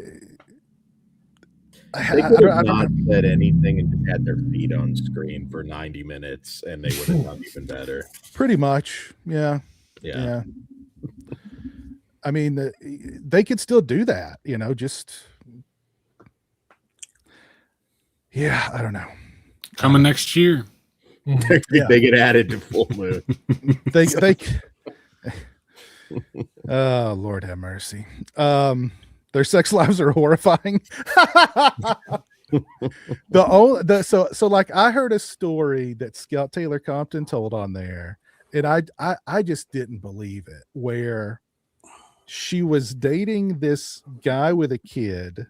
S5: they could have not said anything and just had their feet on screen for 90 minutes, and they would have done even better.
S1: Pretty much, yeah. I mean, they could still do that, just. Yeah, I don't know.
S3: Coming next year.
S1: Yeah.
S5: They get added to Full Moon.
S1: They oh, Lord have mercy. Their sex lives are horrifying. So like I heard a story that Scout Taylor Compton told on there, and I just didn't believe it, where she was dating this guy with a kid,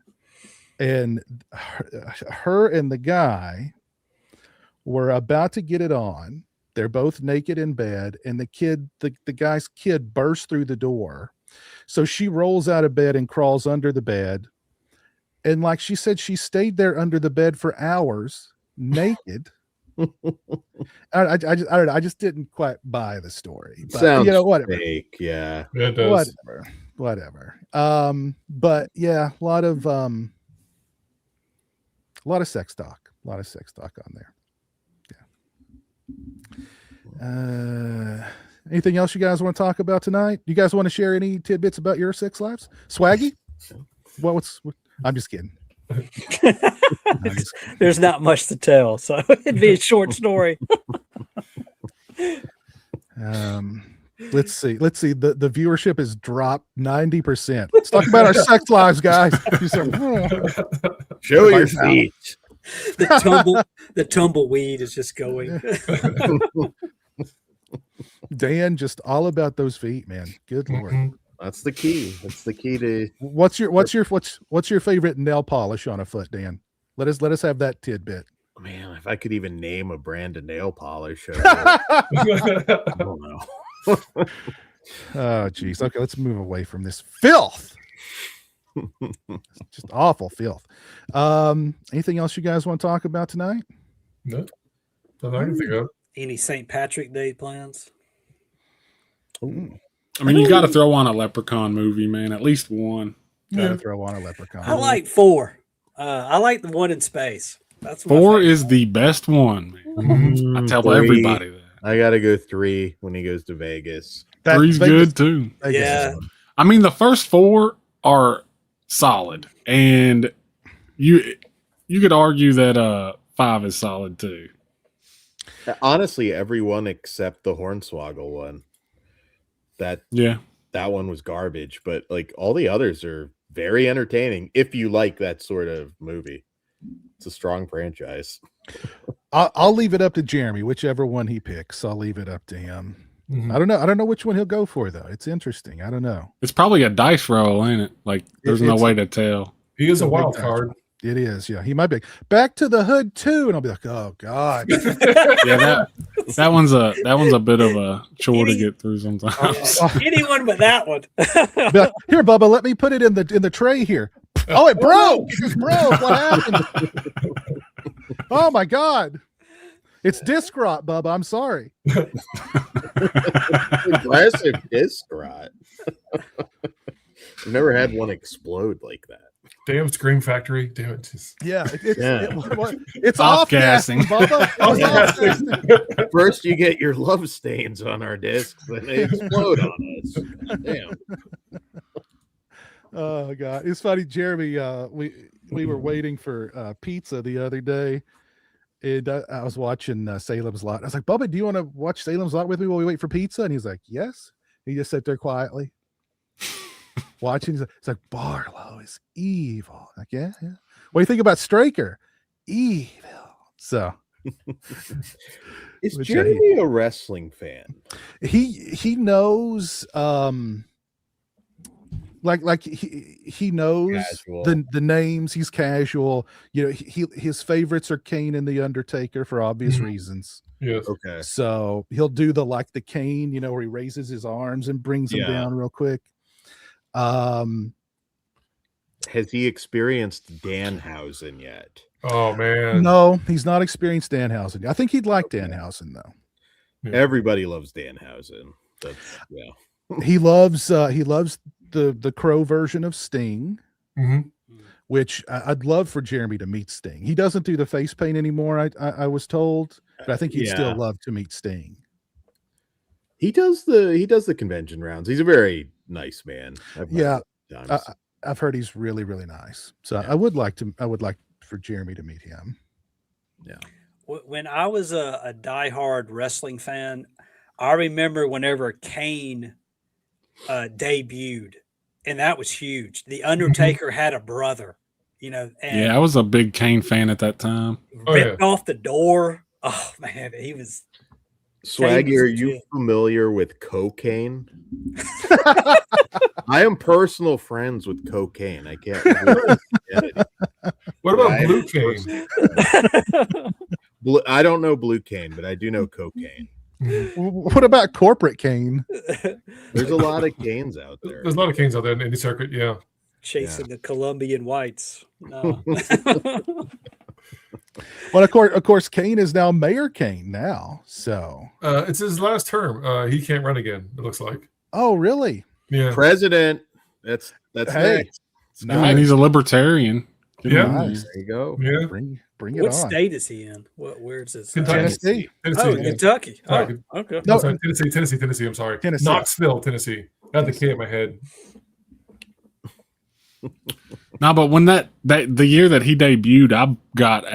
S1: and her and the guy were about to get it on. They're both naked in bed, and the guy's kid bursts through the door. So she rolls out of bed and crawls under the bed. And like she said, she stayed there under the bed for hours, naked. I don't know. I just didn't quite buy the story. But,
S5: Sounds
S1: whatever.
S5: fake. Yeah.
S4: It does.
S1: Whatever. But yeah, a lot of sex talk. A lot of sex talk on there. Anything else you guys want to talk about tonight? You guys want to share any tidbits about your sex lives? Swaggy? I'm just kidding.
S2: There's not much to tell, so it'd be a short story.
S1: Let's see. The viewership has dropped 90%. Let's talk about our sex lives, guys.
S5: Show your feet.
S2: The tumbleweed is just going.
S1: Dan, just all about those feet, man. Good Lord.
S5: That's the key. That's the key to.
S1: What's your favorite nail polish on a foot, Dan? Let us have that tidbit.
S5: Man, if I could even name a brand of nail polish, I don't know.
S1: Oh, geez. Okay, let's move away from this filth. Just awful filth. Anything else you guys want to talk about tonight?
S4: No, nothing I can think of.
S2: Any St. Patrick Day plans?
S3: I mean, you got to throw on a Leprechaun movie, man. At least one.
S1: Gotta throw on a Leprechaun.
S2: I like 4. I like the one in space. That's
S3: 4 is the best one, man. I tell
S5: 3.
S3: everybody that.
S5: I gotta go 3 when he goes to Vegas.
S3: 3's good too.
S2: Yeah.
S3: I mean, the first 4 are solid, and you could argue that 5 is solid too.
S5: Honestly, everyone except the Hornswoggle one. That one was garbage, but like all the others are very entertaining if you like that sort of movie. It's a strong franchise.
S1: I'll leave it up to Jeremy, whichever one he picks. I'll leave it up to him. I don't know which one he'll go for though. It's interesting. I don't know.
S3: It's probably a dice roll, ain't it? Like there's no way to tell.
S4: He is a wild card.
S1: It is, yeah. He might be Back to the Hood too, and I'll be like, oh God.
S3: Yeah, that one's a bit of a chore to get through sometimes.
S2: Anyone but that one.
S1: Like, here, Bubba, let me put it in the tray here. Oh, it broke. It just broke. What happened? Oh my God. It's disc rot, Bubba. I'm sorry.
S5: Classic disc rot. I've never had one explode like that.
S4: Damn Scream Factory. Damn it.
S1: It's off gassing, Bubba. Off-gassing.
S5: First, you get your love stains on our discs, then they explode on us. Damn.
S1: Oh God, it's funny, Jeremy. We were waiting for pizza the other day, and I was watching Salem's Lot. I was like, Bubba, do you want to watch Salem's Lot with me while we wait for pizza? And he's like, yes. He just sat there quietly watching. It's like, Barlow is evil. Like, yeah. What do you think about Straker? Evil. So,
S5: is Jeremy a wrestling fan?
S1: He knows. Like he knows the names. He's casual. You know, his favorites are Kane and the Undertaker for obvious reasons.
S4: Yes.
S5: Okay.
S1: So he'll do the Kane, where he raises his arms and brings them down real quick.
S5: Has he experienced Danhausen yet?
S4: Oh man.
S1: No, he's not experienced Danhausen. I think he'd like Danhausen though.
S5: Yeah. Everybody loves Danhausen.
S1: He loves the Crow version of Sting, which I'd love for Jeremy to meet Sting. He doesn't do the face paint anymore, I was told, but I think he'd still love to meet Sting. He does
S5: the convention rounds. He's a very nice man.
S1: I've heard he's really, really nice. So I would like for Jeremy to meet him.
S2: When I was a diehard wrestling fan, I remember whenever Kane debuted, and that was huge. The Undertaker had a brother, and
S3: Yeah, I was a big Kane fan at that time.
S2: ripped off the door. Oh man, he was.
S5: Swaggy, are you familiar with cocaine? I am personal friends with cocaine. I can't.
S4: What about blue cane?
S5: I don't know blue cane, but I do know cocaine.
S1: What about corporate cane?
S5: There's a lot of canes out there.
S4: There's a lot of canes out there in any circuit. Yeah.
S2: Chasing the Colombian whites. No.
S1: Well, of course, Kane is now Mayor Kane now. So
S4: it's his last term. He can't run again. It looks like.
S1: Oh, really?
S4: Yeah.
S5: President. That's
S1: Hey,
S5: next.
S3: And he's a libertarian.
S4: Yeah.
S1: Nice.
S5: There you go.
S4: Yeah.
S1: Bring it
S2: What
S1: on.
S2: state is he in? Where's his?
S1: Tennessee.
S2: Oh, Kentucky. Oh, okay.
S4: No, sorry, Tennessee. I'm sorry.
S1: Tennessee.
S4: Knoxville, Tennessee. Got the K in my head.
S3: No, but when the year that he debuted, I got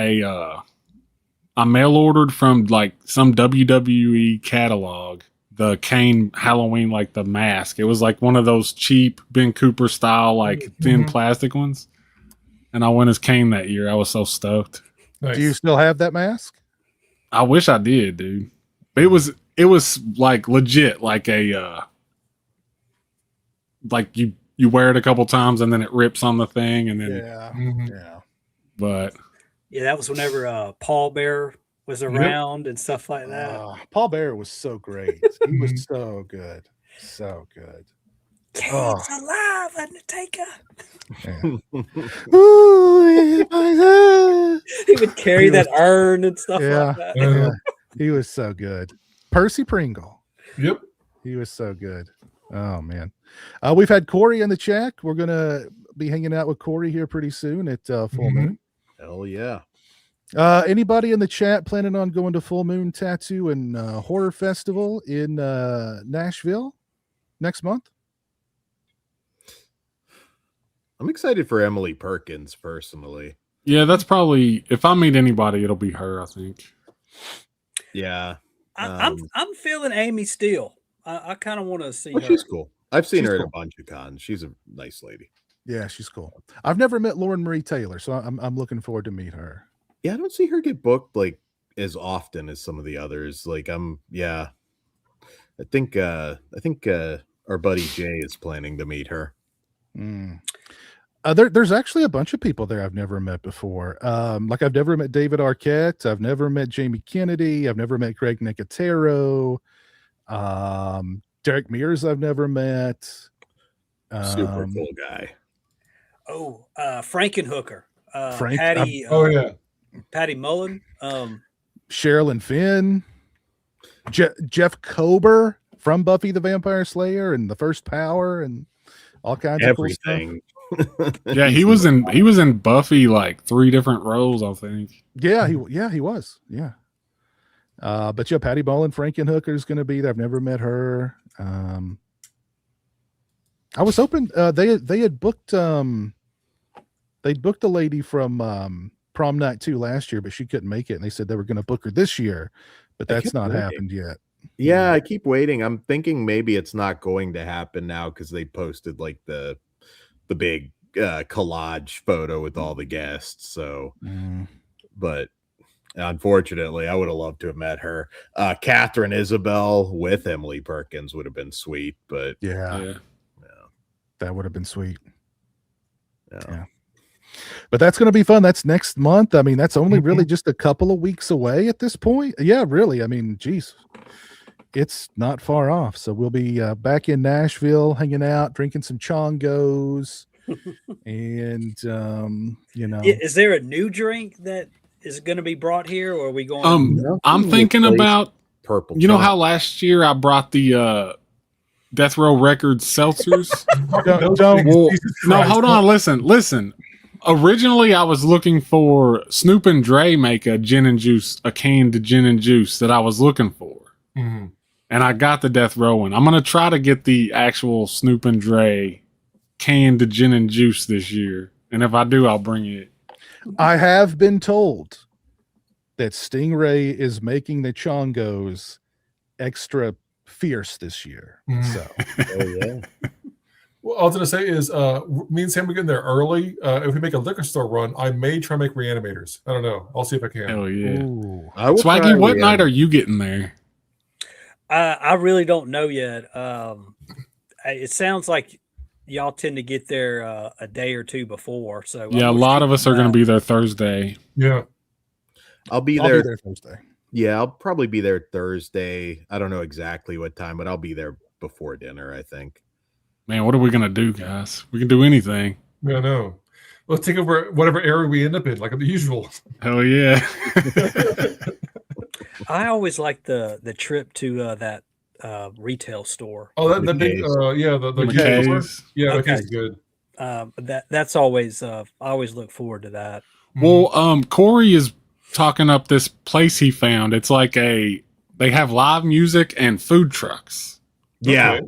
S3: I mail ordered from like some WWE catalog the Kane Halloween, like the mask. It was like one of those cheap Ben Cooper style, like thin plastic ones. And I went as Kane that year. I was so stoked.
S4: Nice.
S1: Do you still have that mask?
S3: I wish I did, dude. It was like legit, like a like you wear it a couple times and then it rips on the thing and then
S1: Yeah.
S3: but
S2: Yeah, that was whenever Paul Bear was around and stuff like that.
S1: Paul Bear was so great. He was so good. So good.
S2: Kane's alive, Undertaker.
S1: Yeah.
S2: He would carry that urn and stuff like that.
S1: Yeah. He was so good. Percy Pringle.
S4: Yep.
S1: He was so good. Oh man. We've had Corey in the chat. We're gonna be hanging out with Corey here pretty soon at Full Moon.
S5: Hell yeah.
S1: Anybody in the chat planning on going to Full Moon Tattoo and Horror Festival in Nashville next month?
S5: I'm excited for Emily Perkins personally.
S3: yeah, that's probably, if I meet anybody, it'll be her, I think.
S5: Yeah.
S2: I'm feeling Amy Steele. I kind of want to see her.
S5: She's cool. I've seen
S1: She's
S5: her at
S1: cool.
S5: a bunch of cons. She's a nice lady.
S1: Yeah, she's cool. I've never met Lauren Marie Taylor, so I'm looking forward to meet her.
S5: Yeah, I don't see her get booked like as often as some of the others. Like I think our buddy Jay is planning to meet her.
S1: There's actually a bunch of people there I've never met before. Like I've never met David Arquette. I've never met Jamie Kennedy. I've never met Greg Nicotero. Derek Mears I've never met.
S5: Super cool guy.
S2: Oh, Frankenhooker.
S1: Frank-
S2: Patty.
S4: Oh yeah.
S2: Patty Mullen.
S1: Sherilyn Finn. Jeff Kober from Buffy the Vampire Slayer and The First Power and all kinds of cool
S5: Everything.
S1: stuff.
S3: Yeah, he was in Buffy like 3 different roles, I think.
S1: Yeah, he was. Yeah. But yeah, Patty Mullen, Frankenhooker is going to be there. I've never met her. I was hoping they had booked they'd booked a lady from Prom Night 2 last year, but she couldn't make it, and they said they were going to book her this year, but that's not happened yet.
S5: Yeah, I keep waiting. I'm thinking maybe it's not going to happen now because they posted like the big collage photo with all the guests. So, but unfortunately, I would have loved to have met her. Catherine Isabel with Emily Perkins would have been sweet, but
S1: Yeah, that would have been sweet.
S5: Yeah.
S1: But that's going to be fun. That's next month. I mean, that's only really just a couple of weeks away at this point. Yeah, really. I mean, geez, it's not far off. So we'll be back in Nashville, hanging out, drinking some chongos, and
S2: Is there a new drink that is going to be brought here, or are we going?
S3: I'm thinking about
S5: purple.
S3: You know how last year I brought the Death Row Records seltzers? No, hold on. Listen. Originally, I was looking for Snoop and Dre make a canned gin and juice that I was looking for.
S4: Mm-hmm.
S3: And I got the Death Row one. I'm going to try to get the actual Snoop and Dre canned gin and juice this year. And if I do, I'll bring it.
S1: I have been told that Stingray is making the chongos extra fierce this year. So,
S5: Oh yeah.
S4: What I was gonna say is, me and Sam are getting there early. If we make a liquor store run, I may try to make Reanimators. I don't know. I'll see if I can.
S3: Hell yeah.
S1: ooh.
S5: I will
S3: Swaggy,
S5: try
S3: what night are
S5: Reanimators.
S3: you getting there?
S2: I really don't know yet. It sounds like y'all tend to get there a day or two before. So
S3: Yeah, a
S2: we'll
S3: lot
S2: shoot
S3: of us
S2: for
S3: are going to
S2: that.
S3: be there Thursday.
S4: Yeah.
S5: I'll be
S1: I'll
S5: there.
S1: be there Thursday.
S5: Yeah, I'll probably be there Thursday. I don't know exactly what time, but I'll be there before dinner, I think.
S3: Man, what are we going to do, guys? We can do anything.
S4: Yeah, no. Let's take over whatever area we end up in, like the usual.
S3: Hell yeah.
S2: I always like the trip to that retail store.
S4: Oh, that big,
S5: McKay's.
S4: yeah, the
S1: McKay's.
S4: store.
S3: McKay's.
S4: Yeah,
S2: Okay.
S4: McKay's is good.
S2: That's always I always look forward to that.
S3: Well, Corey is talking up this place he found. It's like they have live music and food trucks.
S5: Yeah.
S4: Okay.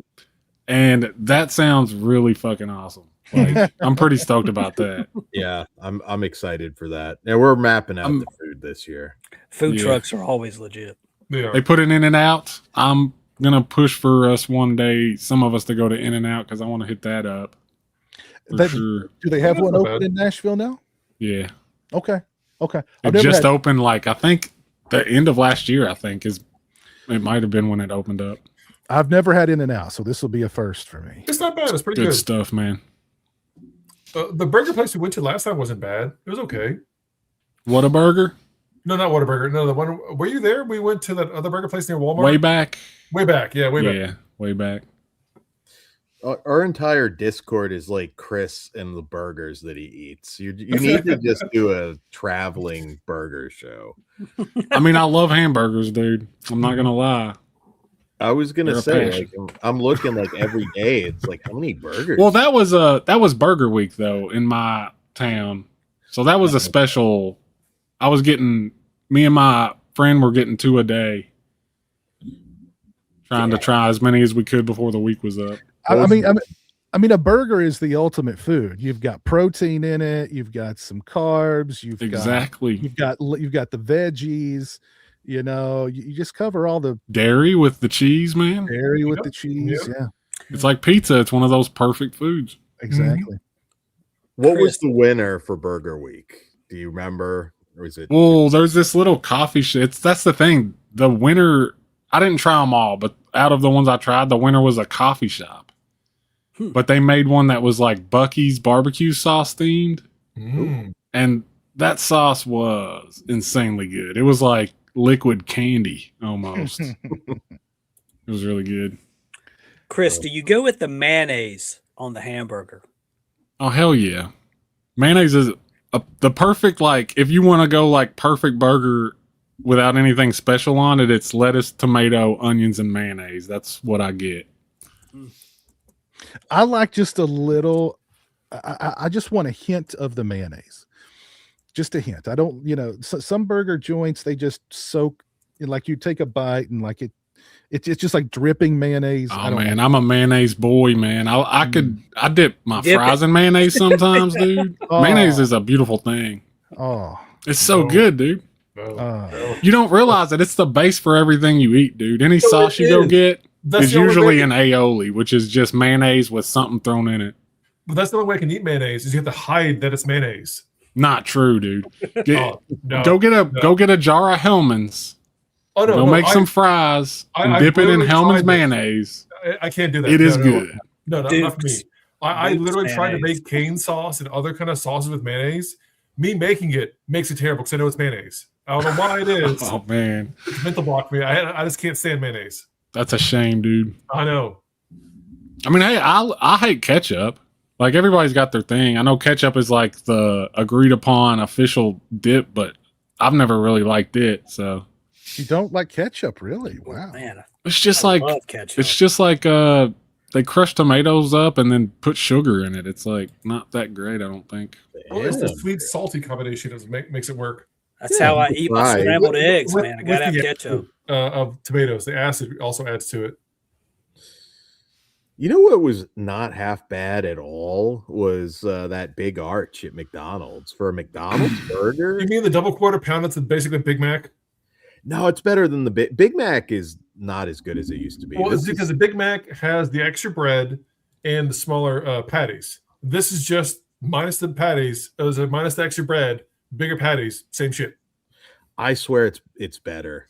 S3: And that sounds really fucking awesome. Like, I'm pretty stoked about that.
S5: Yeah, I'm excited for that. And we're mapping out
S3: I'm-
S5: the food this year.
S2: Food
S3: Yeah.
S2: trucks are always legit.
S4: Yeah.
S3: They put it in and out. I'm gonna push for us one day, some of us to go to In and Out because I want to hit that up. For
S1: That-
S3: sure.
S1: Do they have
S4: That's
S1: one
S4: not
S1: open
S4: bad.
S1: in Nashville now?
S3: Yeah.
S1: Okay. Okay.
S3: It just opened like I think the end of last year, I think it might have been when it opened up.
S1: I've never had In and Out, so this will be a first for me.
S4: It's not bad. It's pretty
S3: Good
S4: good.
S3: stuff, man.
S4: The burger place we went to last time wasn't bad. It was okay.
S3: What a burger.
S4: No, not Whataburger. No, the one. Were you there? We went to that other burger place near Walmart.
S3: Way back.
S4: Way back. Yeah, way back.
S3: Yeah, way back.
S5: Our entire Discord is like Chris and the burgers that he eats. You need to just do a traveling burger show.
S3: I mean, I love hamburgers, dude. I'm not gonna lie.
S5: I was gonna
S3: They're a
S5: say,
S3: passion.
S5: like, I'm looking like every day. It's like, how many burgers?
S3: Well, that was Burger Week though in my town. So that was a special. I was getting, me and my friend were getting 2 a day. Trying to try as many as we could before the week was up.
S1: I mean, a burger is the ultimate food. You've got protein in it. You've got some carbs. You've
S3: Exactly.
S1: got the veggies. You know, you just cover all the
S3: Dairy with the cheese, man.
S1: dairy with
S4: Yep.
S1: the cheese.
S4: Yep.
S1: Yeah,
S3: It's like pizza. It's one of those perfect foods.
S1: exactly.
S5: What was
S2: Chris.
S5: the winner for Burger Week? Do you remember? Or is it?
S3: Well, there's this little coffee shop. That's the thing. The winner, I didn't try them all, but out of the ones I tried, the winner was a coffee shop. But they made one that was like Bucky's barbecue sauce themed.
S4: Mm.
S3: And that sauce was insanely good. It was like liquid candy almost. It was really good.
S2: Chris, do you go with the mayonnaise on the hamburger?
S3: Oh, hell yeah. Mayonnaise is the perfect, like, if you want to go like perfect burger without anything special on it, it's lettuce, tomato, onions, and mayonnaise. That's what I get.
S1: I like just a little. I just want a hint of the mayonnaise, just a hint. I don't, some burger joints, they just soak. Like you take a bite and like it's just like dripping mayonnaise.
S3: Oh man, I'm a mayonnaise boy, man. I dip my fries in mayonnaise sometimes, dude.
S1: Oh.
S3: Mayonnaise is a beautiful thing.
S1: Oh,
S3: It's so
S4: No.
S3: good, dude.
S4: No.
S3: You don't realize that it's the base for everything you eat, dude. Any sauce you go
S4: is.
S3: get
S4: That's
S3: is
S4: the only
S3: usually
S4: way-
S3: an aioli, which is just mayonnaise with something thrown in it.
S4: But that's the only way I can eat mayonnaise is you have to hide that it's mayonnaise.
S3: Not true, dude.
S4: Oh, no.
S3: Go get a jar of Hellman's.
S4: Oh, no,
S3: Go
S4: no,
S3: make some fries and
S4: I
S3: dip it in
S4: literally
S3: Hellman's
S4: tried this.
S3: mayonnaise.
S4: I can't do that.
S3: It is
S4: No.
S3: good.
S4: No, not for me.
S2: Dukes.
S4: I
S2: Dukes
S4: literally tried to
S2: mayonnaise.
S4: make cane sauce and other kind of sauces with mayonnaise. Me making it makes it terrible because I know it's mayonnaise. I don't know why it is.
S3: Oh man,
S4: It's a mental block for me. I just can't stand mayonnaise.
S3: that's a shame, dude.
S4: I know.
S3: I mean, hey, I hate ketchup. Like everybody's got their thing. I know ketchup is like the agreed upon official dip, but I've never really liked it. So
S1: you don't like ketchup, really? Wow.
S2: Man,
S3: it's just
S2: I
S3: like
S2: love ketchup.
S3: it's just like they crush tomatoes up and then put sugar in it. It's like not that great, I don't think.
S4: Well, it's the
S5: Damn.
S4: sweet salty combination that makes it work.
S2: That's how I eat my
S5: Right.
S2: scrambled eggs,
S4: With-
S2: man. I
S4: with
S2: gotta have
S4: the-
S2: ketchup.
S4: Of tomatoes. The acid also adds to it.
S5: You know what was not half bad at all was that big arch at McDonald's for a McDonald's burger.
S4: You mean the double quarter pound that's basically Big Mac?
S5: No, it's better than the Big Mac is not as good as it used to be.
S4: Well,
S5: This
S4: it's because
S5: is-
S4: the Big Mac has the extra bread and the smaller patties. This is just minus the patties, minus the extra bread, bigger patties, same shit.
S5: I swear it's better.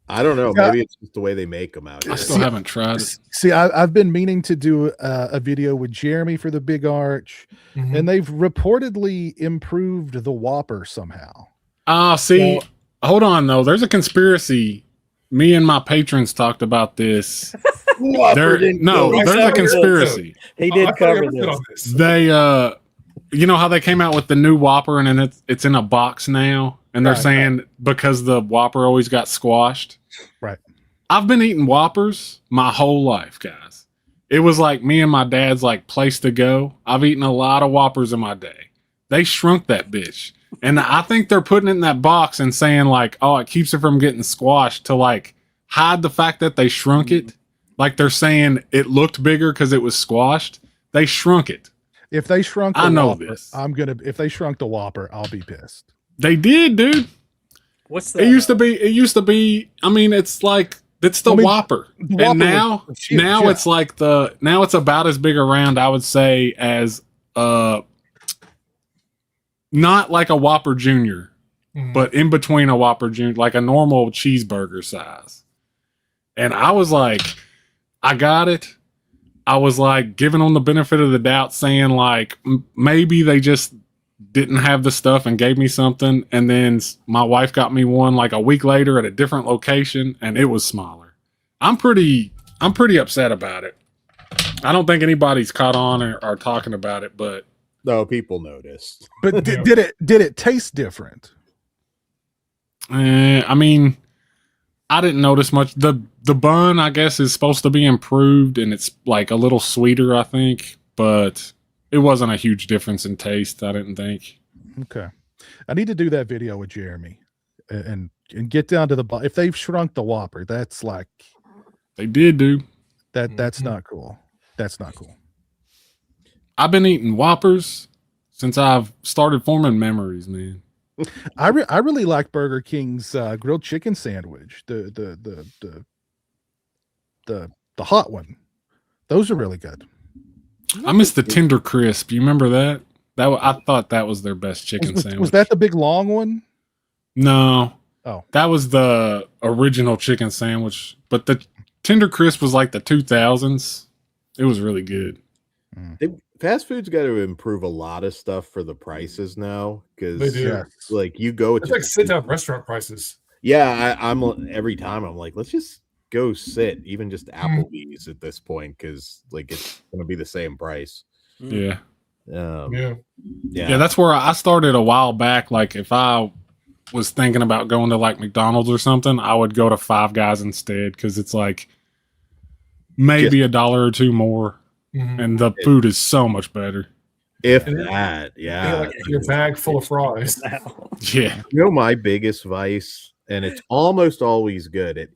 S5: I don't know.
S1: Yeah.
S5: Maybe it's just the way they make them out
S3: I
S5: here.
S3: still haven't tried it.
S1: See, I've been meaning to do a video with Jeremy for the Big Arch,
S4: Mhm.
S1: and they've reportedly improved the Whopper somehow.
S3: See, hold on though. There's a conspiracy. Me and my patrons talked about this.
S5: Whopper didn't
S3: No,
S5: go-
S3: there's a conspiracy.
S6: He
S4: I
S6: did
S4: thought
S6: cover
S4: you were
S6: this.
S4: on this.
S3: They you know how they came out with the new Whopper and then it's in a box now, and they're
S1: Right,
S3: saying because the Whopper always got squashed.
S1: Right.
S3: I've been eating Whoppers my whole life, guys. It was like me and my dad's like place to go. I've eaten a lot of Whoppers in my day. They shrunk that bitch. And I think they're putting it in that box and saying like, oh, it keeps it from getting squashed to like hide the fact that they shrunk it. Like they're saying it looked bigger because it was squashed. They shrunk it.
S1: If they shrunk, the
S3: I know
S1: Whopper,
S3: this.
S1: If they shrunk the Whopper, I'll be pissed.
S3: They did, dude.
S2: What's that?
S3: It used to be, I mean, it's the
S1: I mean,
S3: Whopper.
S1: the Whopper
S3: And now,
S1: was huge,
S3: now
S1: yeah.
S3: it's like now it's about as big around, I would say, as not like a Whopper Junior,
S4: Mhm.
S3: but in between a Whopper Junior, like a normal cheeseburger size. And I was like, I got it. I was like giving them the benefit of the doubt, saying like maybe they just didn't have the stuff and gave me something. And then my wife got me one like a week later at a different location, and it was smaller. I'm pretty upset about it. I don't think anybody's caught on or talking about it, but
S5: No, people noticed.
S1: But
S4: Yeah.
S1: did it taste different?
S3: I mean, I didn't notice much. The bun, I guess, is supposed to be improved, and it's like a little sweeter, I think, but it wasn't a huge difference in taste, I didn't think.
S1: Okay, I need to do that video with Jeremy and get down to the if they've shrunk the Whopper, that's like
S3: They did, dude.
S1: that's
S4: Mhm.
S1: not cool. That's not cool.
S3: I've been eating Whoppers since I've started forming memories, man.
S1: I really like Burger King's grilled chicken sandwich. The hot one. Those are really good.
S3: I miss the tender crisp. You remember that? I thought that was their best chicken sandwich.
S1: Was that the big long one?
S3: No.
S1: Oh.
S3: That was the original chicken sandwich. But the tender crisp was like the 2000s. It was really good.
S5: Fast food's got to improve a lot of stuff for the prices now
S4: They
S5: because
S4: do.
S1: Yes.
S5: like you go
S4: It's
S5: to
S4: like sit down restaurant prices.
S5: yeah, I'm every time I'm like, let's just go sit, even just
S4: Mm.
S5: Applebee's at this point because like it's gonna be the same price.
S3: Yeah.
S4: Yeah.
S3: Yeah, that's where I started a while back. Like if I was thinking about going to like McDonald's or something, I would go to Five Guys instead because it's like maybe a dollar or two more,
S4: Mhm.
S3: and the food is so much better.
S5: If
S4: And then-
S5: that,
S4: Yeah,
S5: yeah.
S4: like your bag full of fries.
S6: Now.
S3: Yeah,
S5: You know my biggest vice, and it's almost always good at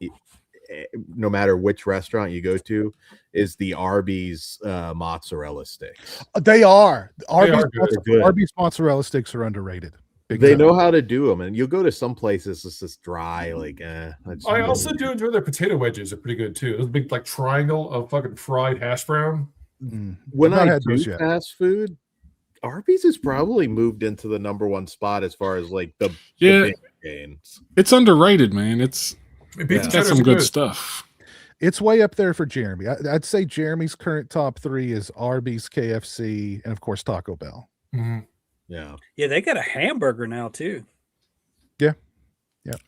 S5: no matter which restaurant you go to, is the Arby's mozzarella sticks.
S1: They are.
S4: are good.
S5: They're good.
S1: Arby's mozzarella sticks are underrated. Big
S5: They
S1: time.
S5: know how to do them, and you'll go to some places it's just dry, like
S4: I also do enjoy their potato wedges. Are pretty good too. Those big like triangle of fucking fried hash brown.
S1: Mm.
S5: when
S1: I've not
S5: I
S1: had
S5: do
S1: those yet.
S5: fast food, Arby's has probably moved into the #1 spot as far as like the
S3: Yeah.
S5: big gains.
S3: it's underrated, man. It's
S4: It beats
S5: Yeah.
S3: got
S4: Cheddar's
S3: some good stuff.
S1: It's way up there for Jeremy. I'd say Jeremy's current top 3 is Arby's, KFC, and of course Taco Bell.
S4: Mhm.
S5: Yeah,
S2: Yeah, they got a hamburger now too.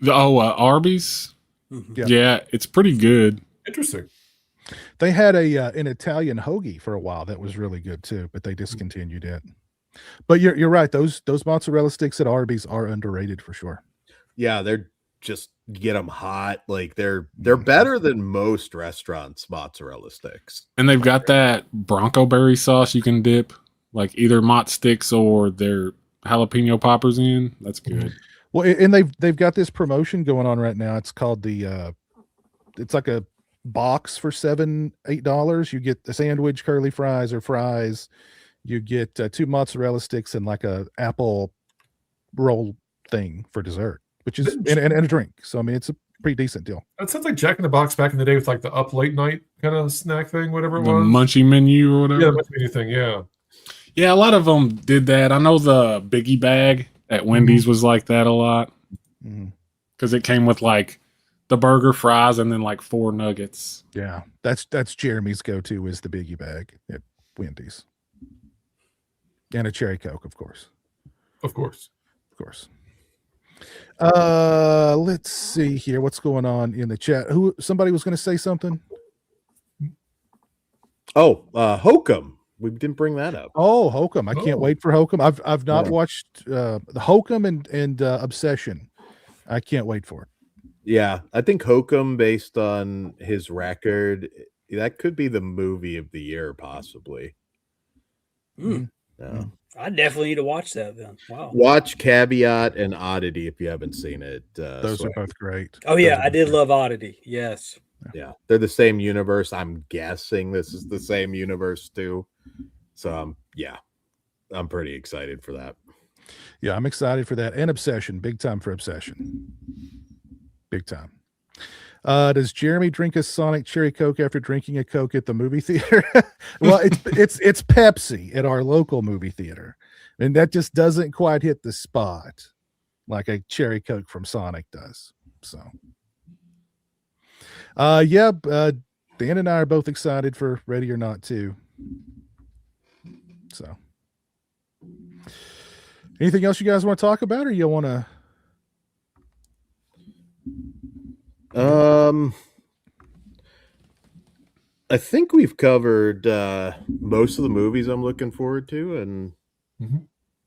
S3: Arby's.
S2: Mhm.
S1: Yeah.
S3: Yeah, it's pretty good.
S4: Interesting.
S1: They had an Italian hoagie for a while that was really good too, but they discontinued it. But you're right. Those mozzarella sticks at Arby's are underrated for sure.
S5: yeah, they're just get them hot. Like they're better than most restaurants' mozzarella sticks.
S3: And they've got that Bronco berry sauce you can dip like either mott sticks or their jalapeno poppers in. That's good.
S1: Well, and they've got this promotion going on right now. It's called the it's like a box for $7-8. You get a sandwich, curly fries or fries. You get 2 mozzarella sticks and like a apple roll thing for dessert, which is and a drink. So I mean, it's a pretty decent deal.
S4: That sounds like Jack in the Box back in the day with like the up late night kind of snack thing, whatever it
S3: The
S4: was.
S3: munchie menu or whatever.
S4: Yeah, the munchie menu thing. Yeah.
S3: Yeah, a lot of them did that. I know the Biggie bag at Wendy's was like that a lot because it came with like the burger, fries, and then like 4 nuggets.
S1: Yeah, that's Jeremy's go-to is the Biggie bag at Wendy's, and a cherry Coke, of course.
S4: Of course.
S1: Let's see here. What's going on in the chat? Somebody was going to say something?
S5: Oh, Hokum. We didn't bring that up.
S1: Oh, Hokum. I can't wait for Hokum. I've not
S5: Yeah.
S1: watched the Hokum and Obsession. I can't wait for it.
S5: Yeah, I think Hokum, based on his record, that could be the movie of the year, possibly. Yeah.
S2: I definitely need to watch that then. Wow.
S5: Watch Caveat and Oddity if you haven't seen it.
S1: Those are both great.
S2: Oh yeah, I did love Oddity. Yes.
S5: Yeah, they're the same universe. I'm guessing this is the same universe too. So yeah, I'm pretty excited for that.
S1: Yeah, I'm excited for that. And Obsession, big time for Obsession. Big time. Does Jeremy drink a Sonic Cherry Coke after drinking a Coke at the movie theater? Well, it's Pepsi at our local movie theater, and that just doesn't quite hit the spot like a Cherry Coke from Sonic does. So, Dan and I are both excited for Ready or Not 2. So, anything else you guys want to talk about, or you want to?
S5: I think we've covered most of the movies I'm looking forward to, and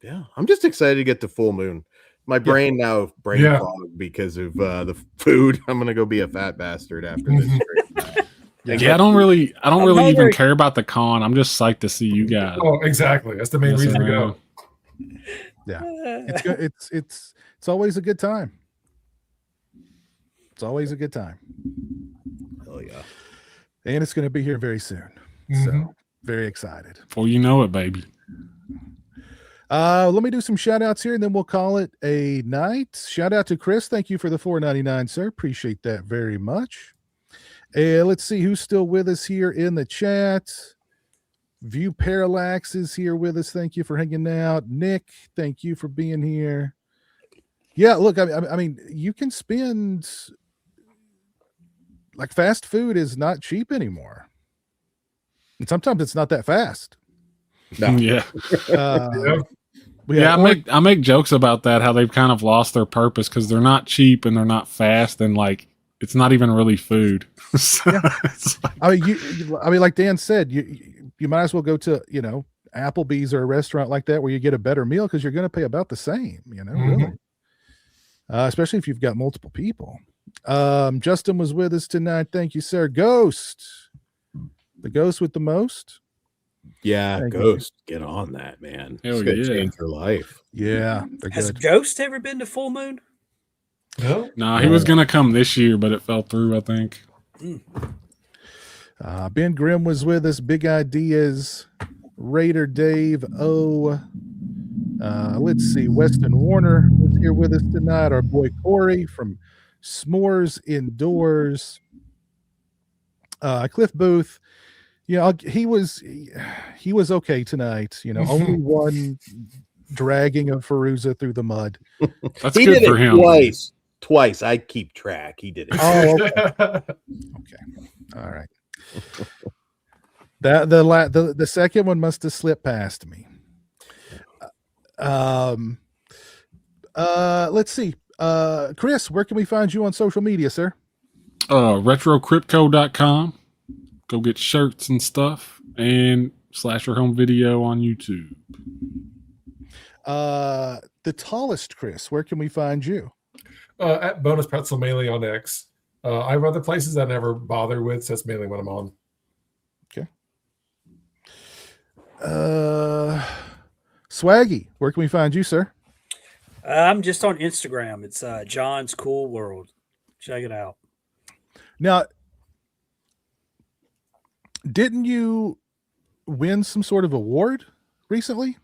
S5: yeah, I'm just excited to get to Full Moon. My brain now fog because of the food. I'm gonna go be a fat bastard after this trip.
S3: Yeah, I don't really even care about the con. I'm just psyched to see you guys.
S4: Oh, exactly. That's the main reason to go.
S1: Yeah, it's good. It's always a good time. It's always a good time.
S5: Oh yeah.
S1: And it's going to be here very soon. So very excited.
S3: Before you know it, baby.
S1: Let me do some shout outs here and then we'll call it a night. Shout out to Chris. Thank you for the $4.99, sir. Appreciate that very much. And let's see who's still with us here in the chat. View Parallax is here with us. Thank you for hanging out. Nick, thank you for being here. Yeah, look, I mean, you can spend, like, fast food is not cheap anymore. And sometimes it's not that fast.
S5: No.
S3: Yeah.
S1: I
S3: I make jokes about that, how they've kind of lost their purpose because they're not cheap and they're not fast, and like it's not even really food. So it's like,
S1: I mean, like Dan said, you might as well go to, Applebee's or a restaurant like that where you get a better meal because you're going to pay about the same, really. Especially if you've got multiple people. Justin was with us tonight. Thank you, sir. Ghost. The ghost with the most.
S5: Yeah,
S1: Thank
S5: Ghost. Get on that, man.
S3: Hell
S5: It's gonna
S3: yeah.
S5: change your life.
S1: Yeah.
S2: Has
S1: Good.
S2: Ghost ever been to Full Moon?
S4: No?
S3: nah, he was gonna come this year, but it fell through, I think.
S1: Ben Grimm was with us. Big Ideas. Raider Dave O. Let's see. Weston Warner was here with us tonight. Our boy Corey from S'mores Indoors. Cliff Booth. He was okay tonight. Only one dragging of Feruza through the mud.
S3: That's
S5: He
S3: good
S5: did
S3: for
S5: it
S3: him.
S5: twice. I keep track. He did it.
S1: Oh, okay. All right. The second one must have slipped past me. Let's see. Chris, where can we find you on social media, sir?
S3: Retrocrypto.com. Go get shirts and stuff, and Slasher Home Video on YouTube.
S1: The tallest Chris, where can we find you?
S4: At Bonus Pretzel mainly on X. I have other places I never bother with, so that's mainly what I'm on.
S1: Okay. Swaggy, where can we find you, sir?
S2: I'm just on Instagram. It's John's Cool World. Check it out.
S1: Now, Didn't you win some sort of award recently?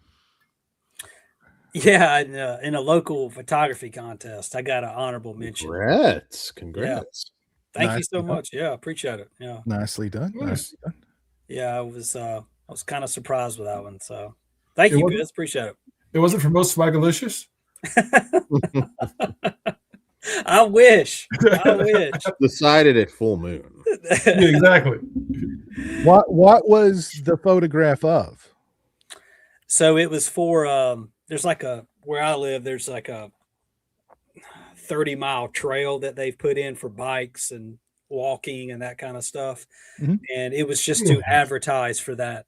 S2: Yeah, in a local photography contest, I got an honorable mention.
S5: Congrats.
S2: Thank you
S1: Nicely
S2: so
S1: done.
S2: much. Yeah, appreciate it. Yeah,
S1: Nicely done.
S4: Nice.
S1: Nicely done.
S2: yeah, I was kind of surprised with that one. So thank you, Biz. Appreciate
S4: It wasn't for most swagalicious.
S2: it. I wish. I wish.
S5: Decided at full moon.
S4: Yeah, exactly.
S1: What was the photograph of?
S2: So it was for there's like where I live, there's like a 30-mile trail that they've put in for bikes and walking and that kind of stuff.
S1: Mhm.
S2: And it was just to advertise for that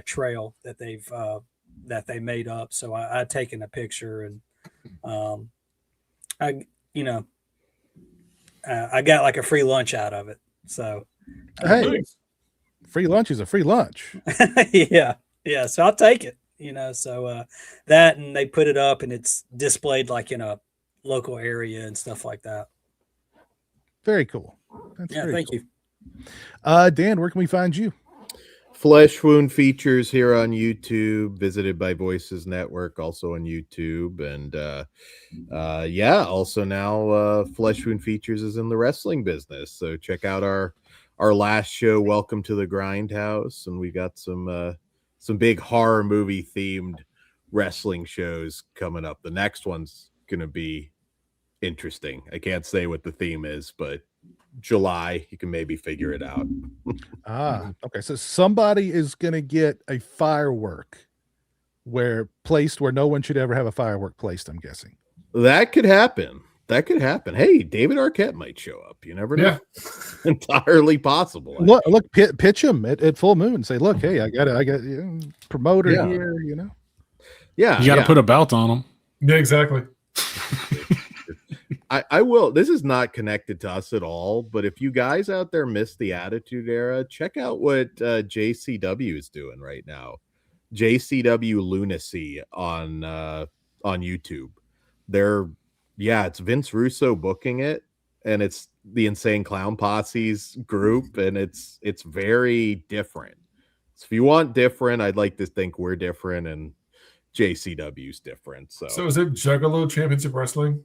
S2: trail that they made up. So I'd taken a picture, and I I got like a free lunch out of it. So
S1: Hey, free lunch is a free lunch.
S2: yeah. So I'll take it. So that, and they put it up, and it's displayed like in a local area and stuff like that.
S1: Very cool. That's very
S2: Thank
S1: cool.
S2: you.
S1: Dan, where can we find you?
S5: Flesh Wound Features here on YouTube, visited by Voices Network, also on YouTube. And also now Flesh Wound Features is in the wrestling business. So check out our last show, Welcome to the Grindhouse. And we got some big horror movie themed wrestling shows coming up. The next one's going to be interesting. I can't say what the theme is, but July, you can maybe figure it out.
S1: Okay. So somebody is going to get a firework placed where no one should ever have a firework placed, I'm guessing.
S5: That could happen. Hey, David Arquette might show up. You never know.
S4: Yeah.
S5: Entirely possible.
S1: Look, pitch him at full moon. Say, look, hey, I got promoter here,
S5: Yeah.
S3: You got to put a belt on them.
S4: Yeah, exactly.
S5: I will. This is not connected to us at all, but if you guys out there missed the Attitude Era, check out what JCW is doing right now. JCW Lunacy on YouTube. It's Vince Russo booking it, and it's the Insane Clown Posse's group, and it's very different. So if you want different, I'd like to think we're different, and JCW's different.
S4: So is it Juggalo Championship Wrestling?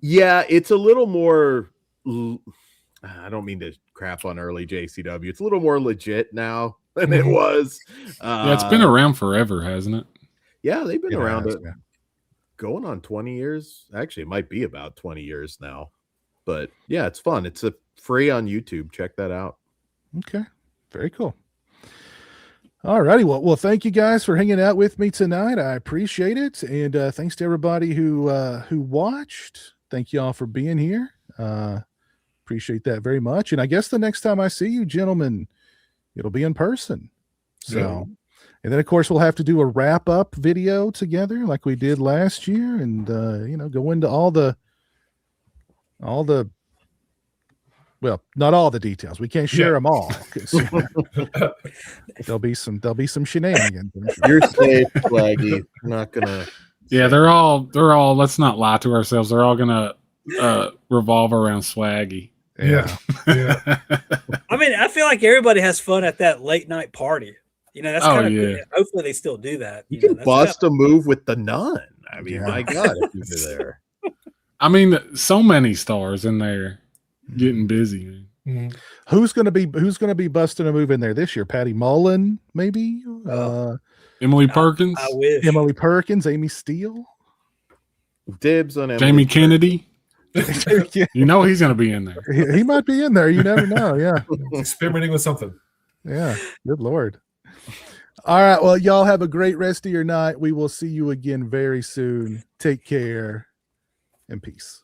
S5: Yeah, it's a little more. I don't mean to crap on early JCW. It's a little more legit now than it was.
S3: Yeah, it's been around forever, hasn't it?
S5: Yeah, they've been around going on 20 years. Actually, it might be about 20 years now. But yeah, it's fun. It's free on YouTube. Check that out.
S1: Okay, very cool. All righty. Well, thank you guys for hanging out with me tonight. I appreciate it, and thanks to everybody who watched. Thank you all for being here. Appreciate that very much. And I guess the next time I see you, gentlemen, it'll be in person. So, and then of course we'll have to do a wrap up video together like we did last year, and go into all the. Well, not all the details. We can't share them all. There'll be some shenanigans.
S5: You're safe, Flaggy. I'm not gonna.
S3: Yeah, they're all. Let's not lie to ourselves. They're all gonna revolve around Swaggy.
S4: Yeah.
S2: I mean, I feel like everybody has fun at that late night party. That's kind of good. Hopefully they still do that.
S5: You can bust a move with the nun. I mean, my God, if you were there.
S3: I mean, so many stars in there getting busy.
S4: Mm-hmm.
S1: Who's gonna be busting a move in there this year? Patty Mullen, maybe.
S3: Emily Perkins.
S2: I wish.
S1: Emily Perkins, Amy Steele,
S5: Dibs on Emily
S3: Jamie Kennedy.
S1: Yeah.
S3: You know he's gonna be in there.
S1: He might be in there. You never know. Yeah.
S4: Experimenting with something.
S1: Yeah. Good Lord. All right. Well, y'all have a great rest of your night. We will see you again very soon. Take care and peace.